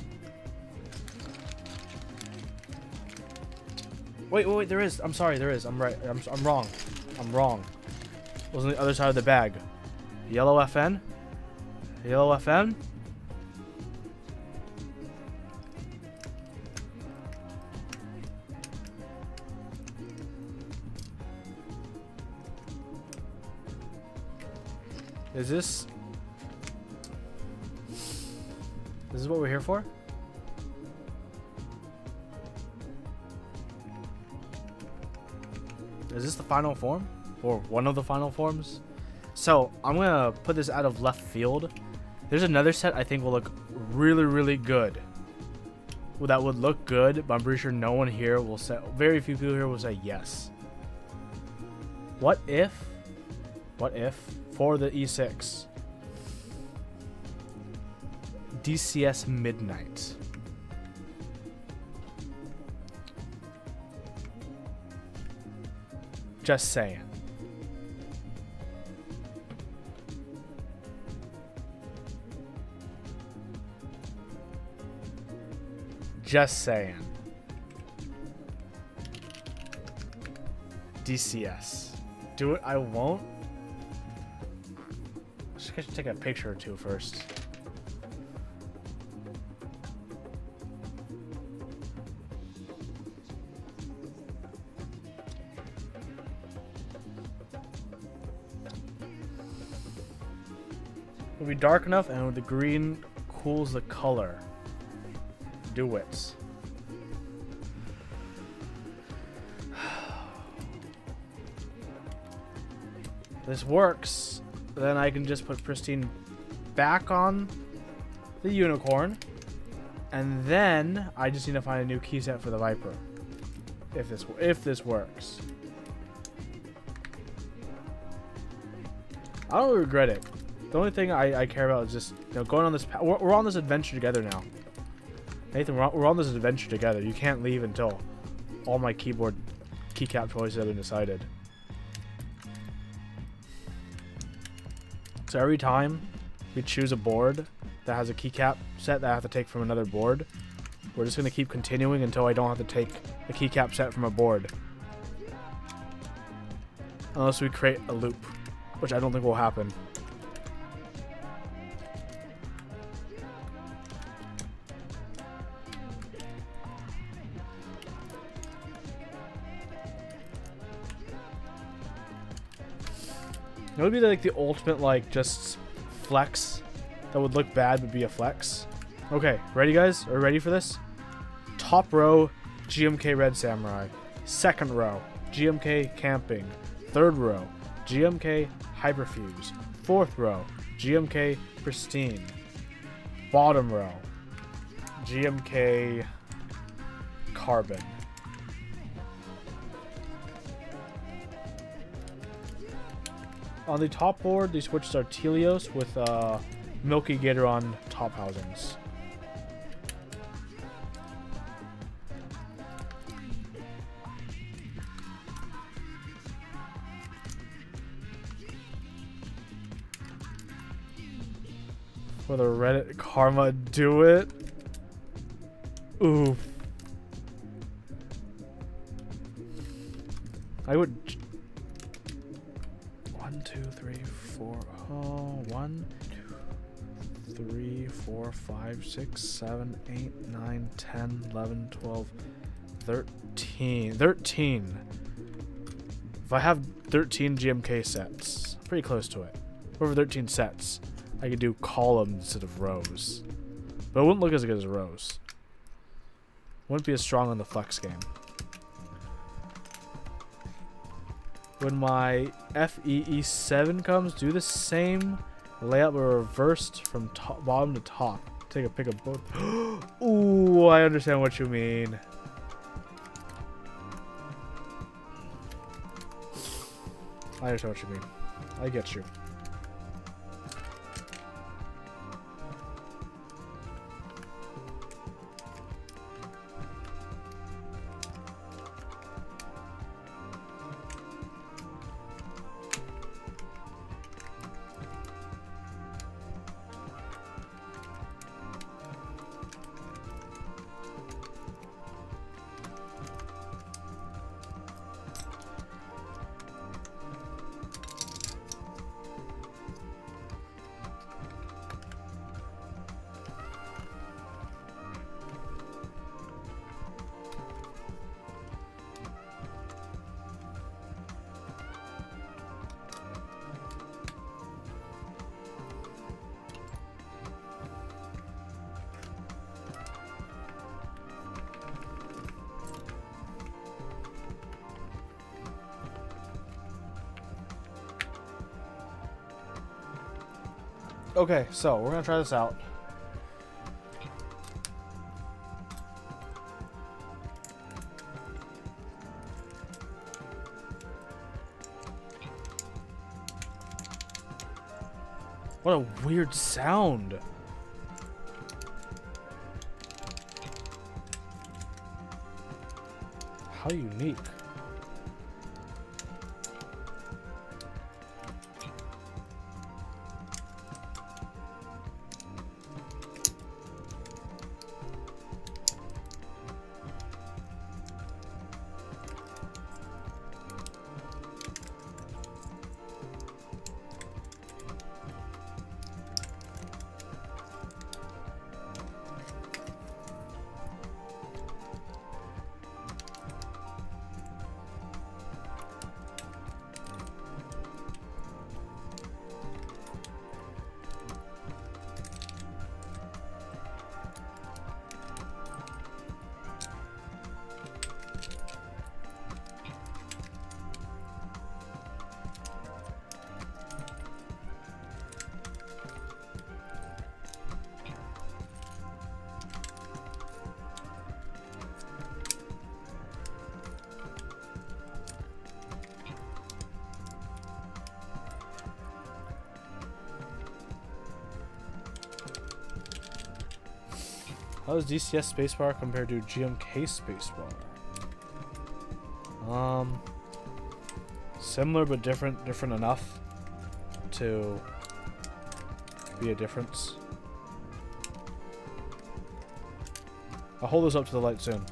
Wait, there is. I'm sorry, there is. I'm right. I'm wrong. I'm wrong. It was on the other side of the bag. Yellow FN? Yellow FN? Is this what we're here for? Is this the final form? Or one of the final forms? So, I'm gonna put this out of left field. There's another set I think will look really, really good. Well, that would look good, but I'm pretty sure no one here will say, very few people here will say yes. What if, for the E6, DCS Midnight? Just saying. Just saying. DCS. Do it, I won't. I should take a picture or two first. It'll be dark enough, and the green cools the color. Do it. This works. Then I can just put Pristine back on the unicorn, and then I just need to find a new key set for the Viper. If this works. I don't regret it. The only thing I care about is just, you know, going on this. We're on this adventure together now. Nathan, we're on this adventure together. You can't leave until all my keycap choices have been decided. So every time we choose a board, that has a keycap set that I have to take from another board. We're just going to keep continuing until I don't have to take a keycap set from a board. Unless we create a loop, which I don't think will happen. It would be like the ultimate, like, just flex that would look bad but be a flex. Okay, ready guys? Are you ready for this? Top row, GMK Red Samurai. Second row, GMK Camping. Third row, GMK Hyperfuse. Fourth row, GMK Pristine. Bottom row, GMK Carbon. On the top board, they switched Artelios with Milky Gator on top housings. For the Reddit karma, do it. Oof. I would. 1, 2, 3, 4. Oh, 1, 2, 3, 4, 5, 6, 7, 8, 9, 10, 11, 12, 13. 13. If I have 13 GMK sets, pretty close to it. Over 13 sets, I could do columns instead of rows. But it wouldn't look as good as rows. Wouldn't be as strong on the flex game. When my FEE7 comes, do the same layout but reversed from top, bottom to top. Take a pick of both. Ooh, I understand what you mean. I understand what you mean. I get you. Okay, so we're gonna try this out. What a weird sound. How unique. How does DCS spacebar compared to GMK spacebar? Similar but different enough to be a difference. I'll hold this up to the light soon.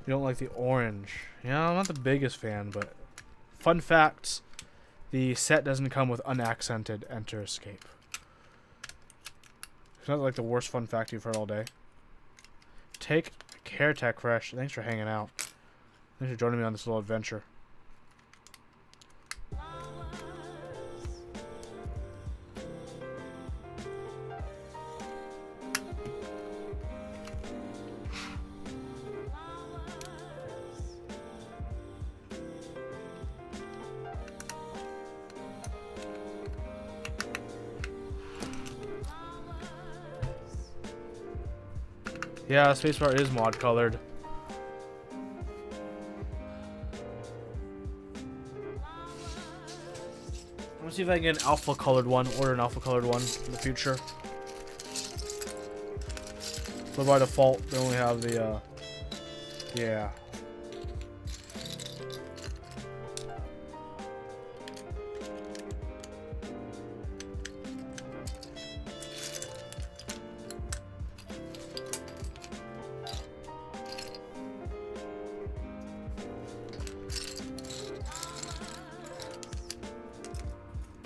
You don't like the orange. Yeah, I'm not the biggest fan, but fun facts, the set doesn't come with unaccented enter escape. It's not like the worst fun fact you've heard all day. Take care, Tech Fresh. Thanks for hanging out. Thanks for joining me on this little adventure. Yeah, spacebar is mod colored. Let me see if I can get an alpha colored one, order an alpha colored one in the future. But by default, they only have the, yeah.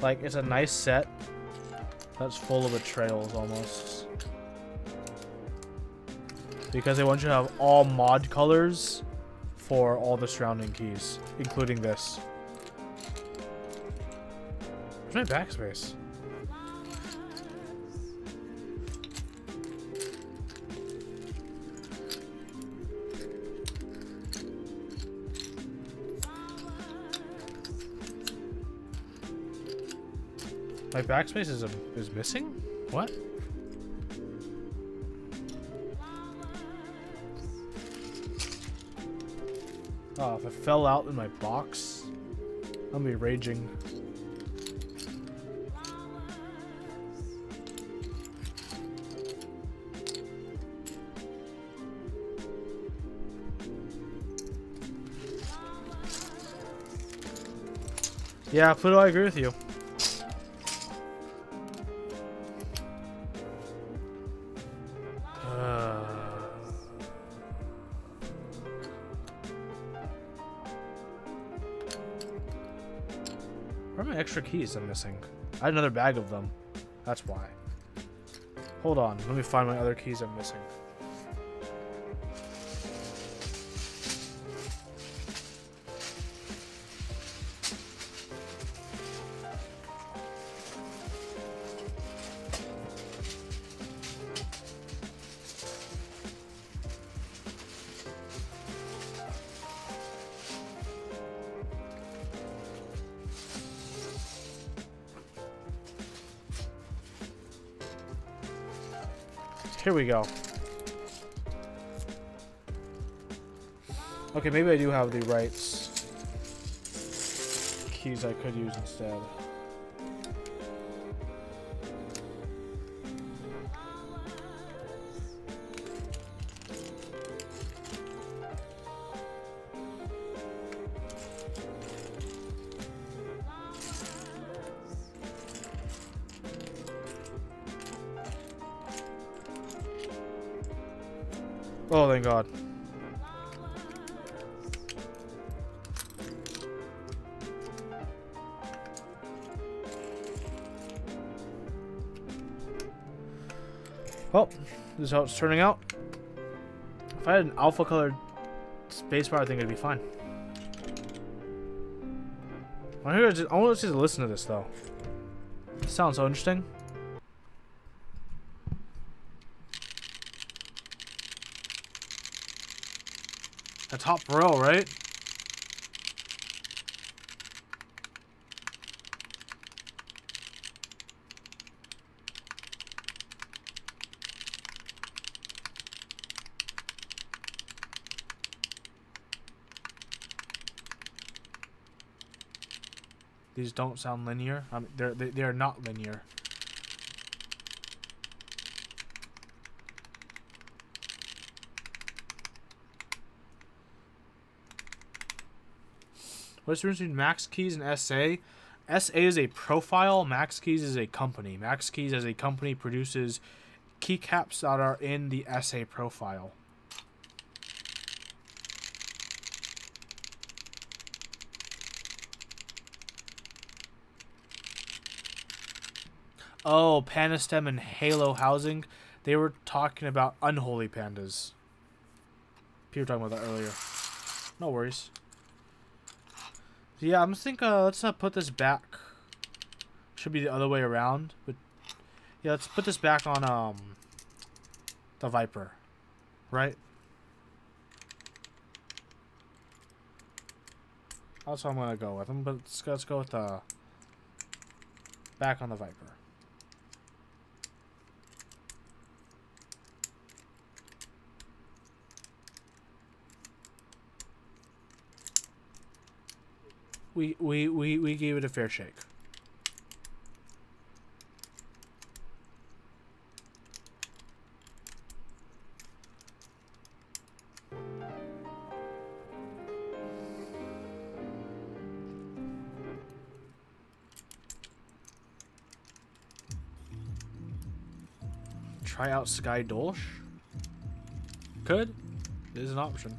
Like, it's a nice set that's full of betrayals almost. Because they want you to have all mod colors for all the surrounding keys, including this. Where's my backspace? My backspace is missing? What? Oh, if it fell out in my box, I'll be raging. Yeah, Pluto, I agree with you. Where are my extra keys I'm missing? I had another bag of them. That's why. Hold on. Let me find my other keys I'm missing. Here we go. Okay, maybe I do have the right keys I could use instead. Oh, thank God. Well, this is how it's turning out. If I had an alpha colored spacebar, I think it'd be fine. I want to just listen to this though. It sounds so interesting. The top row, right? These don't sound linear. I mean, they are not linear. What's the difference between Max Keys and SA? SA is a profile. Max Keys is a company. Max Keys as a company produces keycaps that are in the SA profile. Oh, Pandastem and Halo Housing. They were talking about unholy pandas. People were talking about that earlier. No worries. Yeah, I'm just thinking, let's put this back. Should be the other way around, but yeah, let's put this back on the Viper, right? That's what I'm gonna go with. Let's go with the back on the Viper. We gave it a fair shake. Try out Sky Dolch? Could. It is an option.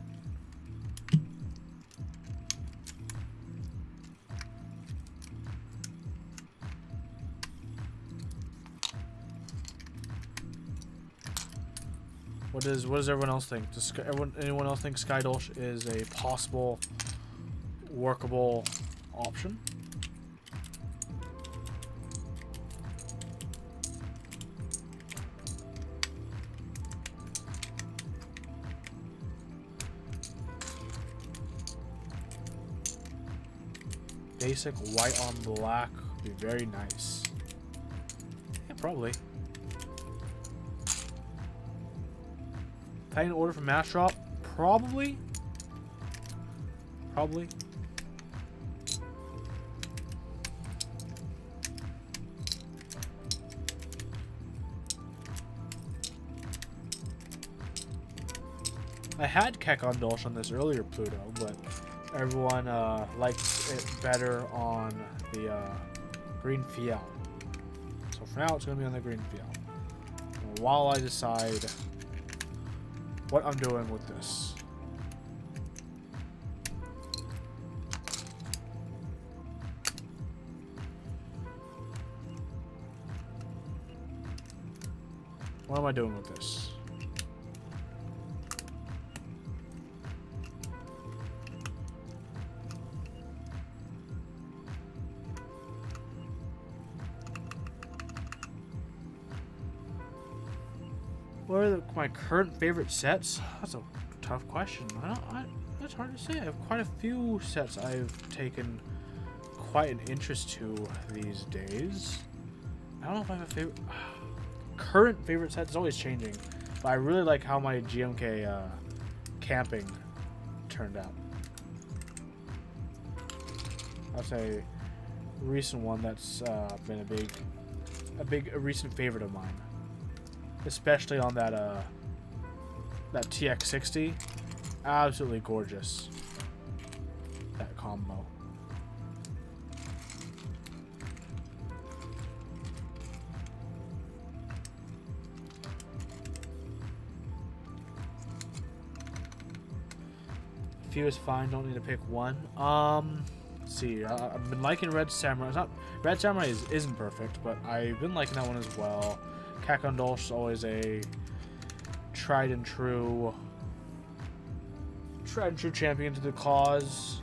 What does everyone else think? Does anyone else think Sky Dolch is a possible workable option? Basic white on black would be very nice. Yeah, probably. Titan order from Mass Drop? Probably. Probably. I had Keck on Dolch on this earlier Pluto, but everyone likes it better on the green Fial. So for now, it's going to be on the green Fial. While I decide what I'm doing with this. What am I doing with this? What are my current favorite sets? That's a tough question. That's hard to say. I have quite a few sets I've taken quite an interest to these days. I don't know if I have a favorite. Current favorite set is always changing, but I really like how my GMK camping turned out. That's a recent one that's been a recent favorite of mine. Especially on that that TX60, absolutely gorgeous. That combo. Few is fine. Don't need to pick one. Let's see. I've been liking Red Samurai. It's not Red Samurai isn't perfect, but I've been liking that one as well. Cacondolch is always a tried and true champion to the cause.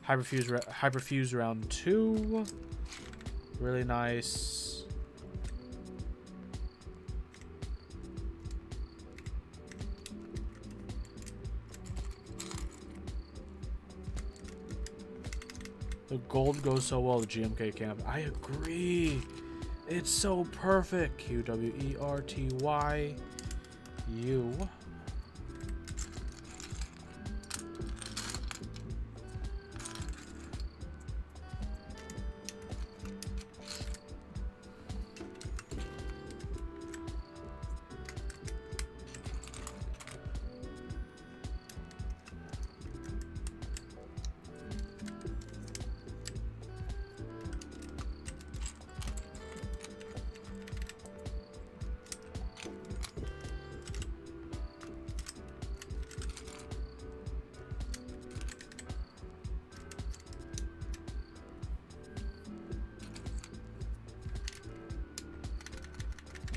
Hyperfuse round 2. Really nice. The gold goes so well with GMK camp. I agree. It's so perfect. QWERTYU.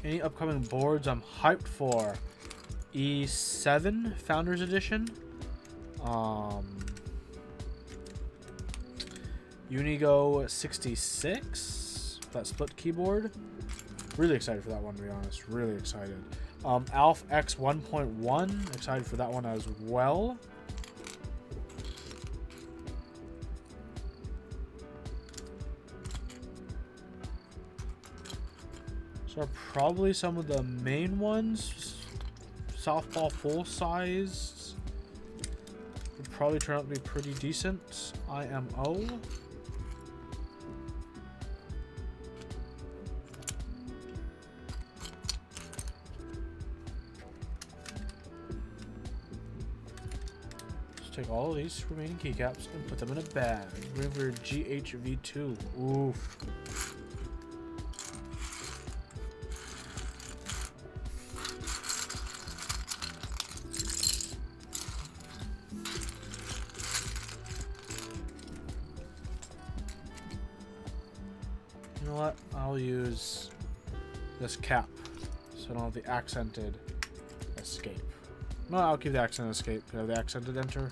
Any upcoming boards I'm hyped for? E7 Founders Edition. Unigo 66. That split keyboard. Really excited for that one, to be honest. Really excited. Alf X 1.1. Excited for that one as well. So probably some of the main ones. Southpaw full size would probably turn out to be pretty decent. IMO. Let's take all of these remaining keycaps and put them in a bag. River GHV2. Oof. You know what? I'll use this cap so I don't have the accented escape. No, I'll keep the accented escape. Can I have the accented enter?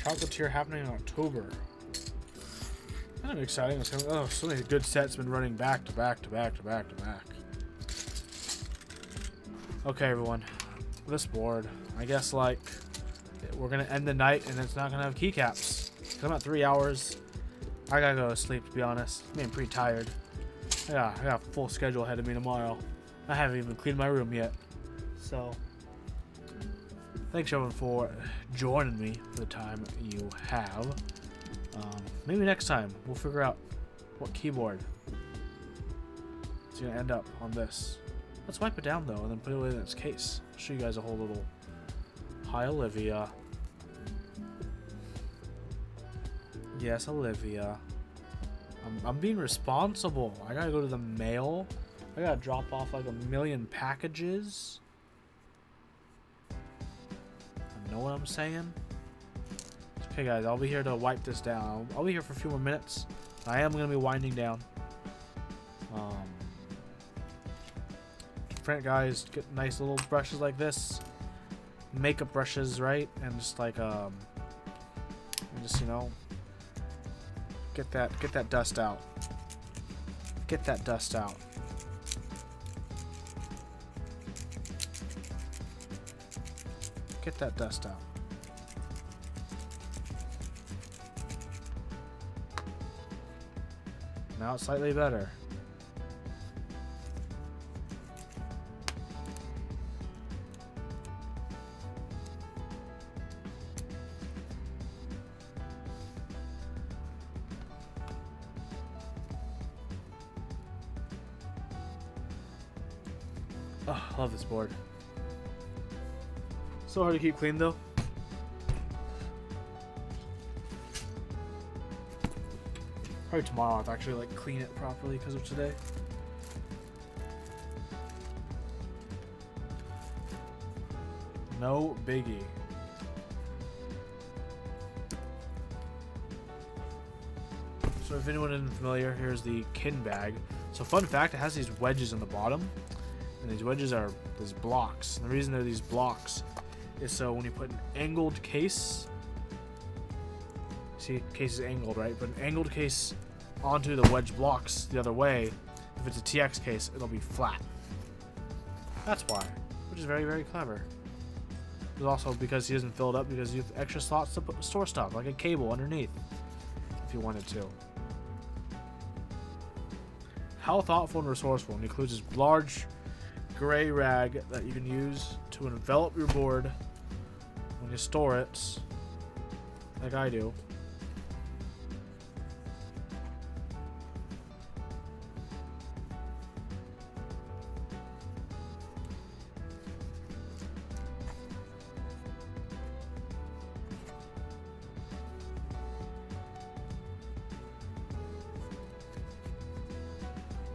Chocolatier happening in October. Kind of exciting. Oh, so many good sets been running back to back to back to back to back. Okay, everyone. This board, I guess, like, we're gonna end the night and it's not gonna have keycaps. I'm at 3 hours. I gotta go to sleep, to be honest. I'm getting pretty tired. Yeah, I got a full schedule ahead of me tomorrow. I haven't even cleaned my room yet. So, thanks everyone for joining me for the time you have. Maybe next time we'll figure out what keyboard is going to end up on this. Let's wipe it down though and then put it away in its case. I'll show you guys a whole little... Hi Olivia. Yes, Olivia. I'm being responsible. I gotta go to the mail. I gotta drop off like 1 million packages. Know what I'm saying? Okay guys, I'll be here to wipe this down. I'll be here for a few more minutes. I am going to be winding down. Different guys get nice little brushes like this. Makeup brushes, right? And just like and just, you know, get that dust out. Get that dust out. Get that dust out. Now it's slightly better. Oh, I love this board. So hard to keep clean though. Probably tomorrow I'll have to actually like clean it properly because of today. No biggie. So if anyone isn't familiar, here's the kin bag. So fun fact, it has these wedges on the bottom. And these wedges are these blocks. And the reason they're these blocks is so when you put an angled case, see, case is angled, right? Put an angled case onto the wedge blocks the other way. If it's a TX case, it'll be flat. That's why, which is very, very clever. It's also because he doesn't fill it up because you have extra slots to store stuff, like a cable underneath, if you wanted to. How thoughtful and resourceful. And includes this large gray rag that you can use to envelop your board when you store it, like I do.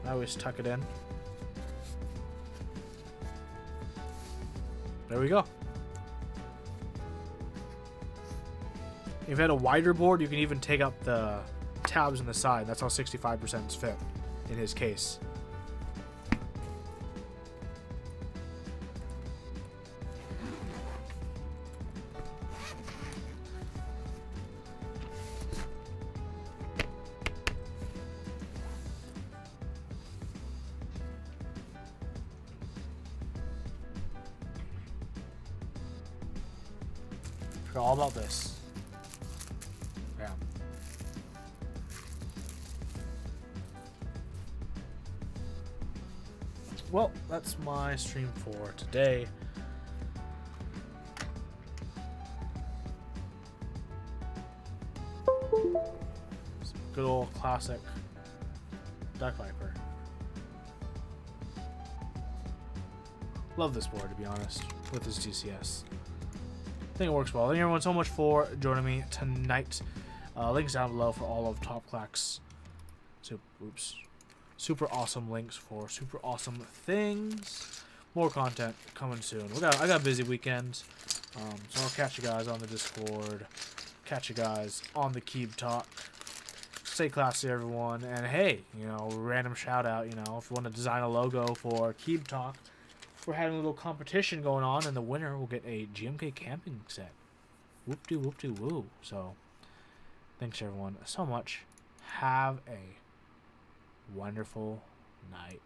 I always tuck it in. There we go. If you had a wider board, you can even take up the tabs on the side. That's how 65% fit in his case. Forgot all about this. Yeah. Well, that's my stream for today. Some good old classic Duck Viper. Love this board, to be honest, with this DCS. I think it works well. Thank you everyone so much for joining me tonight. Links down below for all of Top Clack's super awesome links for super awesome things. More content coming soon. I got a busy weekend, so I'll catch you guys on the Discord. Catch you guys on the Keep Talk. Stay classy, everyone. And hey, you know, random shout out. You know, if you want to design a logo for Keep Talk, we're having a little competition going on, and the winner will get a GMK camping set. Whoop-de-whoop-de-woo. So, thanks everyone so much. Have a wonderful night.